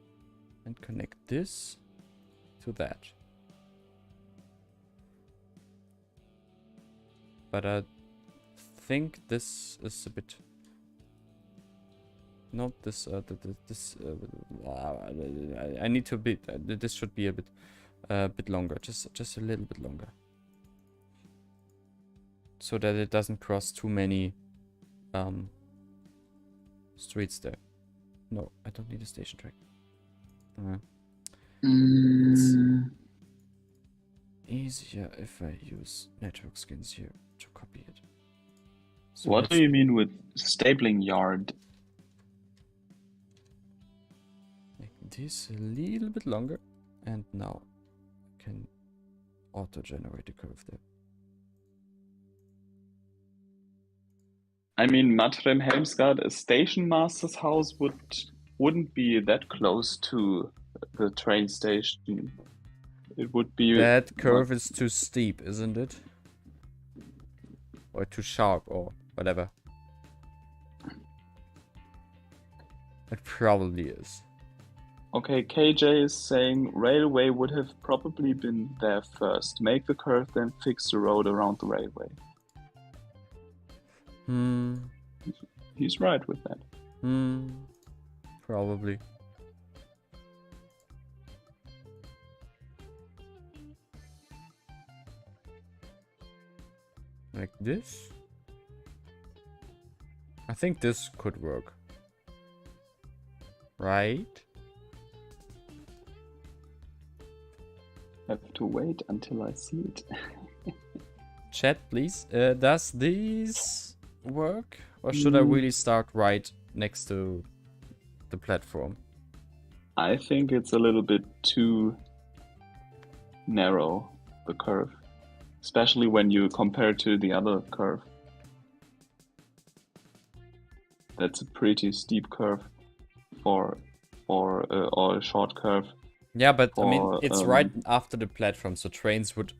And connect this to that. But I think this is a bit... Nope, this, I need to be, this should be a bit longer, just a little bit longer. So that it doesn't cross too many streets there. No, I don't need a station track. It's easier if I use network skins here to copy it. So what do you mean with stapling yard? Make this a little bit longer, and now I can auto-generate a curve there. I mean, Matrem Helmsgard, a station master's house wouldn't be that close to the train station. It would be... That curve is too steep, isn't it? Or too sharp, or whatever. It probably is. Okay, KJ is saying railway would have probably been there first. Make the curve, then fix the road around the railway. He's right with that. Probably. Like this? I think this could work. Right? Have to wait until I see it. Chat, please. Does this work? Or should I really start right next to the platform? I think it's a little bit too narrow, the curve. Especially when you compare to the other curve. That's a pretty steep curve or a short curve. Yeah, but I mean, it's right after the platform, so trains would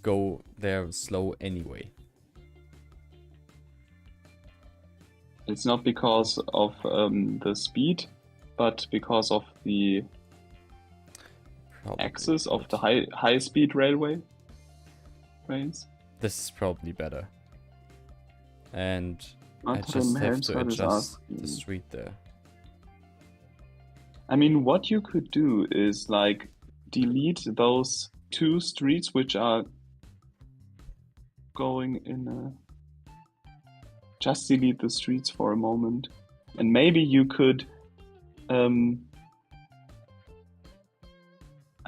go there slow anyway. It's not because of the speed, but because of the axis of the high-speed railway trains. This is probably better. And I Martin just have to Helmsgard is adjust asking. the street there. I mean, what you could do is like delete those 2 streets which are going in a... Just delete the streets for a moment. And maybe you could... I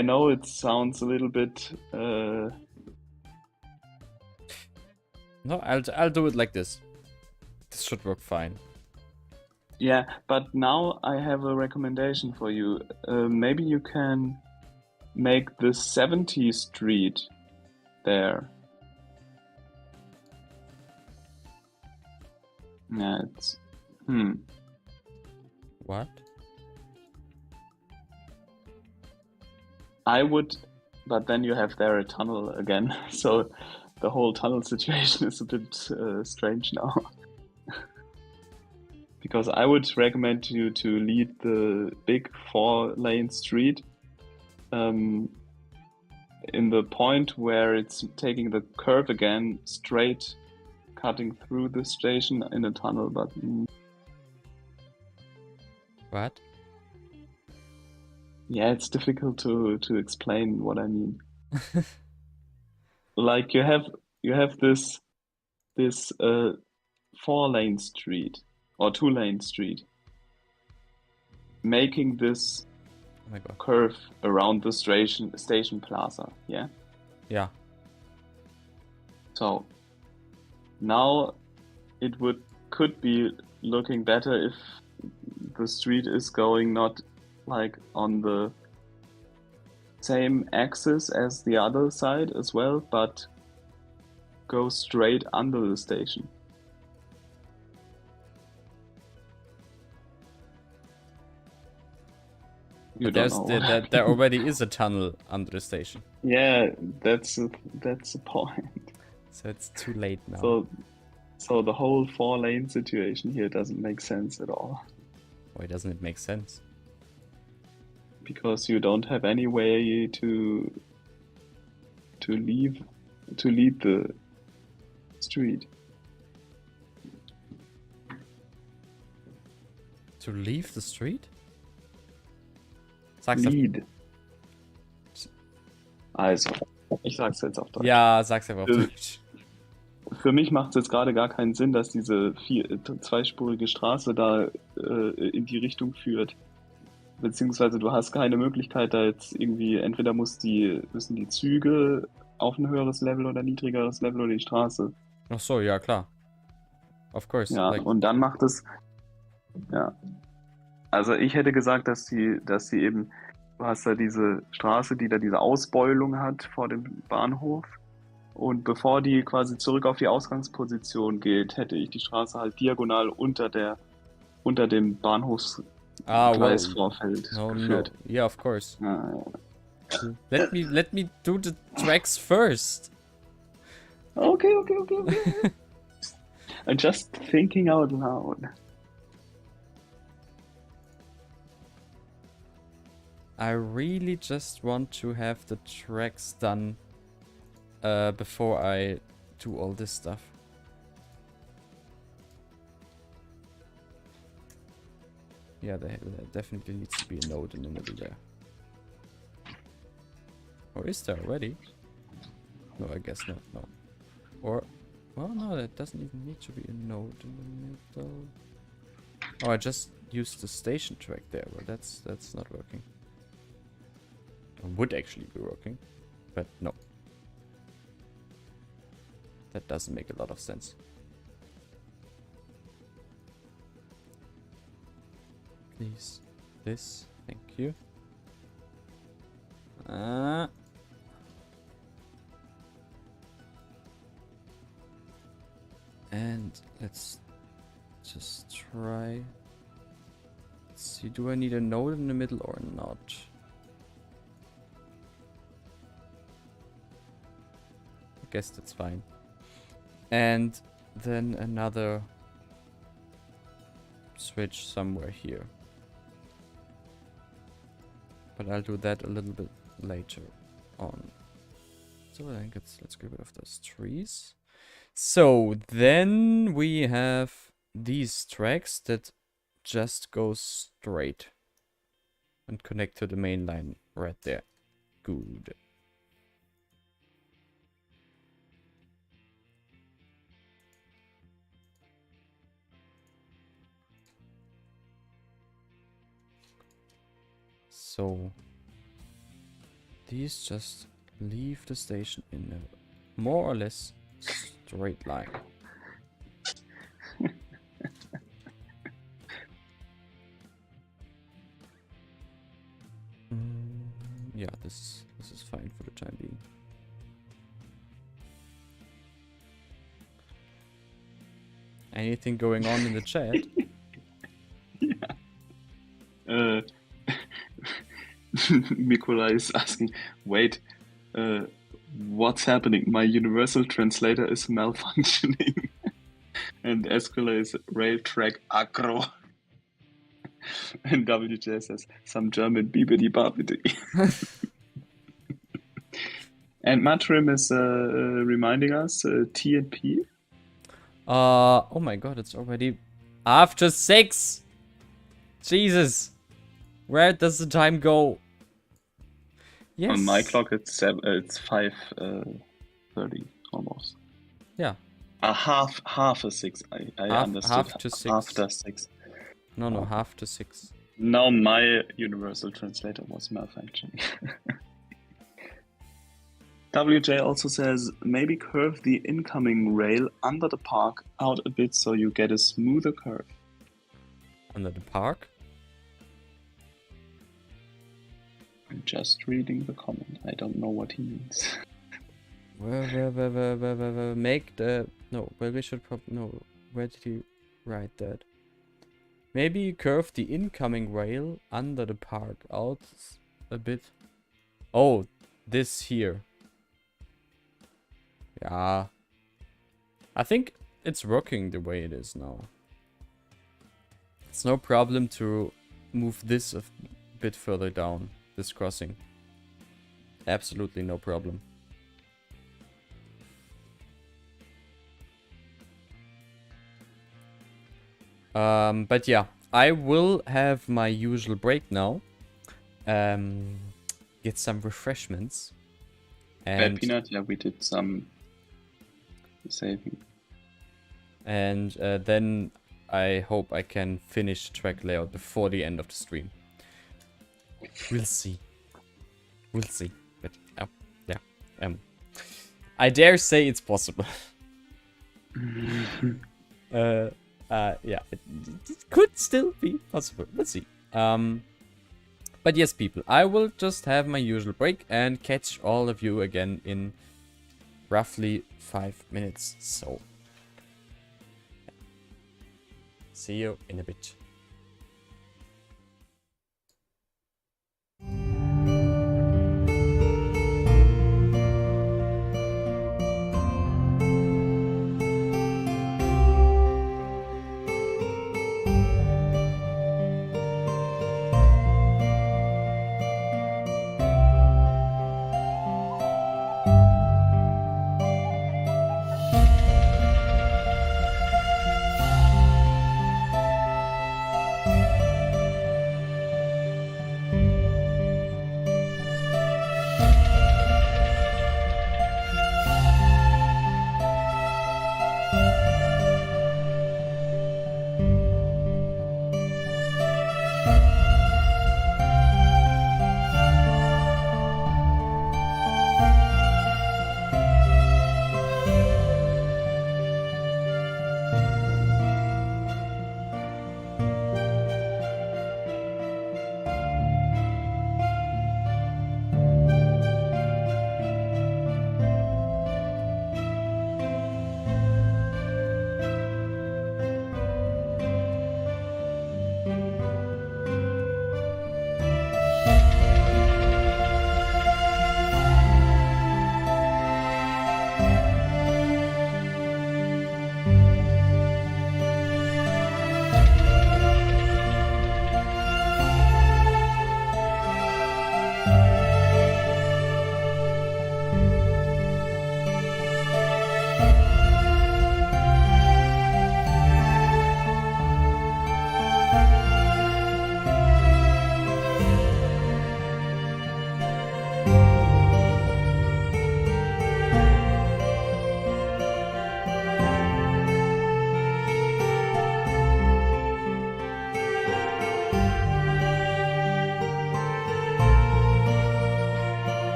know it sounds a little bit... No, I'll do it like this. This should work fine. Yeah, but now I have a recommendation for you. Maybe you can make the 70th Street there. Yeah, it's... What? I would, but then you have there a tunnel again, so the whole tunnel situation is a bit strange now. Because I would recommend you to lead the big 4-lane street in the point where it's taking the curve again, straight cutting through the station in a tunnel, but... What? Yeah, it's difficult to explain what I mean. Like you have this 4-lane street or 2-lane street, making this Oh my god. curve around the station plaza. Yeah. Yeah. So now it could be looking better if the street is going not like on the same axis as the other side as well, but go straight under the station. You But don't know what I there mean. already is a tunnel under the station. Yeah, that's the point. So it's too late now. So the whole 4-lane situation here doesn't make sense at all. Why doesn't it make sense? Because you don't have any way to leave the street. To leave the street? Sag's Lead. Also, ich sag's jetzt auf Deutsch. Ja, sag's einfach auf Deutsch. Für mich macht es jetzt gerade gar keinen Sinn, dass diese zweispurige Straße da in die Richtung führt. Beziehungsweise du hast keine Möglichkeit, da jetzt irgendwie, entweder müssen die Züge auf ein höheres Level oder niedrigeres Level oder die Straße. Ach so, ja klar. Of course. Ja, like... und dann macht es... Ja. Also ich hätte gesagt, dass sie eben... Du hast da diese Straße, die da diese Ausbeulung hat vor dem Bahnhof. Und bevor die quasi zurück auf die Ausgangsposition geht, hätte ich die Straße halt diagonal unter dem Bahnhofsgleisvorfeld geführt. No. Yeah, of course. Ja. Let me do the tracks first. Okay. I'm just thinking out loud. I really just want to have the tracks done before I do all this stuff. Yeah, there definitely needs to be a node in the middle there. Or is there already? No, I guess not, no. Or, well, no, that doesn't even need to be a node in the middle. Oh, I just used the station track there, but that's not working. It would actually be working, but no. That doesn't make a lot of sense. Please, this, thank you. And let's just try. Let's see, do I need a node in the middle or not? I guess that's fine. And then another switch somewhere here. But I'll do that a little bit later on. So I think let's get rid of those trees. So then we have these tracks that just go straight and connect to the main line right there. Good. So these just leave the station in a more or less straight line. this is fine for the time being. Anything going on in the chat? Mikola is asking, wait, what's happening? My universal translator is malfunctioning. And Escala is rail track aggro. And WJ says, some German bibbidi bobbidi. And Matrim is reminding us, T and P. Oh my god, it's already after 6! Jesus! Where does the time go? Yes. On my clock, it's 5:30 almost. Yeah. Half a 6. I understood. Half to 6. After 6. No, half to 6. Now my universal translator was malfunctioning. WJ also says, maybe curve the incoming rail under the park out a bit so you get a smoother curve. Under the park? I'm just reading the comment. I don't know what he means. Make the... No, well, we should probably... No, where did he write that? Maybe you curve the incoming rail under the park out a bit. Oh, this here. Yeah. I think it's working the way it is now. It's no problem to move this a bit further down, this crossing. Absolutely no problem. But yeah, I will have my usual break now. Get some refreshments. And Peanut, yeah, we did some saving. And then I hope I can finish track layout before the end of the stream. We'll see. We'll see. But yeah. I dare say it's possible. Yeah, it could still be possible. Let's see. But yes, people, I will just have my usual break and catch all of you again in roughly 5 minutes. So, see you in a bit.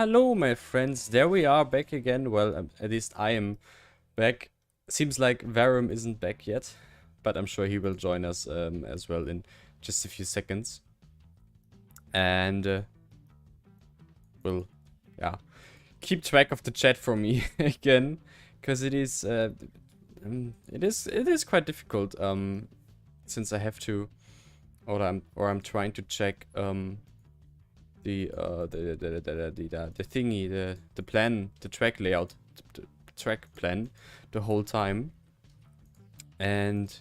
Hello, my friends. There we are, back again. Well, at least I am back. Seems like Varum isn't back yet, but I'm sure he will join us as well in just a few seconds. And we'll, yeah, keep track of the chat for me again, because it is quite difficult. Since I have to, or I'm trying to check the thingy, the plan, the track layout, the track plan, the whole time, and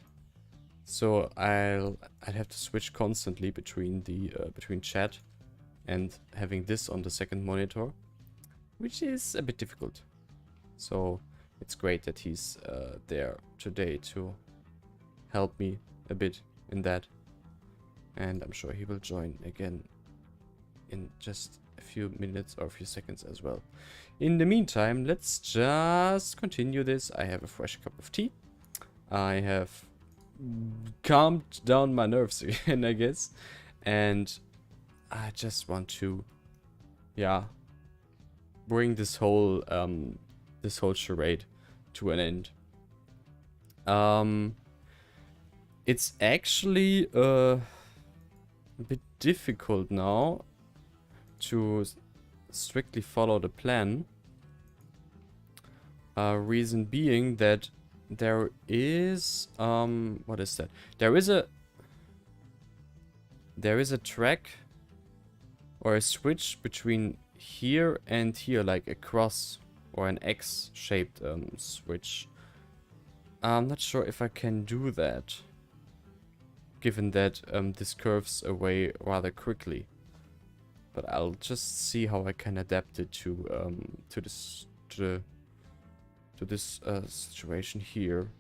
so I'd have to switch constantly between between chat and having this on the second monitor, which is a bit difficult. So it's great that he's there today to help me a bit in that, and I'm sure he will join again in just a few minutes or a few seconds as well. In the meantime, let's just continue this. I have a fresh cup of tea. I have calmed down my nerves again, I guess, and I just want to, yeah, bring this whole charade to an end. It's actually a bit difficult now to strictly follow the plan. Reason being that there is what is that? There is a track or a switch between here and here, like a cross or an X-shaped switch. I'm not sure if I can do that, given that this curves away rather quickly. But I'll just see how I can adapt it to this situation here.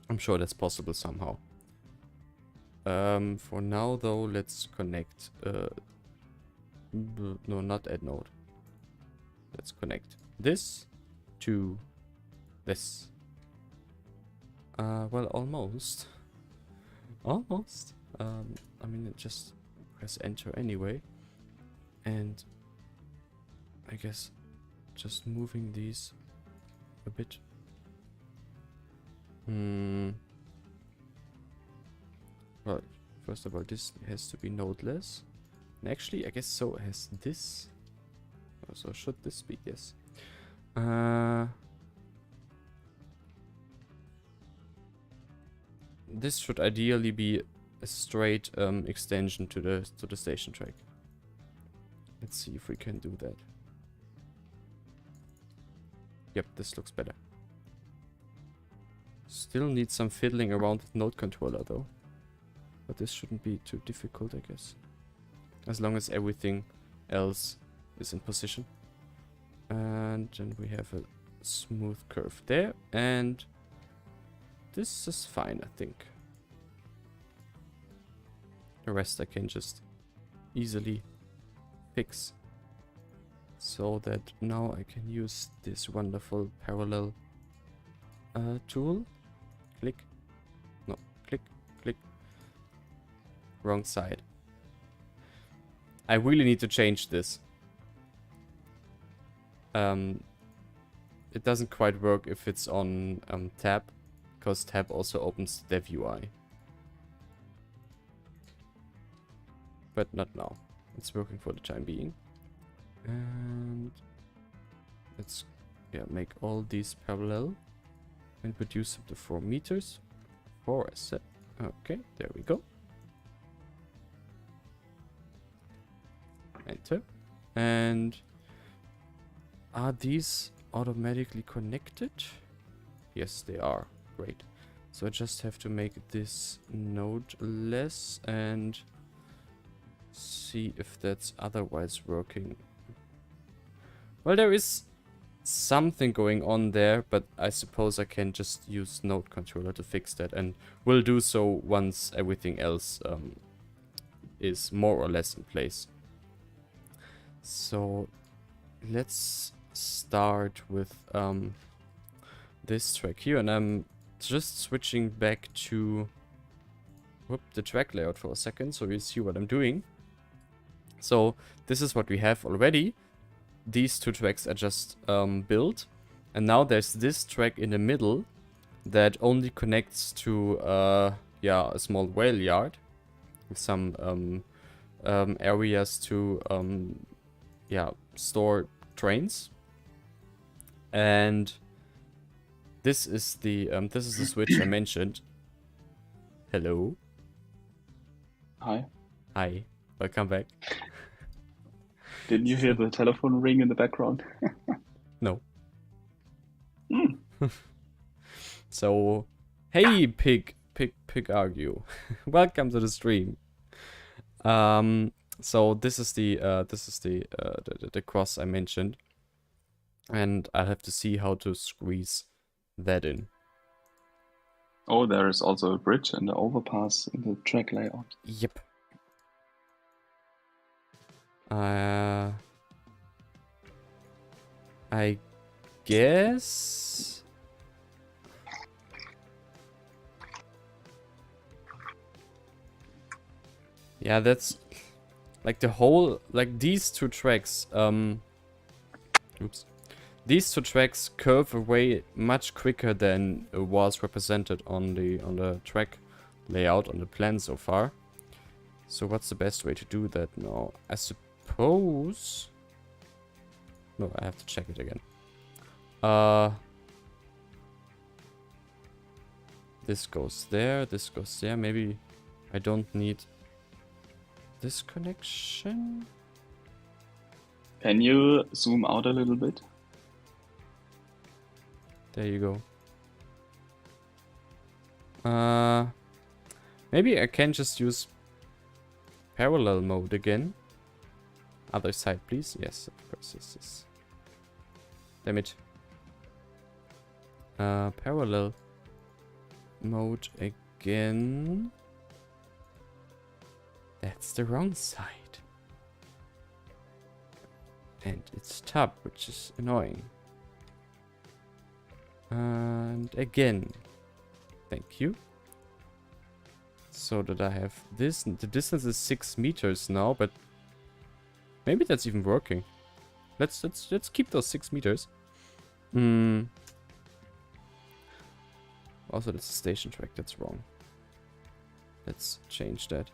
I'm sure that's possible somehow. For now though, let's connect. No, not add node. Let's connect this to this. Well, almost. Almost. I mean, just press enter anyway, and I guess just moving these a bit. Well, first of all, this has to be nodeless, and actually I guess so has this. So should this be? Yes. This should ideally be a straight extension to the station track. Let's see if we can do that. Yep, this looks better. Still need some fiddling around with node controller though. But this shouldn't be too difficult, I guess. As long as everything else is in position. And then we have a smooth curve there. And this is fine, I think. The rest I can just easily fix. So that now I can use this wonderful parallel tool. Click. No, click, click. Wrong side. I really need to change this. It doesn't quite work if it's on tab, because tab also opens the dev UI. But not now. It's working for the time being. And let's make all these parallel and reduce up to 4 meters. 4 as set. Okay, there we go. Enter. And are these automatically connected? Yes, they are. Great. So I just have to make this node-less and see if that's otherwise working. Well, there is something going on there, but I suppose I can just use node controller to fix that, and will do so once everything else is more or less in place. So let's start with this track here, and I'm just switching back to the track layout for a second so you see what I'm doing. So this is what we have already. These 2 tracks are just built. And now there's this track in the middle that only connects to yeah, a small rail yard with some areas to yeah, store trains. And this is the switch I mentioned. Hello. Hi. Hi. Welcome back. Didn't you hear the telephone ring in the background? No. So, hey, pig argue. Welcome to the stream. So this is the cross I mentioned, and I'll have to see how to squeeze that in. Oh, there is also a bridge and an overpass in the track layout. Yep. I guess. Yeah, that's like the whole, like these 2 tracks, oops. These 2 tracks curve away much quicker than was represented on the track layout on the plan so far. So what's the best way to do that now? I suppose. No, I have to check it again. This goes there, this goes there. Maybe I don't need this connection. Can you zoom out a little bit? There you go. Maybe I can just use parallel mode again. Other side, please. Yes, of course. Yes. Damn it. Parallel mode again. That's the wrong side. And it's top, which is annoying. And again. Thank you. So that I have this. The distance is 6 meters now, but maybe that's even working. Let's keep those 6 meters. Also, that's a station track. That's wrong. Let's change that.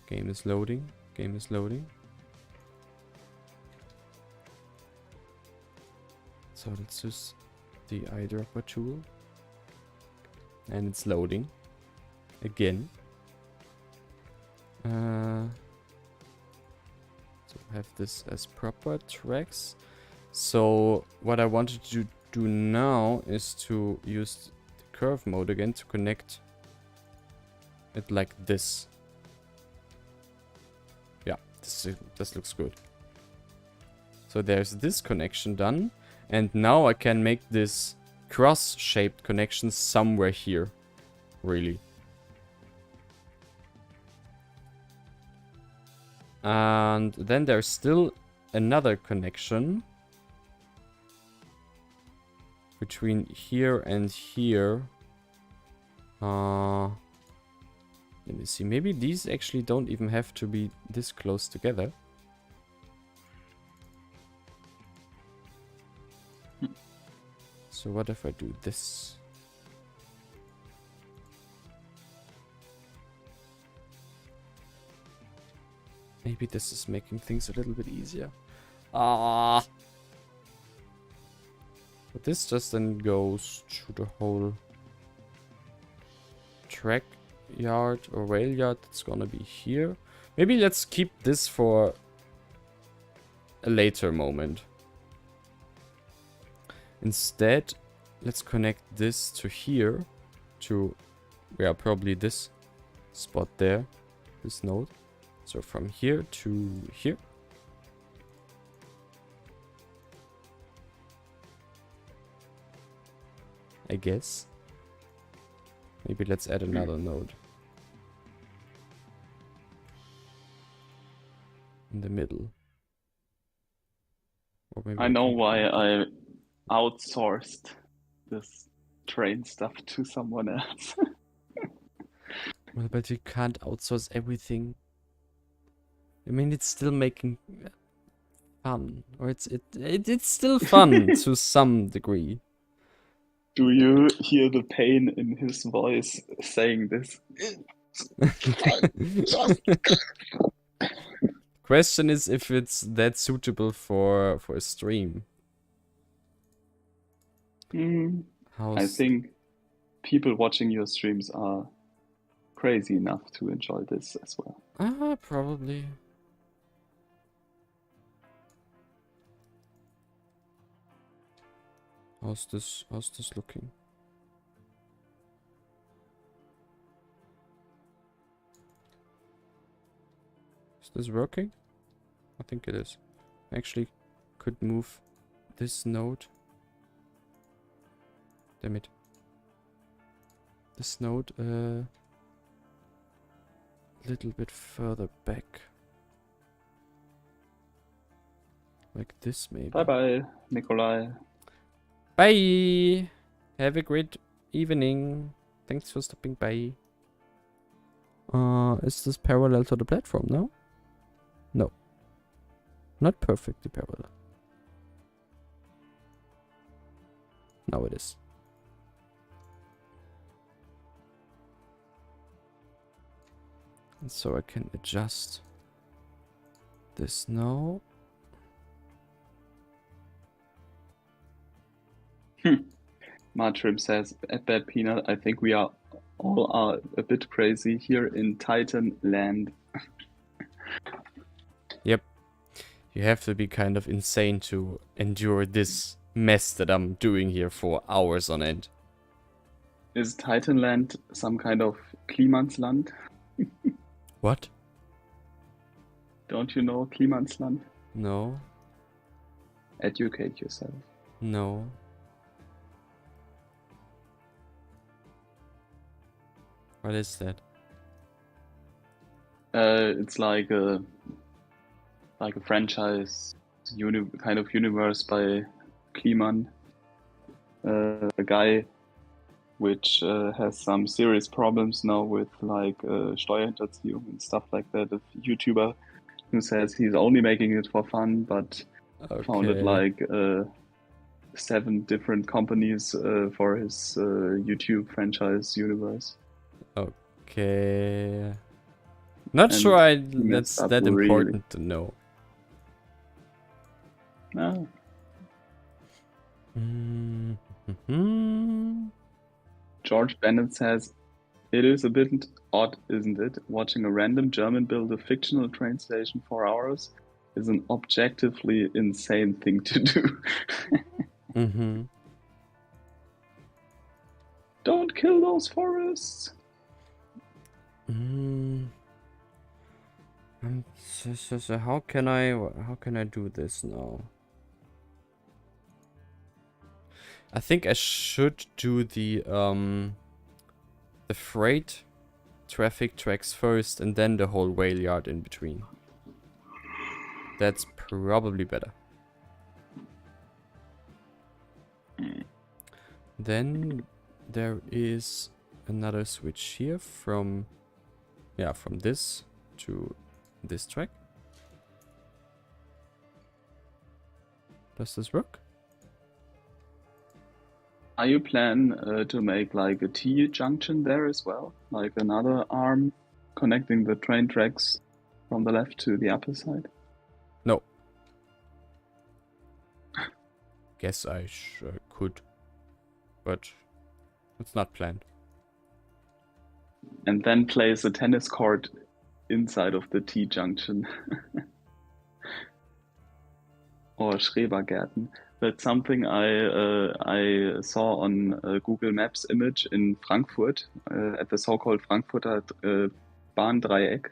Game is loading. Game is loading. So let's use the eyedropper tool. And it's loading. Again. So have this as proper tracks. So what I wanted to do now is to use the curve mode again to connect it like this. Yeah, this looks good. So there's this connection done. And now I can make this cross-shaped connection somewhere here. Really. And then there's still another connection between here and here. Let me see. Maybe these actually don't even have to be this close together. So what if I do this? Maybe this is making things a little bit easier. But this just then goes to the whole track yard or rail yard that's gonna be here. Maybe let's keep this for a later moment. Instead, let's connect this to here, to, yeah, probably this spot there, this node. So from here to here. I guess. Maybe let's add another node. In the middle. Or maybe I know why I outsourced this train stuff to someone else. Well, but you can't outsource everything. I mean, it's still making fun, or it's still fun to some degree. Do you hear the pain in his voice saying this? Question is if it's that suitable for a stream. I think people watching your streams are crazy enough to enjoy this as well. Probably. How's this looking? Is this working? I think it is. Actually could move this node. Damn it. This node a little bit further back. Like this maybe. Bye bye, Nikolai. Bye! Have a great evening. Thanks for stopping by. Is this parallel to the platform now? No. Not perfectly parallel. Now it is. And so I can adjust this now. Martrim says, at that peanut, I think we are all a bit crazy here in Titan land. Yep. You have to be kind of insane to endure this mess that I'm doing here for hours on end. Is Titanland some kind of Klimansland? What? Don't you know Klimansland? No. Educate yourself. No. What is that? It's like a franchise kind of universe by Kliman, a guy which has some serious problems now with like Steuerhinterziehung and stuff like that. A YouTuber who says he's only making it for fun, but founded like 7 different companies for his YouTube franchise universe. Okay. Not And sure he that's messed up that really. important to know. No. George Bennett says, it is a bit odd, isn't it? Watching a random German build a fictional train station for hours is an objectively insane thing to do. Don't kill those forests. So how can I do this now? I think I should do the freight traffic tracks first and then the whole rail yard in between. That's probably better. Then there is another switch here from this to this track. Does this work? Are you plan to make like a T junction there as well? Like another arm connecting the train tracks from the left to the upper side? No. Guess I could, but it's not planned. And then place a tennis court inside of the T junction. Or Schrebergärten. That's something I saw on Google Maps image in Frankfurt at the so-called Frankfurter Bahndreieck.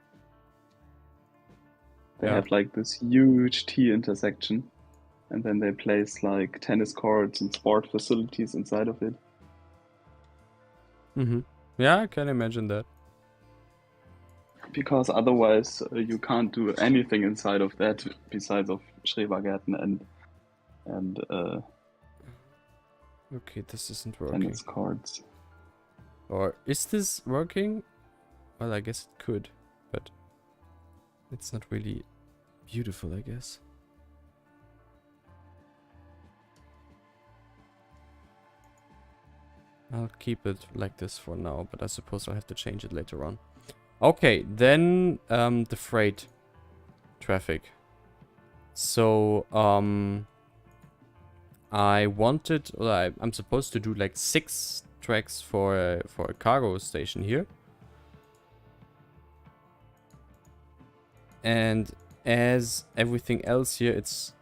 They have like this huge T intersection, and then they place like tennis courts and sport facilities inside of it. Yeah, I can imagine that. Because otherwise you can't do anything inside of that besides of Schrebergärten and okay, this isn't working. tennis courts. Or is this working? Well, I guess it could, but It's not really beautiful, I guess. I'll keep it like this for now, but I suppose I'll have to change it later on. Okay, then the freight traffic. So, I wanted, well, I'm supposed to do like 6 tracks for a cargo station here. And as everything else here, it's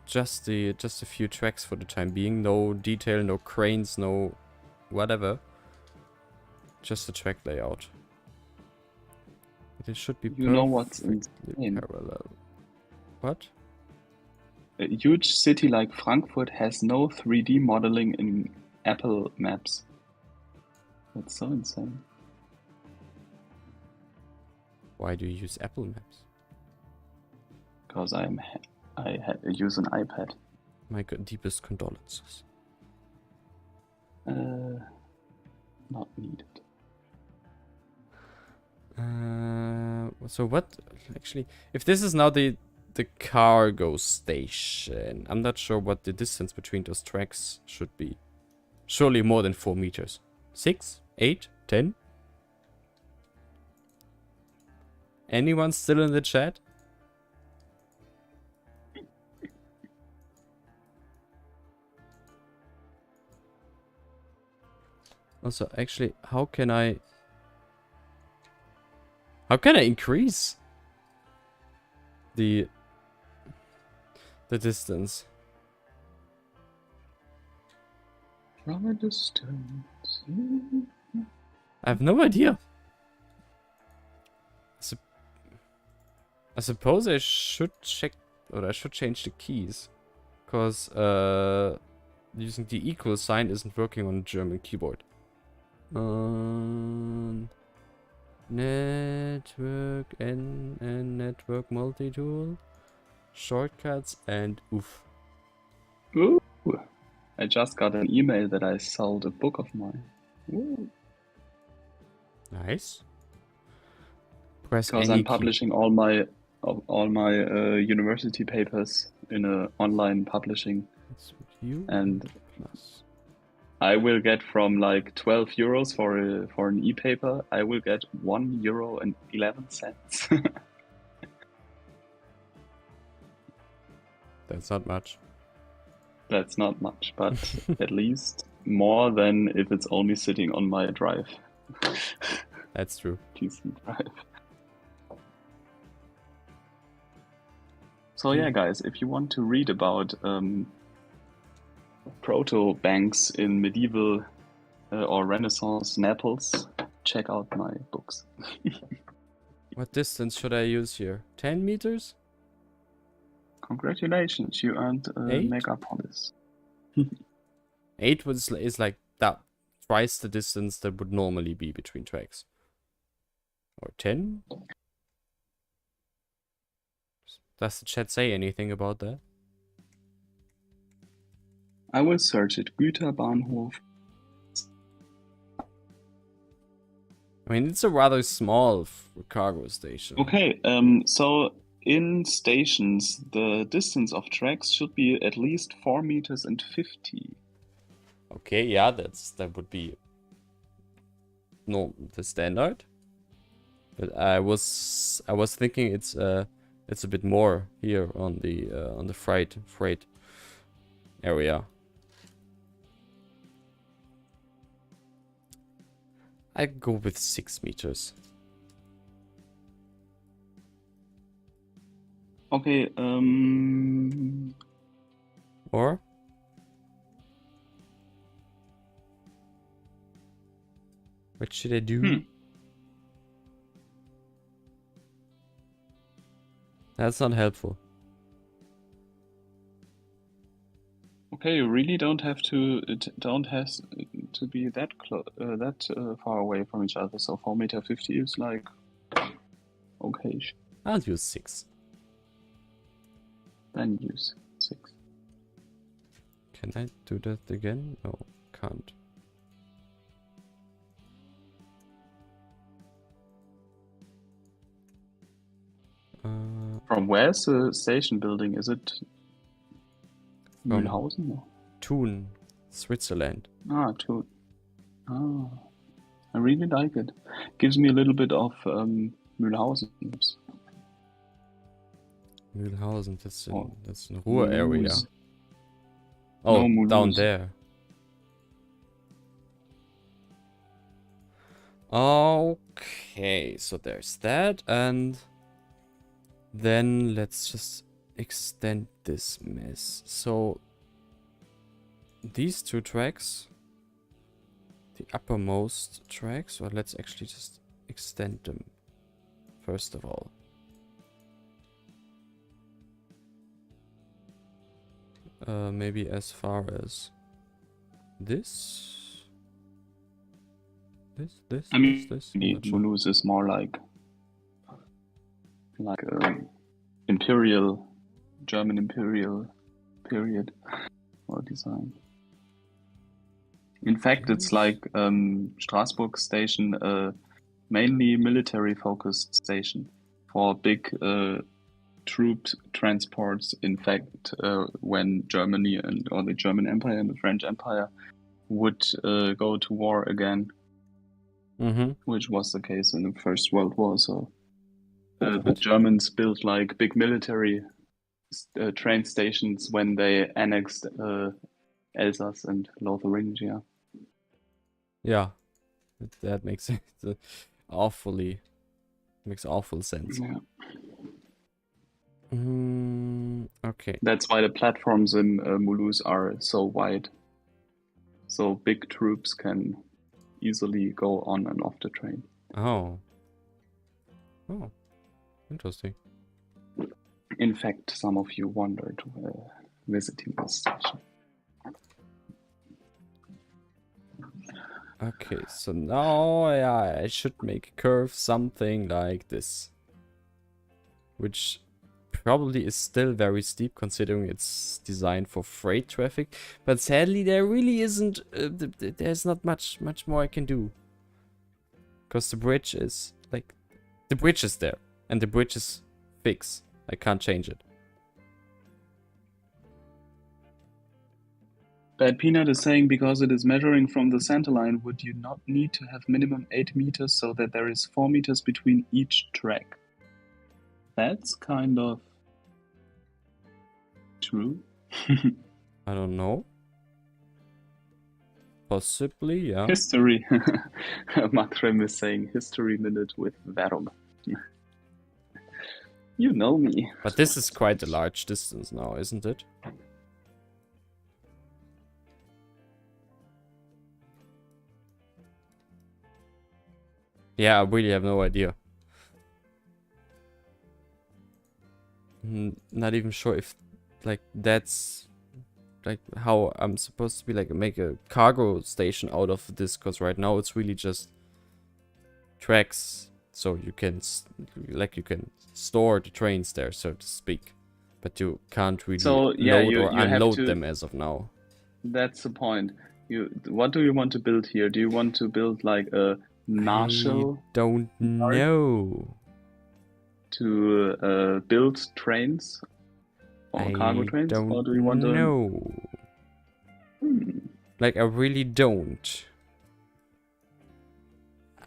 just a few tracks for the time being. No detail, no cranes, no whatever. Just a track layout. But it should be You know what's insane? parallel. What? A huge city like Frankfurt has no 3D modeling in Apple Maps. That's so insane. Why do you use Apple Maps? Because I use an iPad. My deepest condolences. Not needed. So what? Actually, if this is now the cargo station, I'm not sure what the distance between those tracks should be. Surely more than 4 meters. 6? 8? 10? Anyone still in the chat? Also, actually, how can I increase the distance? From a distance. I have no idea. I suppose I should check, or I should change the keys, because using the equal sign isn't working on a German keyboard. Network and network multi-tool, shortcuts, and oof. Ooh, I just got an email that I sold a book of mine. Ooh. Nice. Press Because any I'm publishing all my university papers in a online publishing, and I will get from like 12 euros for an e-paper. I will get €1.11. That's not much. That's not much, but at least more than if it's only sitting on my drive. That's true. PC drive. So yeah, guys, if you want to read about proto banks in medieval or Renaissance Naples, check out my books. What distance should I use here? 10 meters? Congratulations, you earned a 8? megapolis. 8 is like that, twice the distance that would normally be between tracks. Or 10? Does the chat say anything about that? I will search it. Güterbahnhof. I mean, it's a rather small cargo station. Okay, so in stations, the distance of tracks should be at least 4 meters and 50. Okay, yeah, that would be the standard. But I was thinking it's a bit more here on the freight area. I go with 6 meters. Okay, Or? What should I do? That's not helpful. Okay, you really don't have to. It don't has to be that far away from each other. So 4 meter 50 is like okay. I'll use 6. Then use 6. Can I do that again? No, can't. Where's the station building? Is it From Mühlhausen? No. Thun, Switzerland. Ah, Thun. Ah, I really like it. Gives me a little bit of Mühlhausen. Mühlhausen, that's in, Oh, that's in Ruhr area. Mulhouse. Oh, No, down Mulhouse. there. Okay, so there's that, and then let's just extend this mess. So these two tracks, the uppermost tracks, or let's actually just extend them first of all. Maybe as far as this. This. I mean, I'm not sure. Mulhouse is more like imperial, German imperial period or design. In fact, it's like Strasbourg station, mainly military-focused station for big troop transports. In fact, when Germany or the German Empire and the French Empire would go to war again, which was the case in the First World War. So the Germans built like big military train stations when they annexed Elsass and Lotharingia. Yeah, that makes sense. Makes awful sense. Yeah. Okay. That's why the platforms in Mulhouse are so wide, so big troops can easily go on and off the train. Oh, interesting. In fact, some of you wondered visiting this station. Okay, so now I should make a curve something like this, which probably is still very steep considering it's designed for freight traffic, but sadly there really isn't there's not much more I can do, because the bridge is there and the bridge is fixed. I can't change it. Bad Peanut is saying because it is measuring from the center line, would you not need to have minimum 8 meters so that there is 4 meters between each track? That's kind of true. I don't know. Possibly, yeah. History. Matrem is saying history minute with Verum. You know me. But this is quite a large distance now, isn't it? Yeah, I really have no idea. Not even sure if, like, that's, like, how I'm supposed to be, like, make a cargo station out of this. Because right now it's really just tracks. So you can, you can store the trains there, so to speak. But you can't really load or unload them as of now. That's the point. What do you want to build here? Do you want to build like a marshal? I don't know. To build trains or cargo trains? Or do you want to know? Like, I really don't.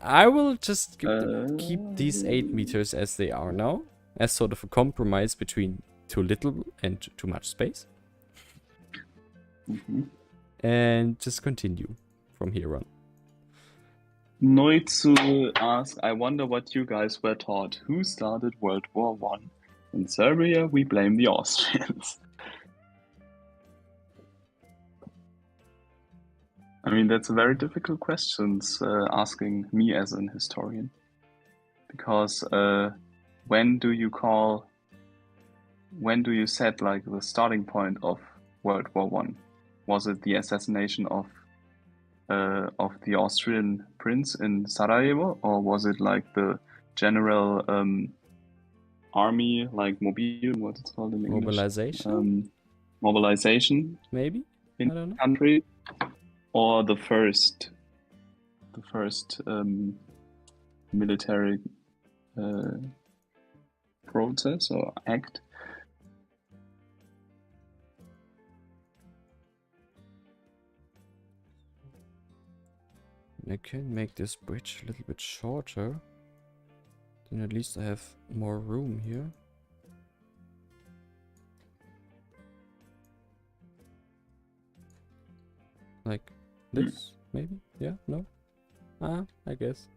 I will just keep these 8 meters as they are now, as sort of a compromise between too little and too much space. And just continue from here on. Noitsu asks, I wonder what you guys were taught. Who started World War I? In Serbia, we blame the Austrians. I mean, that's a very difficult question asking me as an historian. Because when do you set like the starting point of World War I? Was it the assassination of the Austrian prince in Sarajevo, or was it like the general army, like what it's called in English? Mobilization? Mobilization? Maybe? In I don't know. the country? Or the first military process or act. I can make this bridge a little bit shorter. Then at least I have more room here. Like this, maybe? Yeah, no? I guess.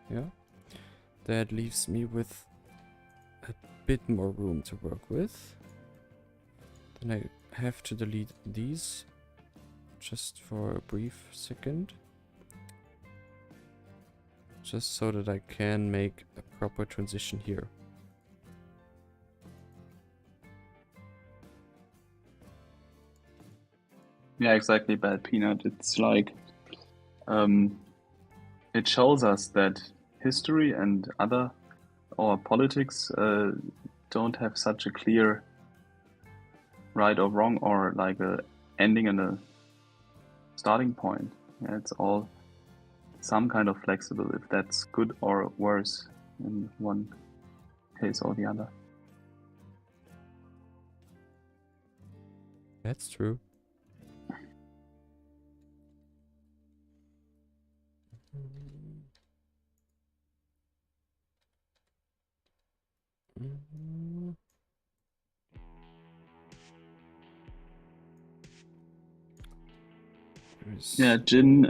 Yeah. That leaves me with a bit more room to work with. Then I have to delete these just for a brief second. Just so that I can make a proper transition here. Yeah, exactly, Bad Peanut. It's like, it shows us that history and or politics don't have such a clear right or wrong, or like a ending and a starting point. Yeah, it's all some kind of flexible, if that's good or worse in one case or the other. That's true. Yeah, Jin.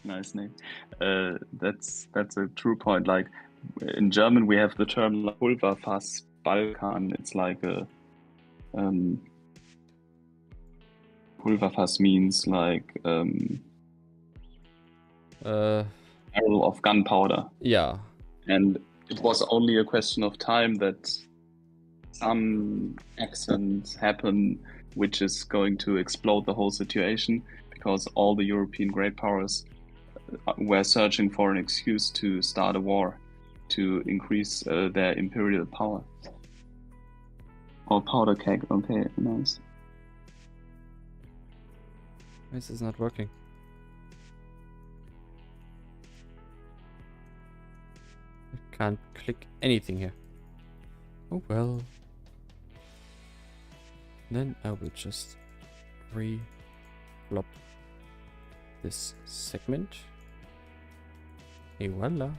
Nice name. That's a true point. Like in German, we have the term Pulverfass Balkan. It's like a Pulverfass means like barrel of gunpowder. Yeah. And it was only a question of time that some accident happen which is going to explode the whole situation, because all the European great powers were searching for an excuse to start a war to increase their imperial power. Oh, powder keg. Okay, nice. This is not working. I can't click anything here. Oh well. Then I will just re-flop this segment. Et voila.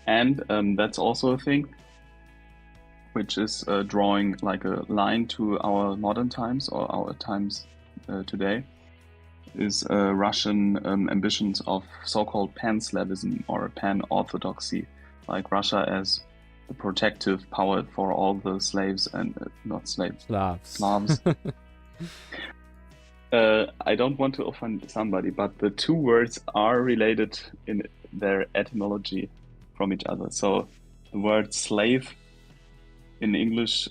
And that's also a thing, which is drawing like a line to our modern times or our times today, is Russian ambitions of so-called pan-Slavism or pan-Orthodoxy, like Russia as the protective power for all the slaves and not slaves, Slavs. I don't want to offend somebody, but the two words are related in their etymology from each other. So the word slave in English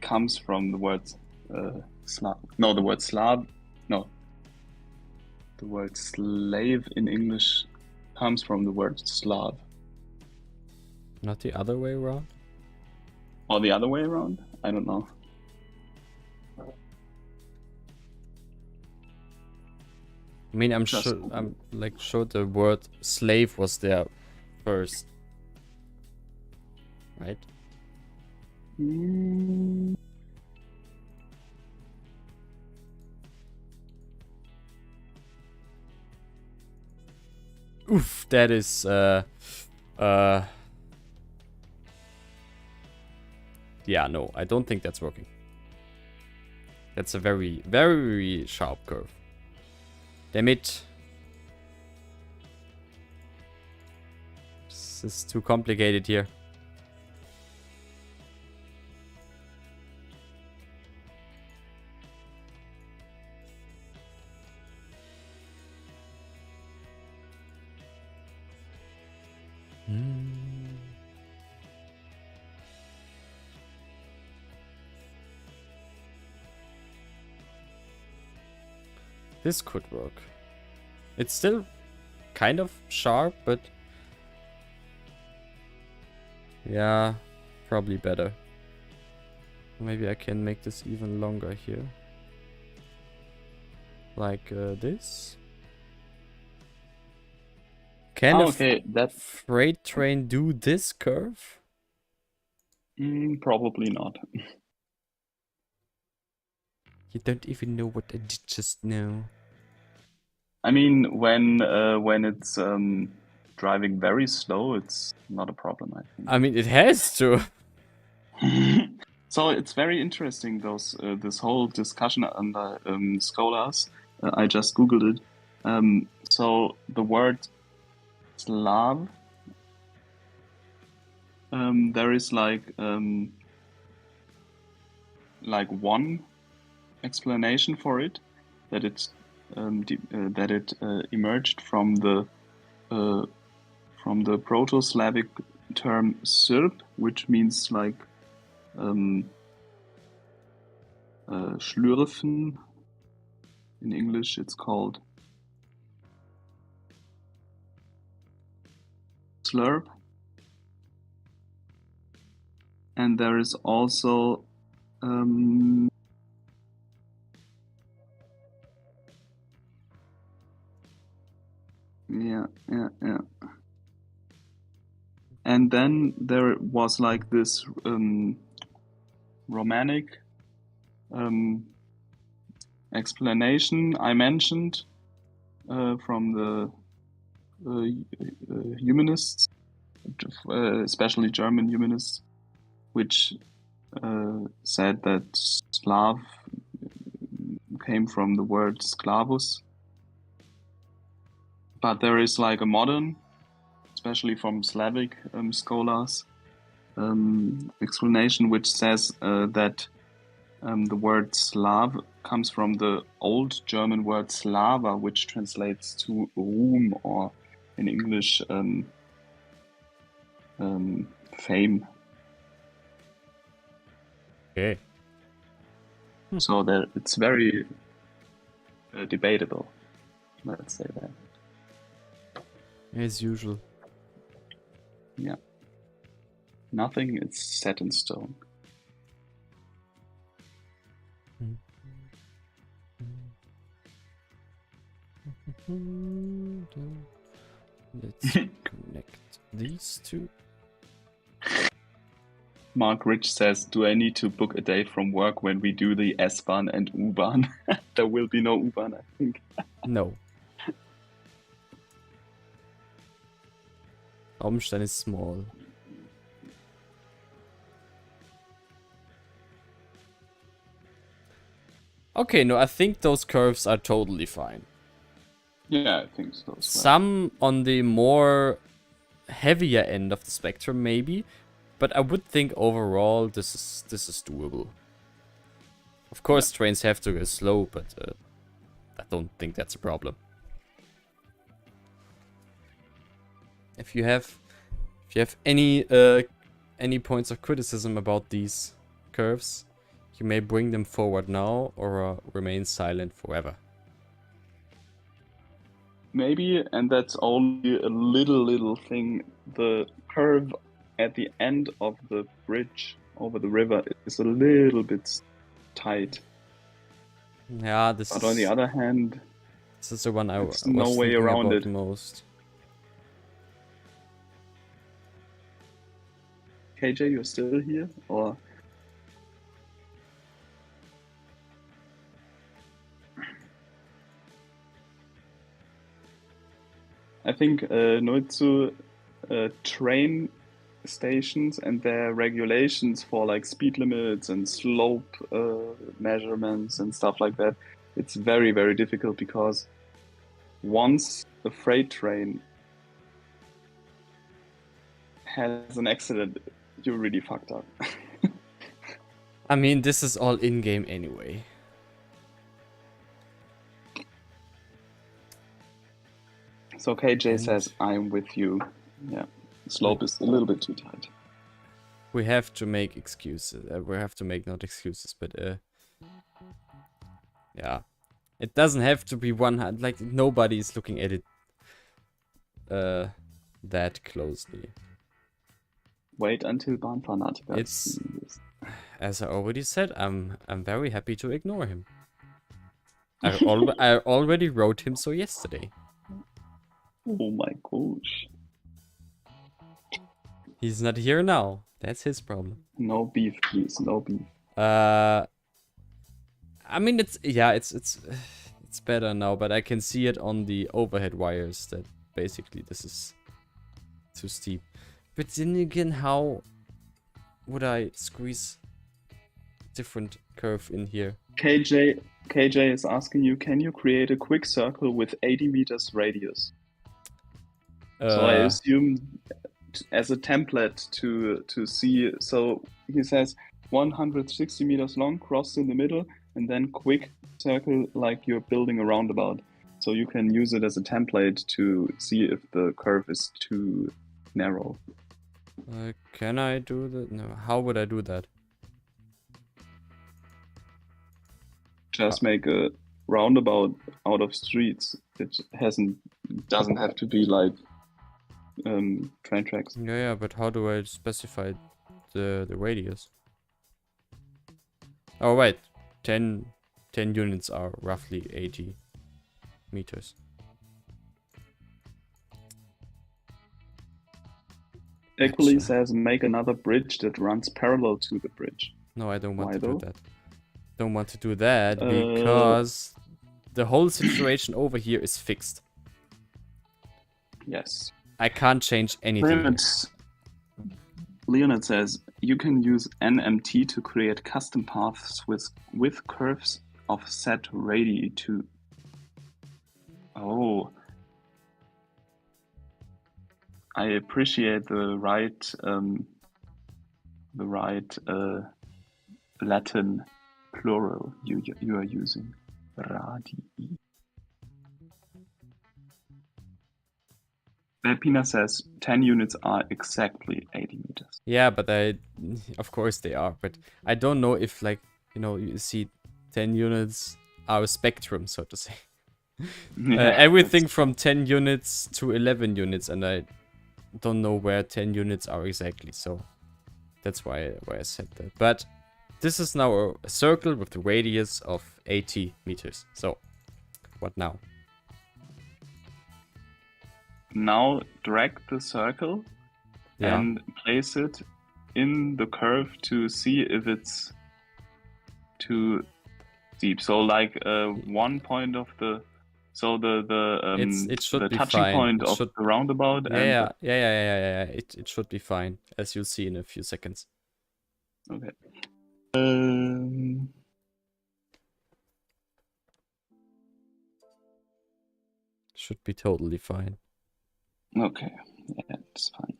comes from the word Slav. No, the word Slav. No. The word slave in English comes from the word Slav. Not the other way around? Or the other way around? I don't know. I mean, I'm sure the word slave was there first. Right? Oof, that is yeah, no, I don't think that's working. That's a very, very sharp curve. Damn it. This is too complicated here. This could work. It's still kind of sharp, but yeah, probably better. Maybe I can make this even longer here. Like this. Can a okay, that freight train do this curve? probably not. You don't even know what I did just now. I mean, when it's driving very slow, it's not a problem, I think. I mean, it has to. So it's very interesting, this whole discussion under scholars. I just googled it. So the word Slav, there is like one explanation for it, that it emerged from the Proto-Slavic term Srp, which means like schlürfen. In English, it's called slurp. And there is also yeah. And then there was like this Romanic explanation I mentioned from the humanists, especially German humanists, which said that Slav came from the word sklavus. But there is like a modern, especially from Slavic scholars, explanation which says that the word Slav comes from the old German word Slava, which translates to room, or in English fame. Okay. So that it's very debatable, let's say that. As usual. Yeah. Nothing is set in stone. Let's connect these two. Mark Rich says, do I need to book a day from work when we do the S-Bahn and U-Bahn? There will be no U-Bahn, I think. No. Traubenstein is small. Okay, no, I think those curves are totally fine. Yeah, I think so. Some on the more heavier end of the spectrum, maybe, but I would think overall this is doable. Of course, trains have to go slow, but I don't think that's a problem. If you have any points of criticism about these curves, you may bring them forward now or remain silent forever. Maybe, and that's only a little thing. The curve at the end of the bridge over the river is a little bit tight. Yeah, but on the other hand, this is the one I was no way thinking around about it. the most. KJ, you're still here, or? I think Noitsu train stations and their regulations for like speed limits and slope measurements and stuff like that, it's very, very difficult, because once a freight train has an accident, you're really fucked up. I mean, this is all in-game anyway. So KJ says, I'm with you. Yeah, the slope is a little bit too tight. We have to make excuses. We have to make not excuses, but yeah. It doesn't have to be 100. Like, nobody is looking at it that closely. Wait until Bahnfanatiker. It's, as I already said, I'm very happy to ignore him. I already wrote him so yesterday. Oh my gosh. He's not here now. That's his problem. No beef, please. No beef. I mean, it's better now, but I can see it on the overhead wires that basically this is too steep. But then again, how would I squeeze different curve in here? KJ is asking you, can you create a quick circle with 80 meters radius? So I assume as a template to see. So he says 160 meters long, crossed in the middle, and then quick circle like you're building a roundabout. So you can use it as a template to see if the curve is too narrow. Can I do that? No. How would I do that? Just make a roundabout out of streets. It doesn't have to be like train tracks. Yeah, but how do I specify the radius? Oh wait, 10 units are roughly 80 meters. Equally says make another bridge that runs parallel to the bridge. No, I don't want to Why do that. Don't want to do that because the whole situation over here is fixed. Yes. I can't change anything. Leonard says you can use NMT to create custom paths with curves of set radii to. Oh. I appreciate the right Latin plural you are using. Radii. Pina says 10 units are exactly 80 meters. Yeah, but of course they are. But I don't know if, like, you see 10 units are a spectrum, so to say. Everything from 10 units to 11 units, and I don't know where 10 units are exactly, so that's why I said that. But this is now a circle with a radius of 80 meters. So, what now? Now drag the circle and place it in the curve to see if it's too deep. So like one point of the it should be touching fine. point of the roundabout. Yeah. It should be fine, as you'll see in a few seconds. Okay. Should be totally fine. Okay, yeah, it's fine.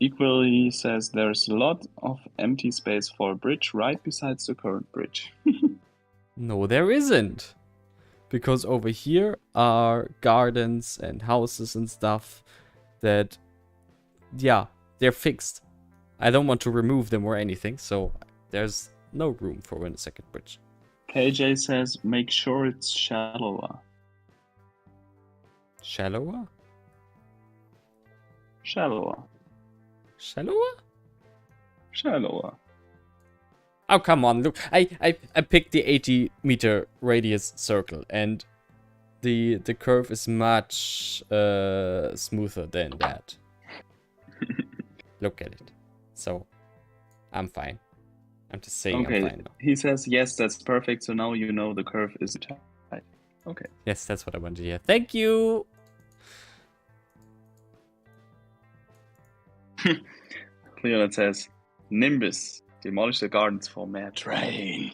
Equally says there's a lot of empty space for a bridge right besides the current bridge. No, there isn't. Because over here are gardens and houses and stuff that, they're fixed. I don't want to remove them or anything, so there's no room for a second bridge. KJ says make sure it's shallower. Shallower? Shallower. Shallower? Shallower. Oh, come on, look. I picked the 80 meter radius circle, and the curve is much smoother than that. Look at it. So, I'm fine. I'm just saying I'm fine now. He says, yes, that's perfect, so now you know the curve is tight. Okay. Yes, that's what I wanted to hear. Thank you! Leonard says, Nimbus, demolish the gardens for more train.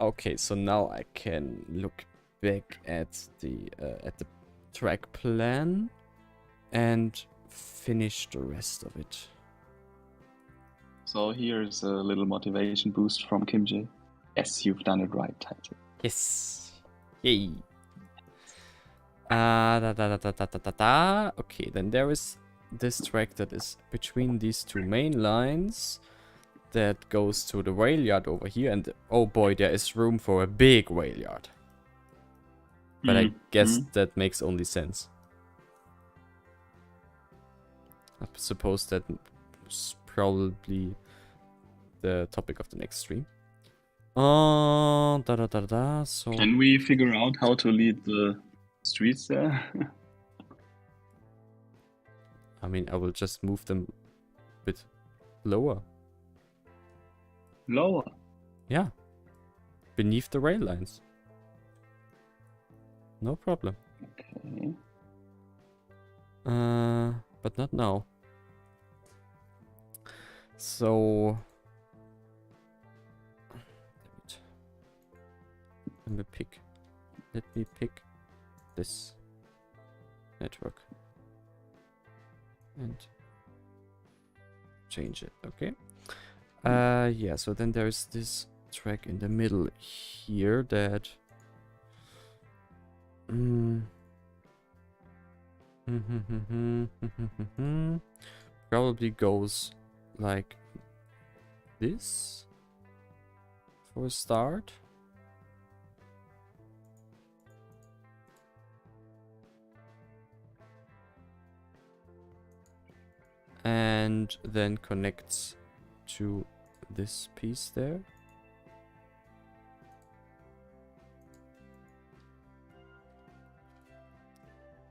Okay, so now I can look back at the track plan and finish the rest of it. So here's a little motivation boost from Kim J. Yes, you've done it right, title. Yes. Yay. Okay, then there is this track that is between these two main lines. that goes to the rail yard over here, and oh boy, there is room for a big rail yard. But I guess that makes only sense. I suppose that's probably the topic of the next stream. So Can we figure out how to lead the streets there? I mean, I will just move them a bit lower. Lower. Yeah. Beneath the rail lines. No problem. Okay. But not now. So let me pick this network and change it. Okay. Yeah, so then there's this track in the middle here that probably goes like this for a start. And then connects to this piece there.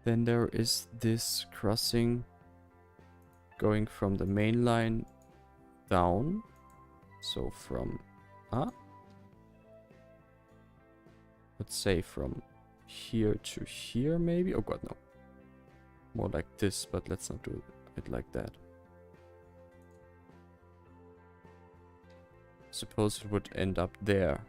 Then there is this crossing going from the main line down. So from, let's say from here to here maybe. Oh god, no. More like this, but let's not do it like that. Suppose it would end up there.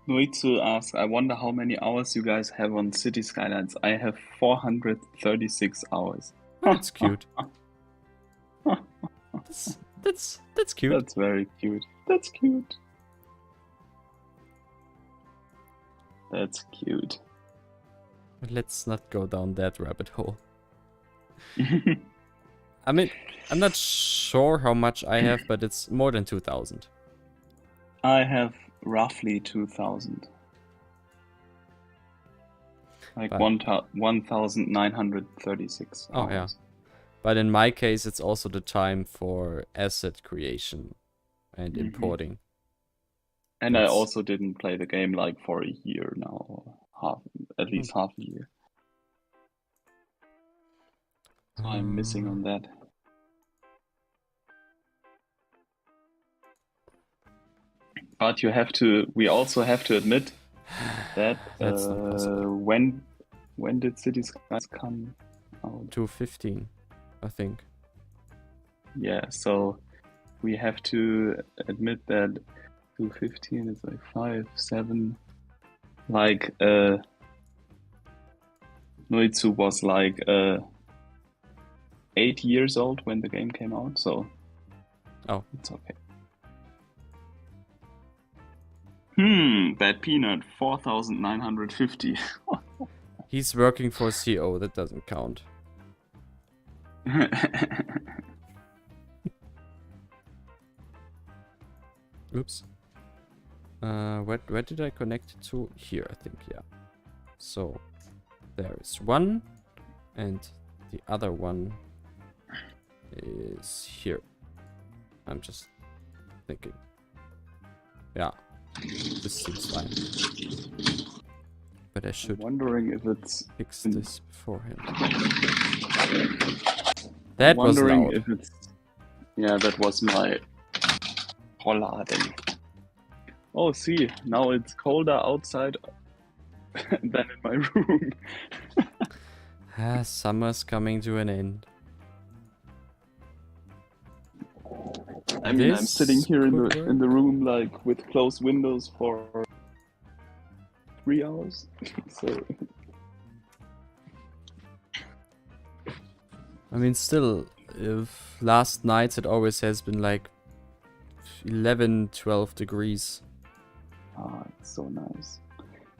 Need to ask, I wonder how many hours you guys have on City Skylines. I have 436 hours. That's cute. That's cute. That's very cute. That's cute. That's cute. But let's not go down that rabbit hole. I mean, I'm not sure how much I have, but it's more than 2,000. I have roughly 2,000. Like But- 1,936 Oh, yeah. hours. But in my case, it's also the time for asset creation and Mhm. importing. And I That's- also didn't play the game like for a year now, or at least half a year. So I'm missing on that. But we also have to admit that That's not possible. when did City Skylines come out? 215, I think. Yeah, so we have to admit that 215 is like 5, 7. Like Noitsu was like 8 years old when the game came out, so it's okay. Bad peanut, 4,950. He's working for CO, that doesn't count. Oops. Where did I connect it to? Here, I think, yeah. So, there is one, and the other one is here. I'm just thinking. Yeah, this seems fine. But I I'm should wondering if it's fix this beforehand. That was wondering loud. if it's that was my Rollladen. Oh, see, now it's colder outside than in my room. Summer's coming to an end. I mean, I'm This sitting here in could the work. in the room like with closed windows for 3 hours. So I mean, still, if last nights it always has been like 11, 12 degrees. it's so nice.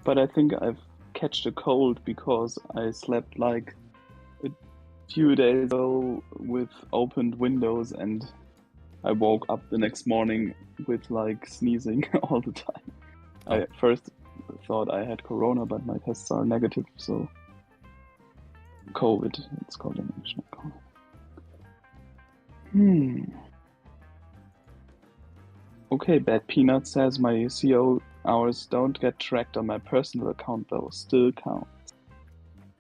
But I think I've catched a cold because I slept like few days ago with opened windows, and I woke up the next morning with like sneezing all the time. Oh. I first thought I had corona, but my tests are negative, so COVID. It's called in English, not COVID. Okay, Bad Peanut says my CO hours don't get tracked on my personal account though, still counts.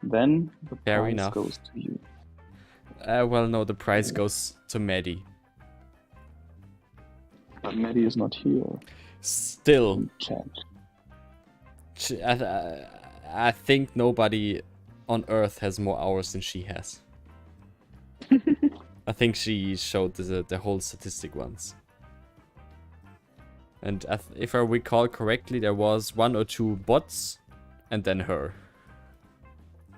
Then the Fair prize enough. goes to you. Well, no, the prize goes to Maddie. But Maddie is not here. Still, Chat. I think nobody on Earth has more hours than she has. I think she showed the whole statistic once. And if I recall correctly, there was 1 or 2 bots, and then her.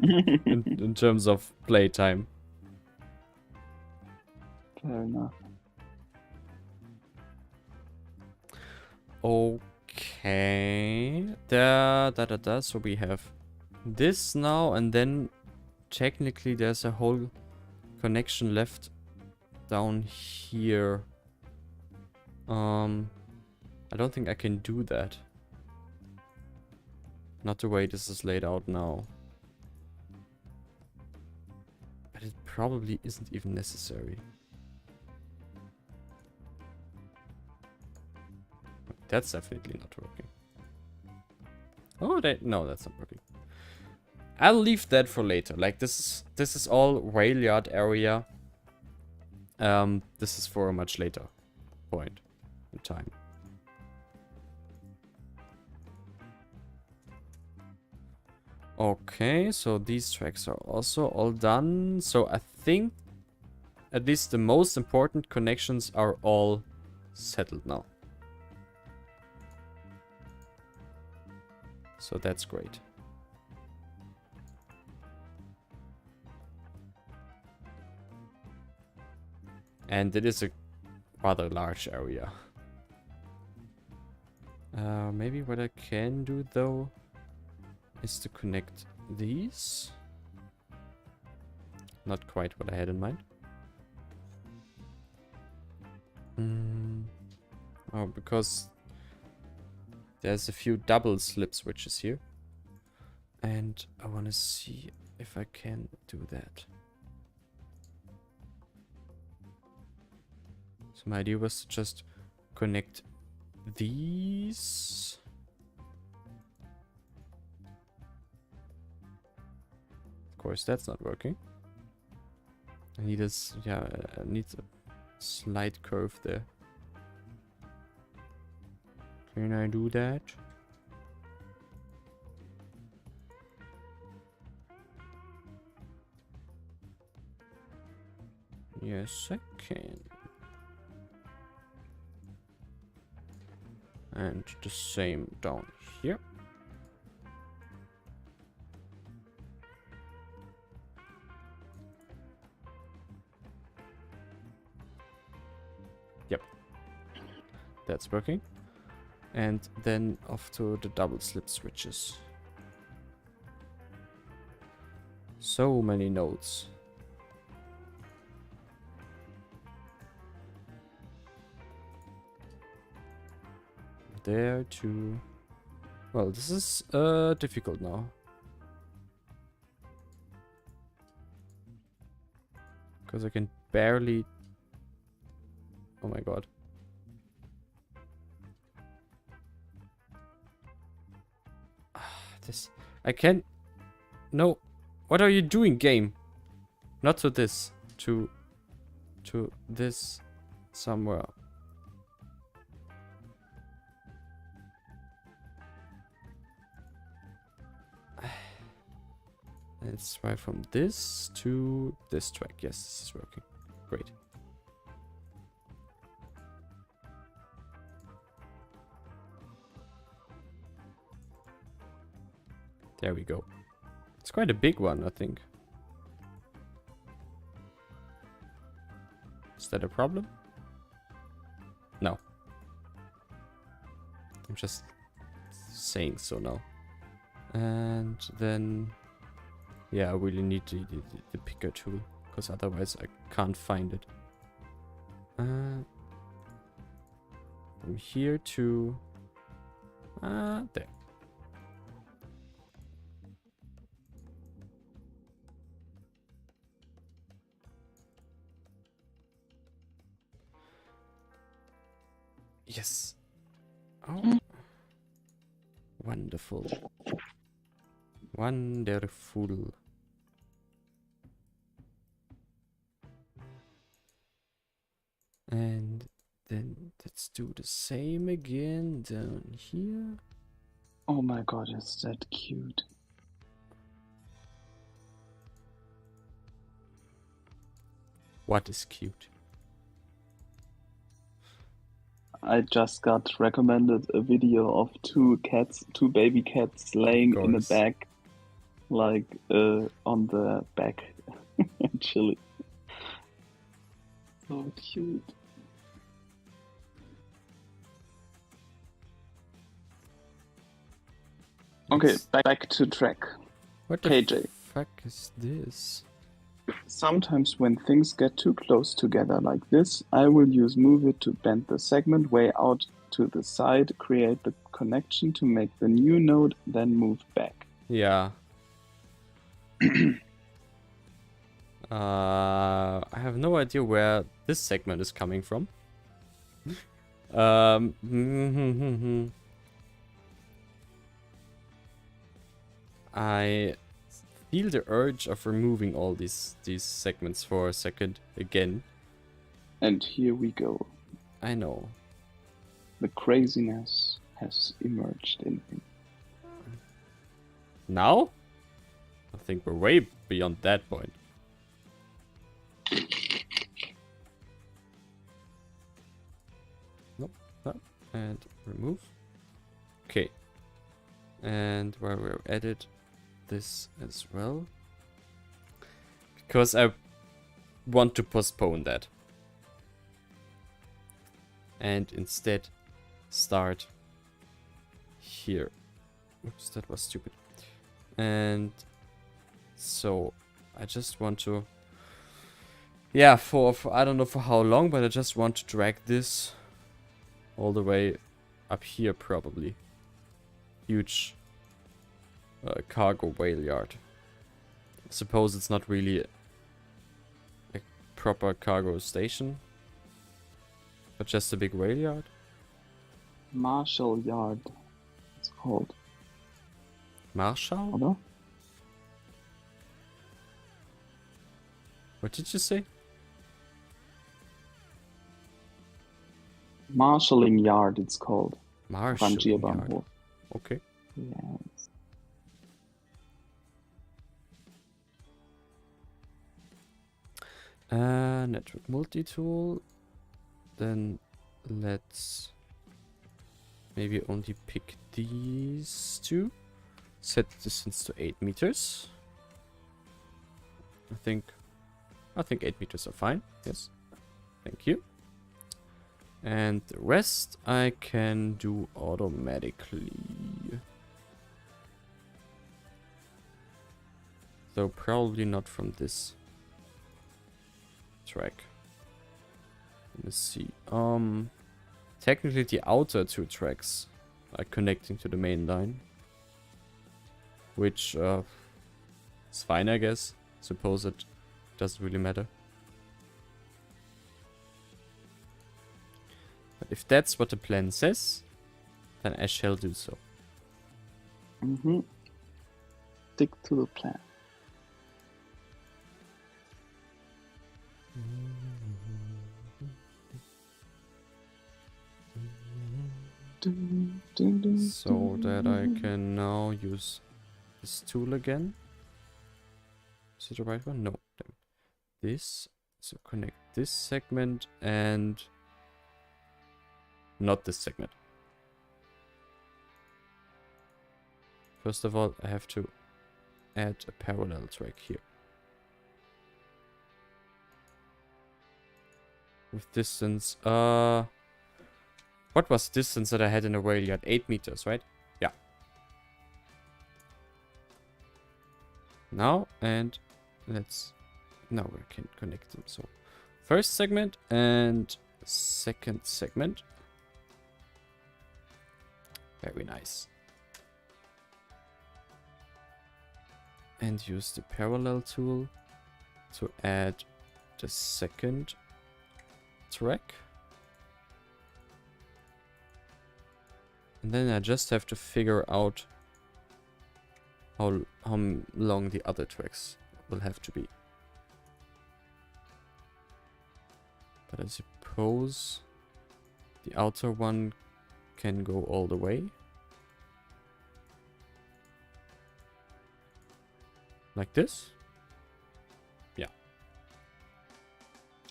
in terms of playtime. Fair enough. Okay. So we have this now, and then technically there's a whole connection left down here. I don't think I can do that. Not the way this is laid out now. But it probably isn't even necessary. That's definitely not working. Oh, no, that's not working. I'll leave that for later. Like this is all rail yard area. This is for a much later point in time. Okay, so these tracks are also all done. So I think at least the most important connections are all settled now. So that's great. And it is a rather large area. Maybe what I can do though is to connect these. Not quite what I had in mind. Oh, because there's a few double slip switches here. And I want to see if I can do that. So my idea was to just connect these. Of course, that's not working. I need a, I need a slight curve there. Can I do that? Yes, I can. And the same down here. Yep. That's working. And then off to the double slip switches. So many nodes. There too. Well, this is difficult now. Because I can barely... Oh my god. This... I can't... No. What are you doing, game? Not to this. To this somewhere. Let's try from this to this track. Yes, this is working. Great. There we go. It's quite a big one, I think. Is that a problem? No. I'm just saying so now. And then... Yeah, I really need the picker tool. because otherwise I can't find it. From here to there. Yes. Oh. Wonderful. Wonderful. And then let's do the same again down here. Oh my god, is that cute. What is cute? I just got recommended a video of two baby cats laying in a course. bag, like on the back, chilling. So cute. Okay, back to track. What the KJ. fuck is this? Sometimes when things get too close together like this, I will use move it to bend the segment way out to the side, create the connection to make the new node, then move back. Yeah. I have no idea where this segment is coming from. I feel the urge of removing all these segments for a second again. And here we go. I know. The craziness has emerged in him. Now? I think we're way beyond that point. Nope. No. And remove. Okay. And while we're at it, this as well. Because I want to postpone that. And instead start here. Oops, that was stupid. And so I just want to, yeah, for I don't know for how long, but I just want to drag this all the way up here probably. Huge cargo whale yard. I suppose it's not really a proper cargo station, but just a big whale yard. Marshall Yard, it's called. Marshall? Oder? What did you say? Marshalling Yard, it's called. Marshall yard. Rangierbahnhof. Okay. Yes. Network multi-tool. Then let's maybe only pick these two. Set distance to 8 meters. I think 8 meters are fine. Yes. Thank you. And the rest I can do automatically. Though probably not from this track. Let's see. Technically the outer 2 tracks are connecting to the main line. Which is fine, I guess. Suppose it doesn't really matter. But if that's what the plan says, then I shall do so. Mm-hmm. Stick to the plan. So that I can now use this tool again. Is it the right one? No. Damn. This. So connect this segment and not this segment. First of all, I have to add a parallel track here. With distance, what was the distance that I had in the whale yard? 8 meters, right? Yeah. Now, and let's Now we can connect them. So first segment and second segment. Very nice. And use the parallel tool to add the second track. And then I just have to figure out how long the other tracks will have to be. But I suppose the outer one can go all the way. Like this. Yeah.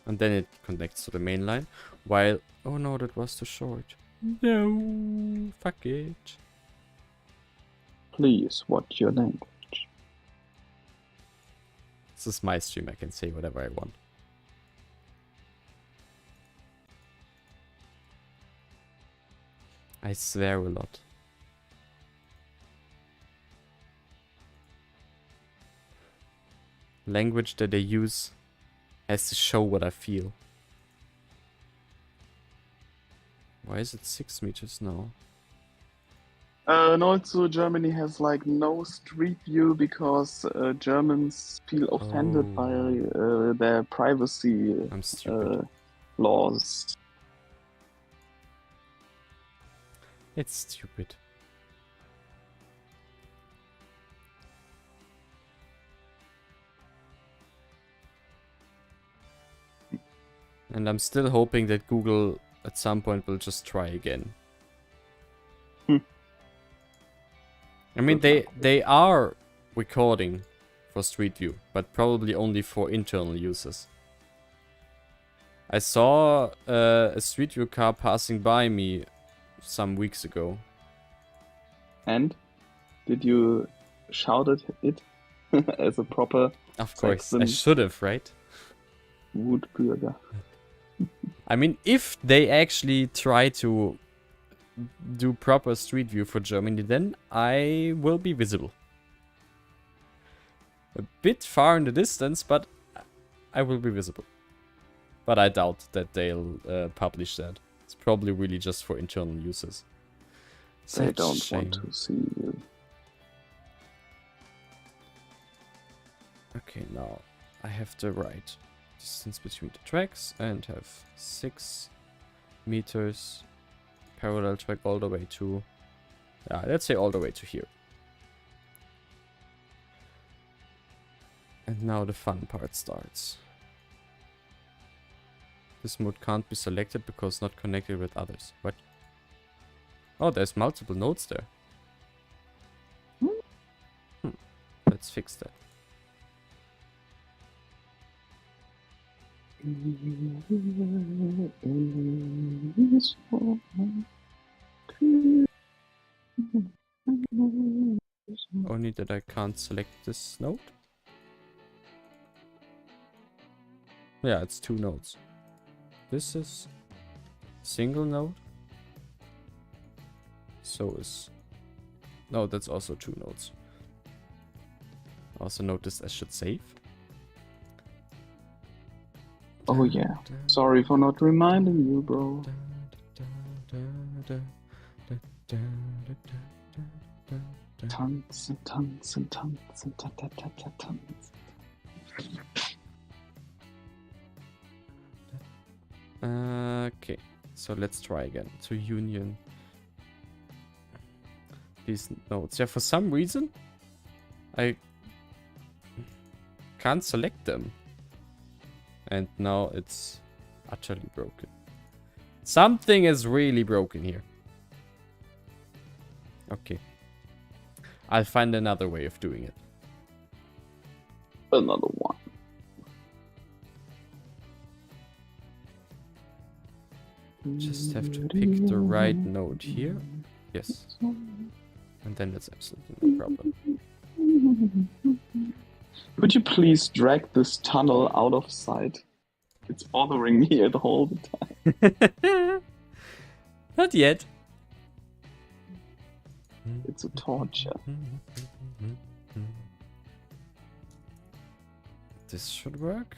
And then it connects to the main line. While... Oh no, that was too short. No, fuck it. Please, what's your language? This is my stream, I can say whatever I want. I swear a lot. Language that I use has to show what I feel. Why is it 6 meters now? And also Germany has like no street view because Germans feel offended by their privacy I'm stupid. laws. It's stupid. And I'm still hoping that Google at some point will just try again. I mean, they are recording for Street View, but probably only for internal users. I saw a Street View car passing by me some weeks ago. And did you shout at it as a proper Of course, I Saxon should have, right? Wutbürger? I mean, if they actually try to do proper Street View for Germany, then I will be visible. A bit far in the distance, but I will be visible. But I doubt that they'll publish that. It's probably really just for internal users. They Such a don't shame. want to see you. Okay, now I have the right distance between the tracks and have 6 meters parallel track all the way to, let's say all the way to here. And now the fun part starts. This mode can't be selected because not connected with others. What? Oh, there's multiple nodes there. Let's fix that. Only that I can't select this node. Yeah, it's 2 nodes. This is single node. So is... No, that's also 2 nodes. Also noticed I should save. Oh yeah. Sorry for not reminding you, bro. Tanzen, tanzen, tanzen, ta ta ta ta tanzen. Okay, so let's try again to union these nodes. Yeah, for some reason I can't select them. And now it's utterly broken. Something is really broken here. Okay. I'll find another way of doing it. Another one. Just have to pick the right node here. Yes. And then that's absolutely no problem. Could you please drag this tunnel out of sight? It's bothering me at all the time. Not yet. It's a torture. this should work.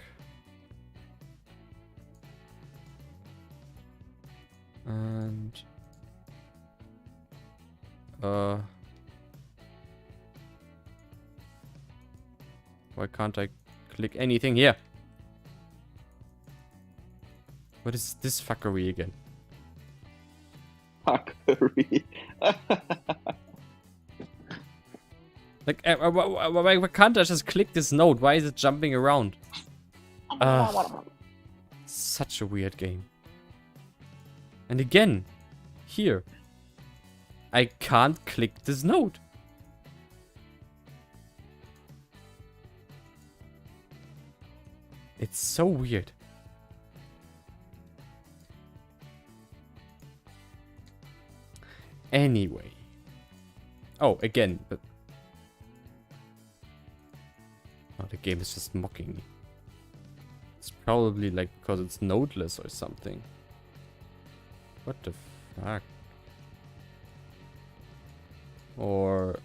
And why can't I click anything here? What is this fuckery again? Fuckery. Like, why can't I just click this node? Why is it jumping around? Such a weird game. And again, here, I can't click this node. It's so weird. Anyway. Oh, again, but... Oh, the game is just mocking me. It's probably like because it's nodeless or something. What the fuck? Or...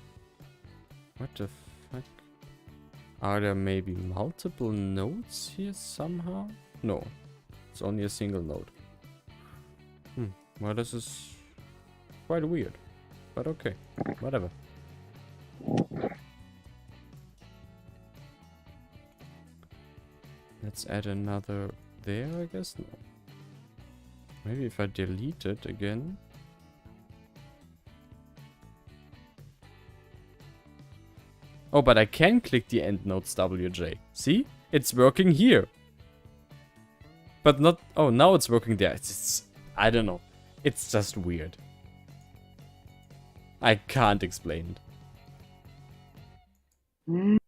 What the fuck? Are there maybe multiple nodes here somehow? No. It's only a single node. Well, this is quite weird. But okay. Whatever. Let's add another there, I guess? No. Maybe if I delete it again. Oh, but I can click the end nodes WJ. See? It's working here. But not... Oh, now it's working there. It's I don't know. It's just weird. I can't explain it.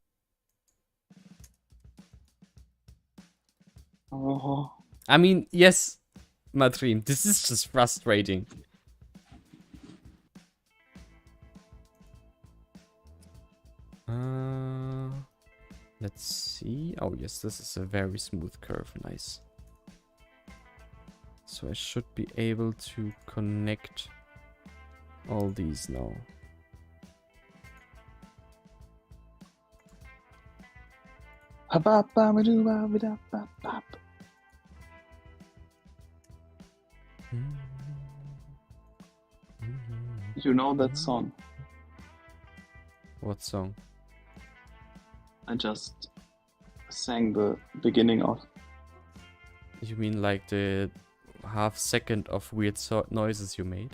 Oh. I mean, yes, Matrim, this is just frustrating. Let's see. Oh, yes, this is a very smooth curve. Nice. So I should be able to connect all these now. You know that song? What song? I just sang the beginning of. You mean like the half second of weird noises you made?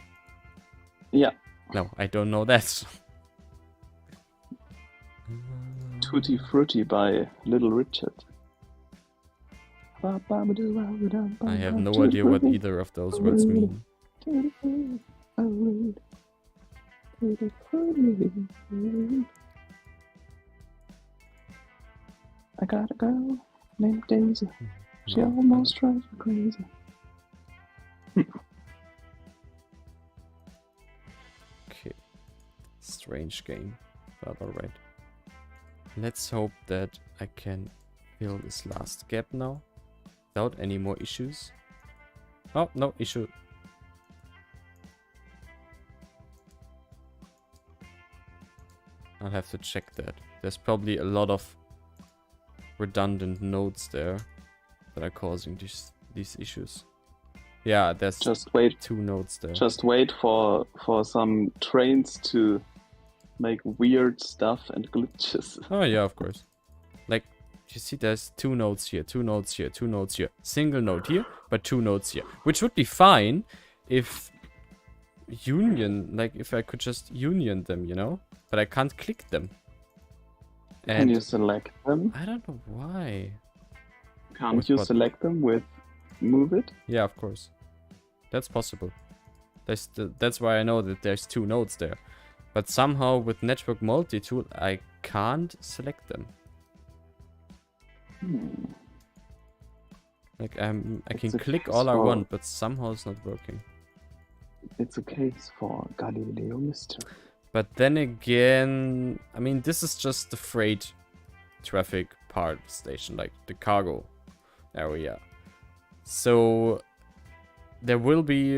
Yeah. No, I don't know that. Tutti Frutti by Little Richard. I have no idea what either of those words mean. I got a girl named Daisy. She almost drives me crazy. Okay. Strange game. But alright. Let's hope that I can fill this last gap now. Without any more issues. Oh, no issue. I'll have to check that. There's probably a lot of redundant nodes there that are causing these issues. Yeah, there's just wait. 2 nodes there. Just wait for some trains to make weird stuff and glitches. Oh yeah, of course. Like, you see there's 2 nodes here, 2 nodes here, 2 nodes here. Single node here, but 2 nodes here. Which would be fine if if I could just union them, you know? But I can't click them. And can you select them? I don't know why. Can't you select them with move it? Yeah, of course. That's possible. That's why I know that there's 2 nodes there. But somehow with network multi-tool, I can't select them. Like I can click all I want, but somehow it's not working. It's a case for Galileo mystery. But then again, I mean, this is just the freight traffic part of the station, like the cargo area. So there will be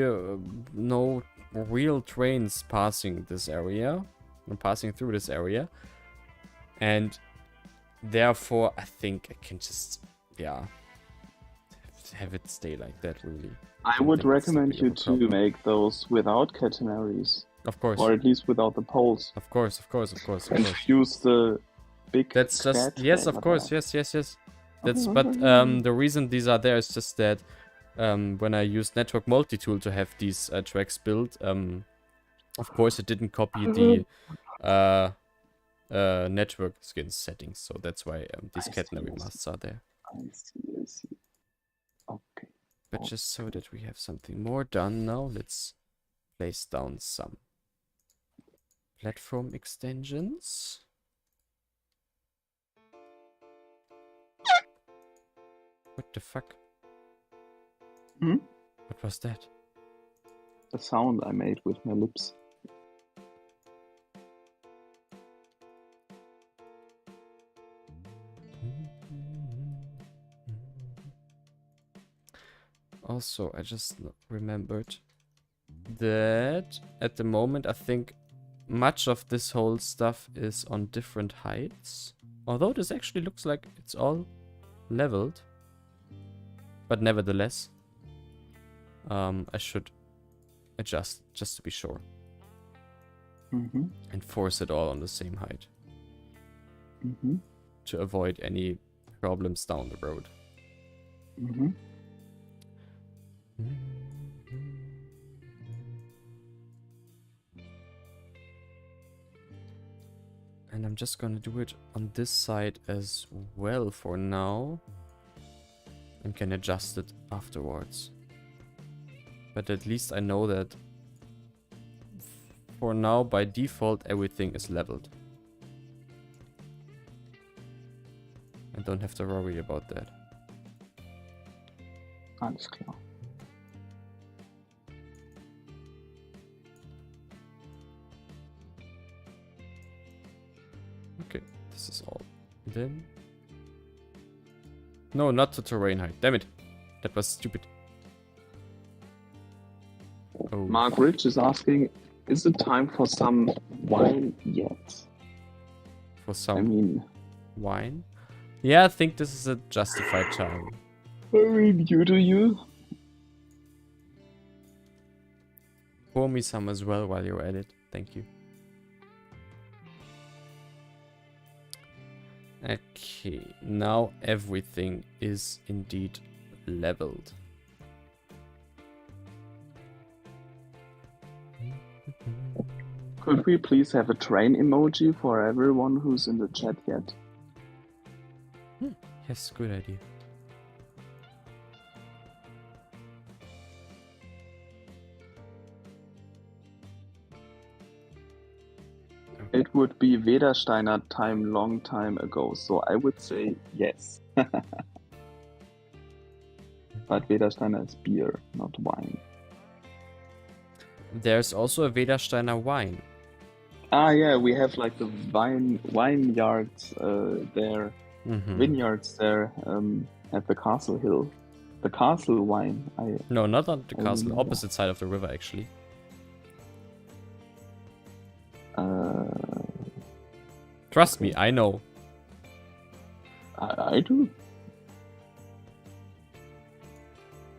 no real trains passing this area, or passing through this area. And Therefore, I think I can just, yeah, have it stay like that, really. I would think it's a recommend big you of a to problem. make those without catenaries. Of course. Or at least without the poles. Of course, of course, of course, of And course. use the big That's just, yes, of course, yes. That's, but the reason these are there is just that when I used Network Multi-Tool to have these tracks built, of course it didn't copy the network skin settings, so that's why these catenary masks are there. I see. Okay. But just so that we have something more done now, let's place down some platform extensions. What the fuck? Hmm? What was that? The sound I made with my lips. Also, I just remembered that at the moment I think much of this whole stuff is on different heights. Although this actually looks like it's all leveled. But nevertheless, I should adjust just to be sure. And force it all on the same height. To avoid any problems down the road. And I'm just gonna do it on this side as well for now. And can adjust it afterwards. But at least I know that for now, by default, everything is leveled. I don't have to worry about that. Alles klar. Okay, this is all. Then... No, not the terrain height. Damn it. That was stupid. Oh. Mark Rich is asking, is it time for some wine yet? For some I mean... wine? Yeah, I think this is a justified time. Very new to you. Pour me some as well while you're at it. Thank you. Okay, now everything is indeed leveled. Could we please have a train emoji for everyone who's in the chat yet? Yes, good idea. It would be Wedersteiner time long time ago, so I would say yes. But Wedersteiner is beer, not wine. There's also a Wedersteiner wine. Ah, yeah, we have like the vineyards there, vineyards there at the Castle Hill. The castle wine. No, not on the castle. remember. Opposite side of the river, actually. Trust me, I know. I do.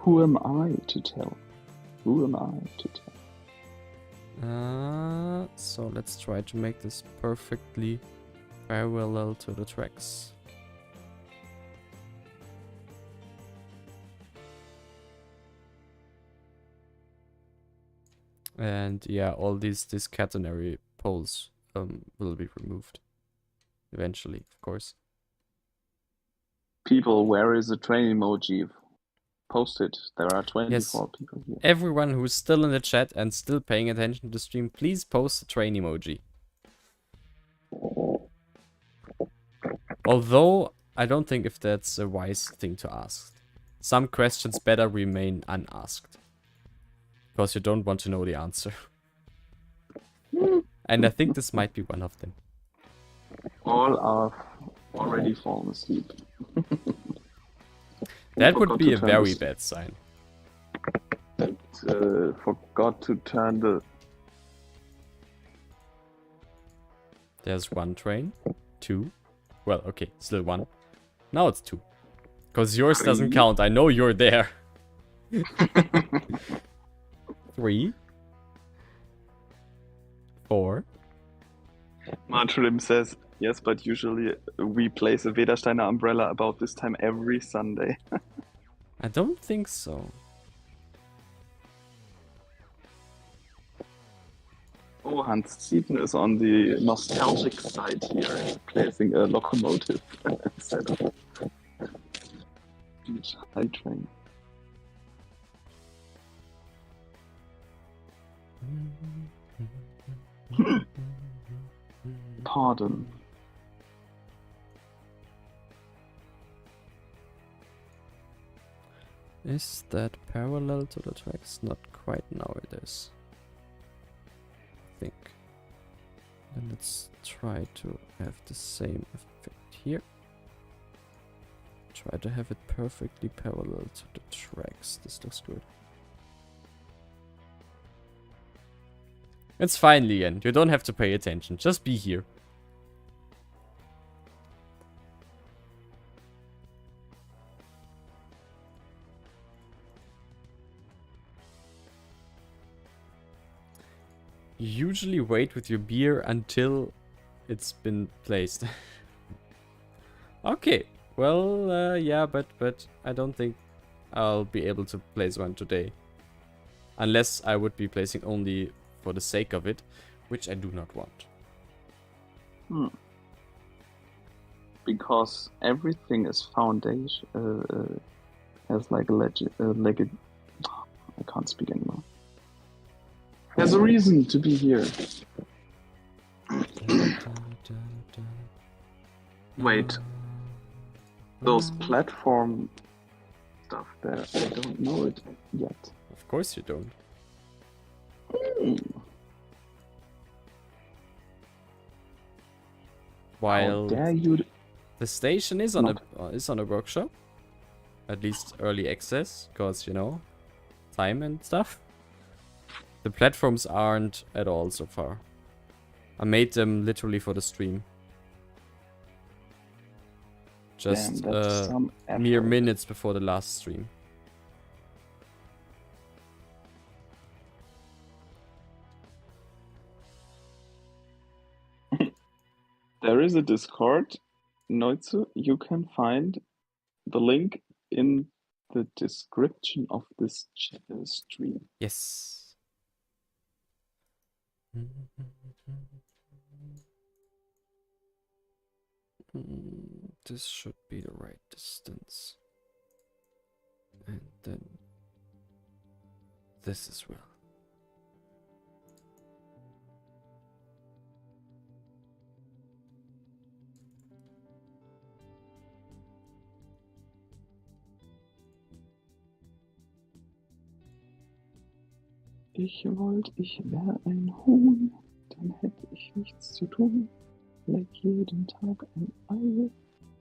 Who am I to tell? Who am I to tell? So let's try to make this perfectly parallel to the tracks. And yeah, all these catenary poles will be removed. Eventually, of course. People, where is the train emoji? Post it. There are 24 Yes. people here. Everyone who's still in the chat and still paying attention to the stream, please post the train emoji. Although, I don't think if that's a wise thing to ask. Some questions better remain unasked. Because you don't want to know the answer. And I think this might be one of them. All are already fallen asleep. That would Forgot be to a turn very this- bad sign. Forgot to turn the... There's one train, 2, Well, okay, still 1. Now it's 2. Because yours doesn't 3. count. I know you're there. 3. 4. Martrim says, yes, but usually we place a Vedersteiner umbrella about this time every Sunday. I don't think so. Oh, Hans Zieten is on the nostalgic side here, placing a locomotive setup. High train. Pardon. Is that parallel to the tracks? Not quite. Now it is. I think. Then let's try to have the same effect here. Try to have it perfectly parallel to the tracks. This looks good. It's fine, Lian. You don't have to pay attention. Just be here. You usually wait with your beer until it's been placed. Okay. Well, yeah, but I don't think I'll be able to place one today. Unless I would be placing only for the sake of it, which I do not want. Because everything is foundation, has like a I can't speak anymore. There's a reason to be here. Wait. Those platform stuff there, I don't know it yet. Of course you don't. While How dare you? the station is on a workshop, at least early access, because you know, time and stuff. The platforms aren't at all so far. I made them literally for the stream. Just Damn, that's some mere effort. minutes before the last stream. There is a Discord, Neutzu. You can find the link in the description of this stream. Yes. This should be the right distance. And then this as well. Ich wär ein Huhn, dann hätte ich nichts zu tun. Leg jeden Tag ein Ei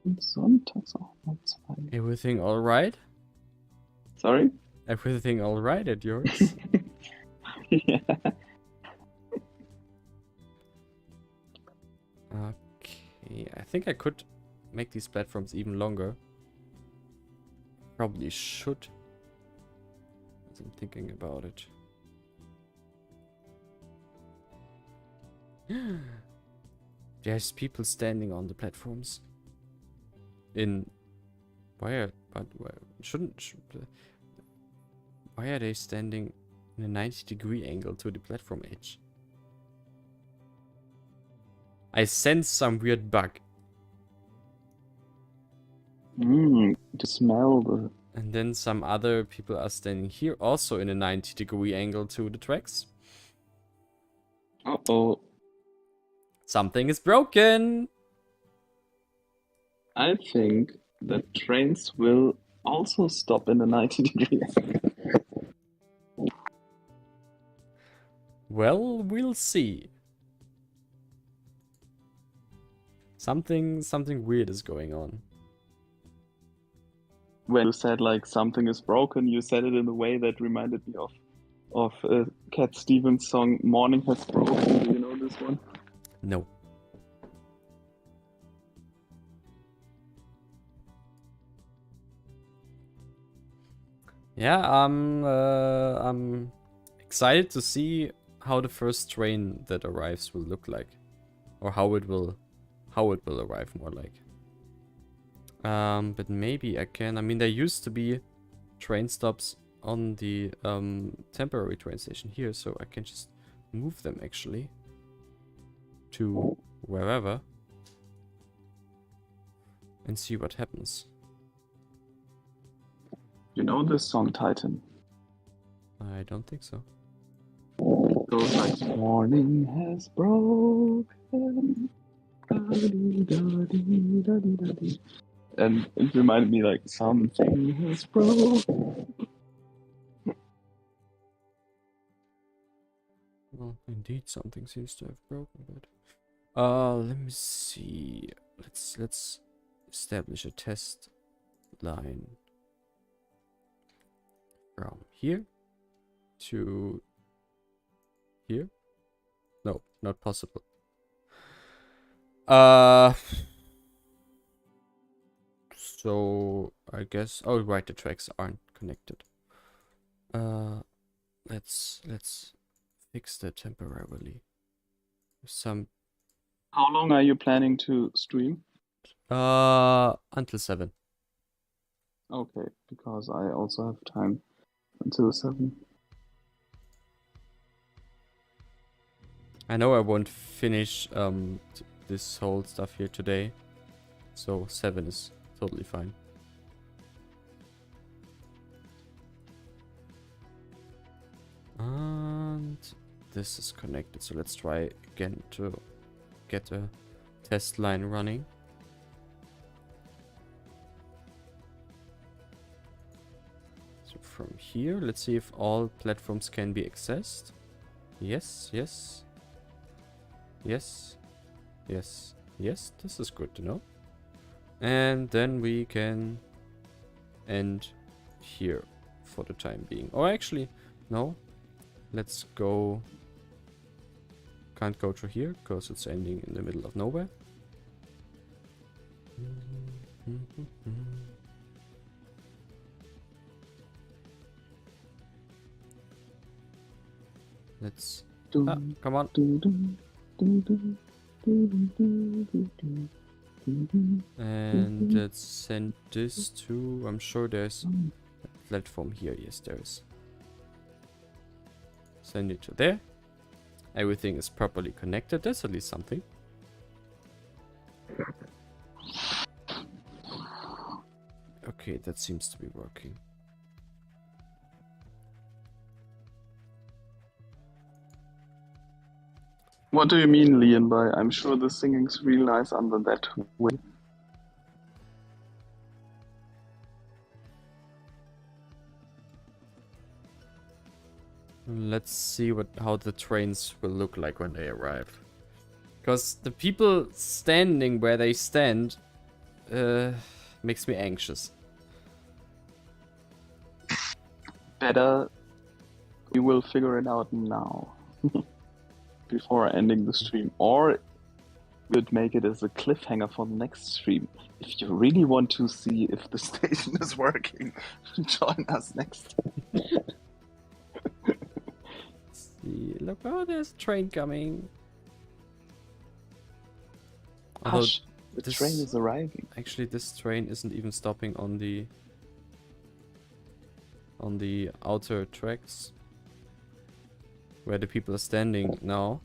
und sonntags auch mal 2. Everything alright? Sorry? Everything alright at yours? Yeah. Okay, I think I could make these platforms even longer. Probably should. As I'm thinking about it. There's people standing on the platforms. Why are they standing in a 90-degree angle to the platform edge? I sense some weird bug. To smell the... And then some other people are standing here, also in a 90-degree angle to the tracks. Uh-oh. Something is broken! I think that trains will also stop in a 90-degree angle. Well, we'll see. Something weird is going on. When you said like something is broken, you said it in a way that reminded me of Cat Stevens' song "Morning Has Broken." Do you know this one? No. Yeah, I'm excited to see how the first train that arrives will look like, or how it will arrive more like. But maybe I can. I mean, there used to be train stops on the temporary train station here, so I can just move them actually to wherever and see what happens. You know this song, Titan? I don't think so. It goes like, morning has broken. Da-dee-da-dee-da-dee-da-dee. And it reminded me like something has broken. Well, indeed, something seems to have broken, but let me see. Let's establish a test line from here to here. No, not possible. So I guess, oh right, the tracks aren't connected. Let's fix that temporarily. Some How long are you planning to stream? until 7. Okay, because I also have time until 7. I know I won't finish this whole stuff here today, so 7 is totally fine. And this is connected, so let's try again to get a test line running. So from here, let's see if all platforms can be accessed. Yes, yes. Yes. Yes. Yes, this is good to know. And then we can end here for the time being. Or actually, no. Let's go. Can't go through here because it's ending in the middle of nowhere. Let's. Ah, come on. And let's send this to. I'm sure there's a platform here. Yes, there is. Send it to there. Everything is properly connected. That's at least something. Okay, that seems to be working. What do you mean, Liam, by I'm sure the singing's real nice under that way? Let's see how the trains will look like when they arrive. Because the people standing where they stand makes me anxious. Better we will figure it out now. Before ending the stream. Or we'd make it as a cliffhanger for the next stream. If you really want to see if the station is working, join us next time. See, look, oh, there's a train coming. Hush, the this- train is arriving. Actually, this train isn't even stopping on the outer tracks where the people are standing now.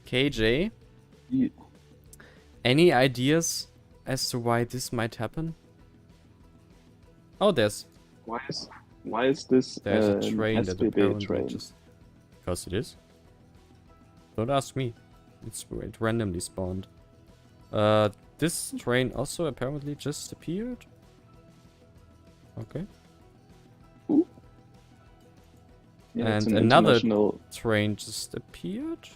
KJ, Yeah. any ideas as to why this might happen? Oh, there's Why is this a train that SBB apparently train? just... Because it is. Don't ask me. It randomly spawned. This train also apparently just appeared. Okay. Ooh. Yeah, it's And an another international... train just appeared?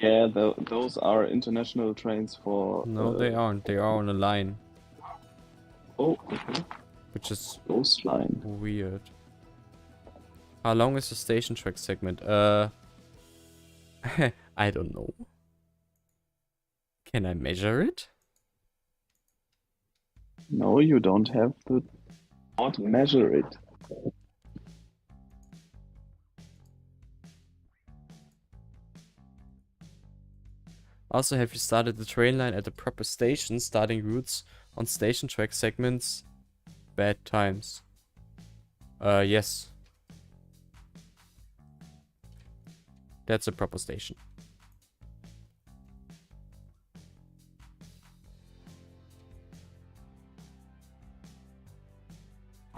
Yeah, those are international trains for... No, they aren't. They are on a line, Oh, okay. which is Ghost line. weird. How long is the station track segment? I don't know. Can I measure it? No, you don't have to not measure it. Also, have you started the train line at the proper station, starting routes on station track segments? Bad times. Yes. That's a proper station.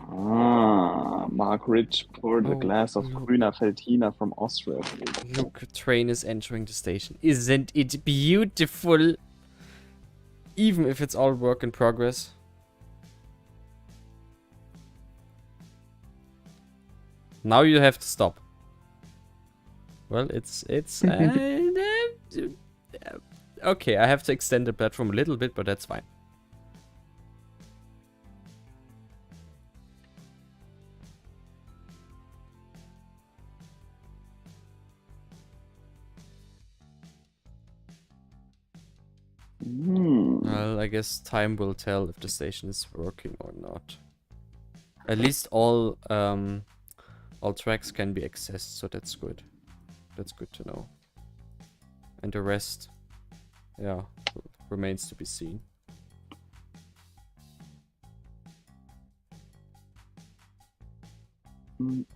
Ah, Mark Rich poured a Oh, glass of look. Grüner Veltliner from Austria. Look, a train is entering the station. Isn't it beautiful? Even if it's all work in progress. Now you have to stop. Well, it's okay, I have to extend the platform a little bit, but that's fine. Well, I guess time will tell if the station is working or not. At least all tracks can be accessed, so that's good. That's good to know. And the rest, yeah, remains to be seen. And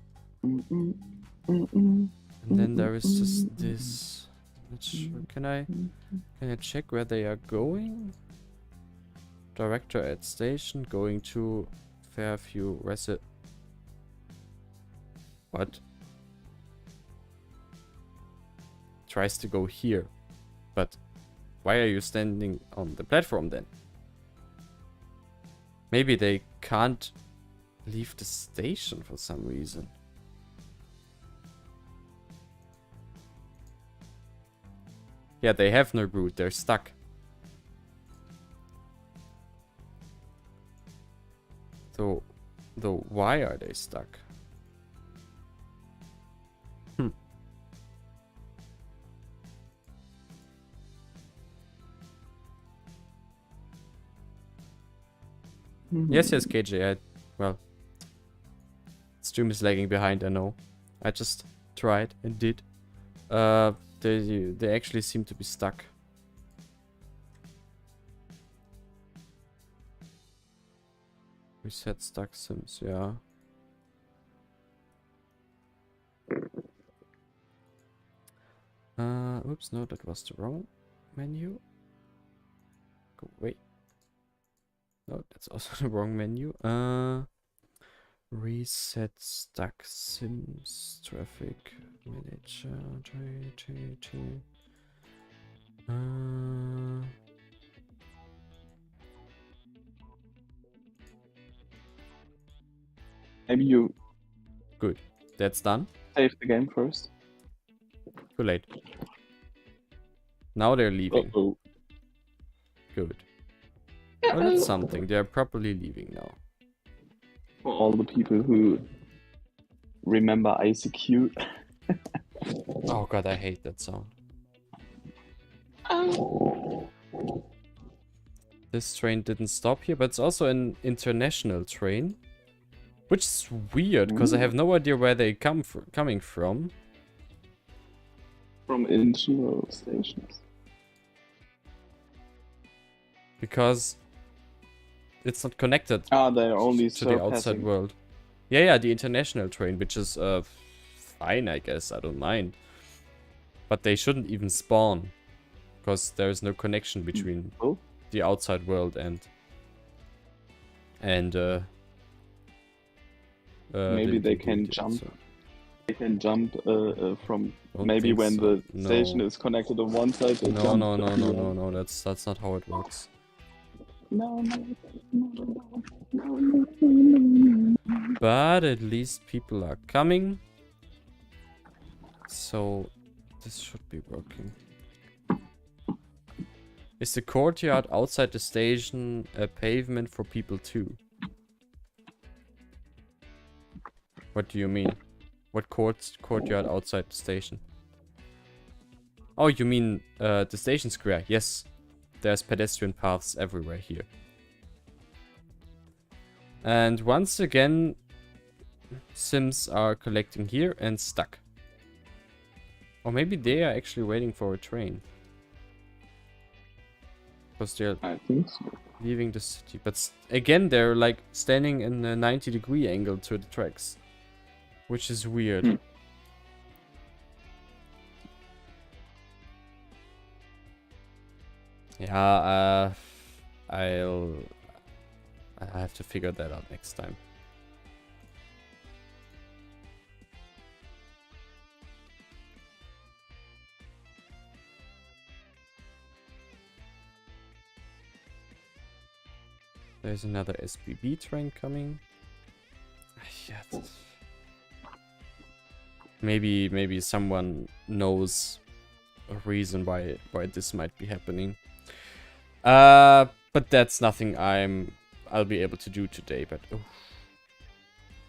then there is just this. Can I check where they are going? Director at station going to Fairview What? Tries to go here. But why are you standing on the platform then? Maybe they can't leave the station for some reason. Yeah, they have no route, they're stuck. So, though, why are they stuck? Yes, KJ, well, stream is lagging behind, I know. I just tried and did. They actually seem to be stuck. Reset stuck sims, yeah. Oops, no, that was the wrong menu. Go away. No, that's also the wrong menu. Reset stuck sims traffic manager. Maybe you Good. That's done. save the game first. Too late. Now they're leaving. Uh-oh. Good. Well, that's something. They're properly leaving now. For all the people who remember ICQ. Oh god, I hate that sound. This train didn't stop here, but it's also an international train. Which is weird, because I have no idea where they coming from. From internal stations. Because it's not connected They're only to the outside world. Yeah, the international train, which is fine, I guess. I don't mind. But they shouldn't even spawn, because there is no connection between the outside world and maybe they can jump. So. They can jump from maybe when so. the station is connected on one side. They jump No. That's not how it works. No. But at least people are coming. So this should be working. Is the courtyard outside the station a pavement for people too? What do you mean? What courtyard outside the station? Oh, you mean the station square? Yes. there's pedestrian paths everywhere here. And once again, Sims are collecting here and stuck. Or maybe they are actually waiting for a train. Because they're I think so. leaving the city. But again, they're like standing in a 90-degree angle to the tracks. Which is weird. Yeah, I have to figure that out next time. There's another SBB train coming. Yeah, maybe someone knows a reason why this might be happening. But that's nothing I'll be able to do today. But oh,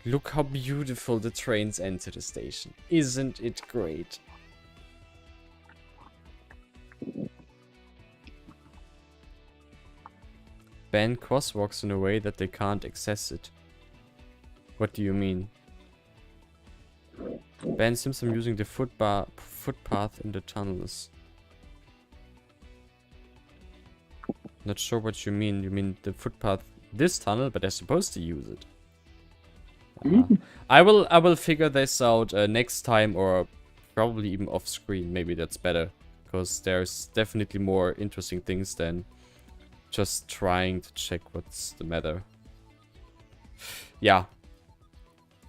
look how beautiful the trains enter the station. Isn't it great? Ban crosswalks in a way that they can't access it. What do you mean? Ban Sims from using the footpath in the tunnels. Not sure what you mean. You mean the footpath this tunnel, but they're supposed to use it. I will figure this out next time, or probably even off screen. Maybe that's better, because there's definitely more interesting things than just trying to check what's the matter. Yeah.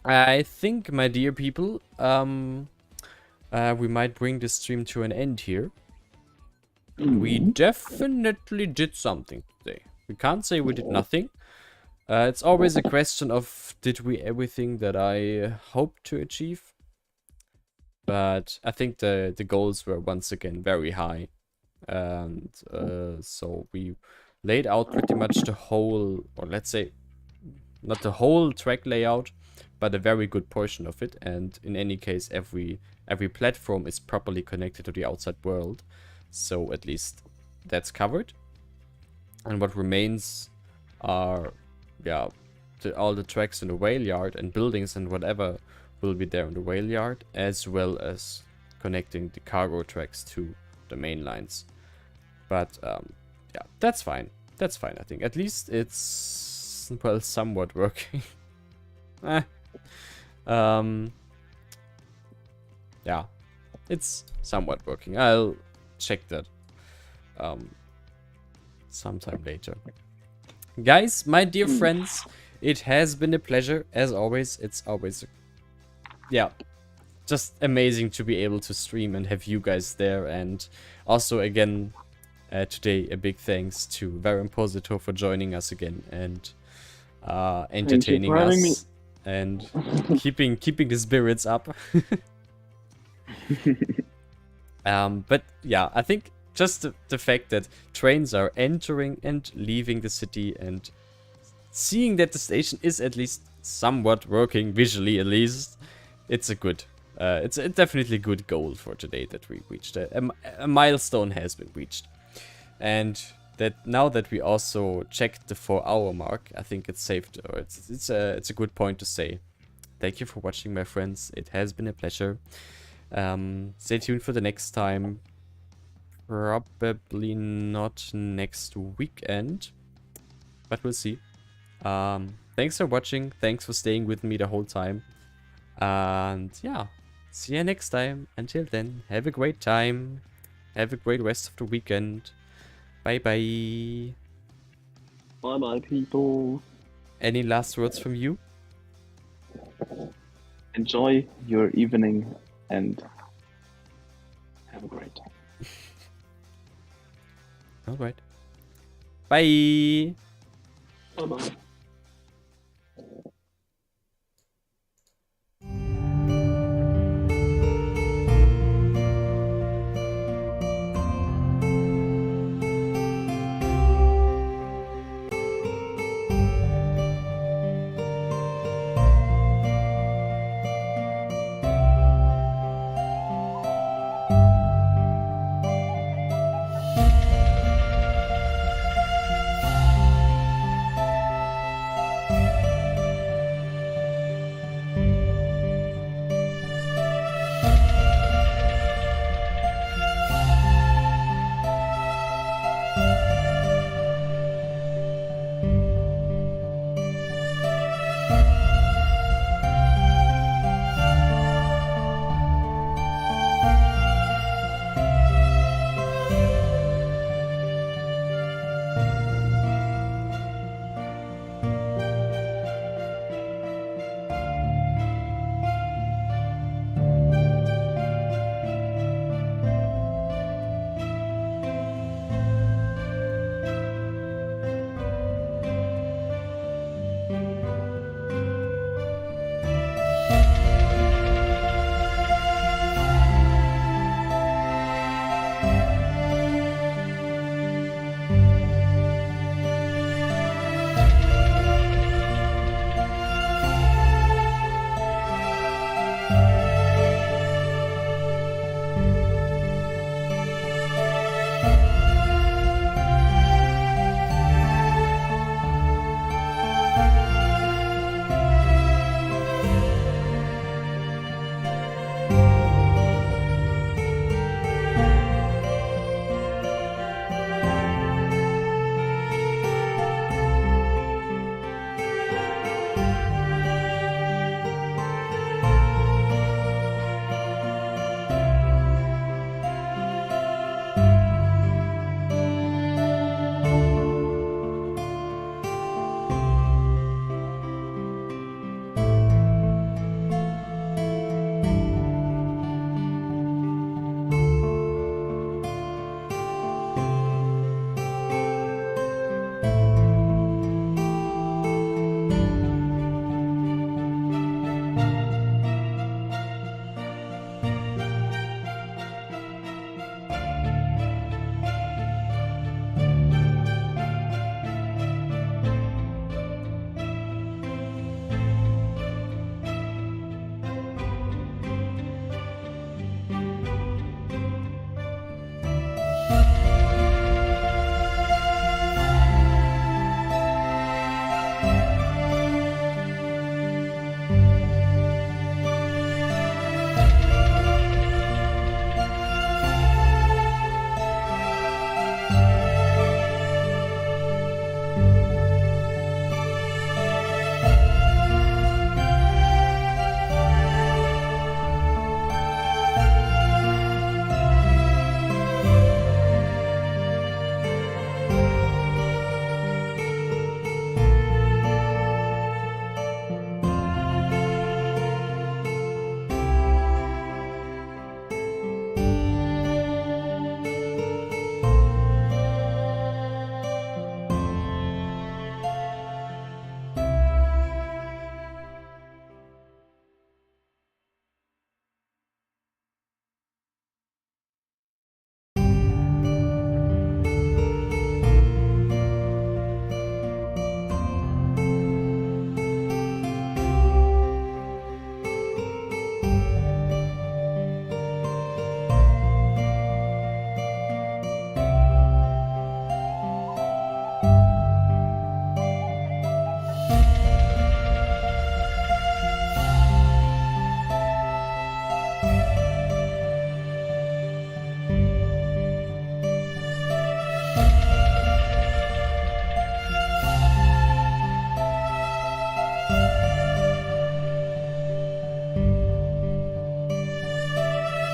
I think, my dear people, we might bring this stream to an end here. We definitely did something today. We can't say we did nothing. It's always a question of, did we everything that I hoped to achieve? But I think the goals were once again very high. And so we laid out pretty much the whole, or let's say, not the whole track layout, but a very good portion of it. And in any case, every platform is properly connected to the outside world. So at least that's covered. And what remains are, yeah, all the tracks in the whale yard and buildings and whatever will be there in the whale yard, as well as connecting the cargo tracks to the main lines. But yeah, that's fine. That's fine, I think. At least it's, well, somewhat working. Yeah, it's somewhat working. I'll check that sometime later. Guys, my dear friends, it has been a pleasure as always. It's always, yeah, just amazing to be able to stream and have you guys there. And also again, today a big thanks to Varimposito for joining us again and entertaining us and keeping the spirits up. But yeah, I think just the fact that trains are entering and leaving the city, and seeing that the station is at least somewhat working, visually at least, it's a good, it's a definitely good goal for today that we reached. A milestone has been reached. And that now that we also checked the 4-hour mark, I think it's safe to, or it's a good point to say thank you for watching, my friends. It has been a pleasure. Stay tuned for the next time. Probably not next weekend, but we'll see. Thanks for watching. Thanks for staying with me the whole time. And yeah, see you next time. Until then, have a great time. Have a great rest of the weekend. Bye bye. Bye bye, people. Any last words from you? Enjoy your evening and have a great time. Alright. Bye. Bye bye.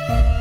Bye.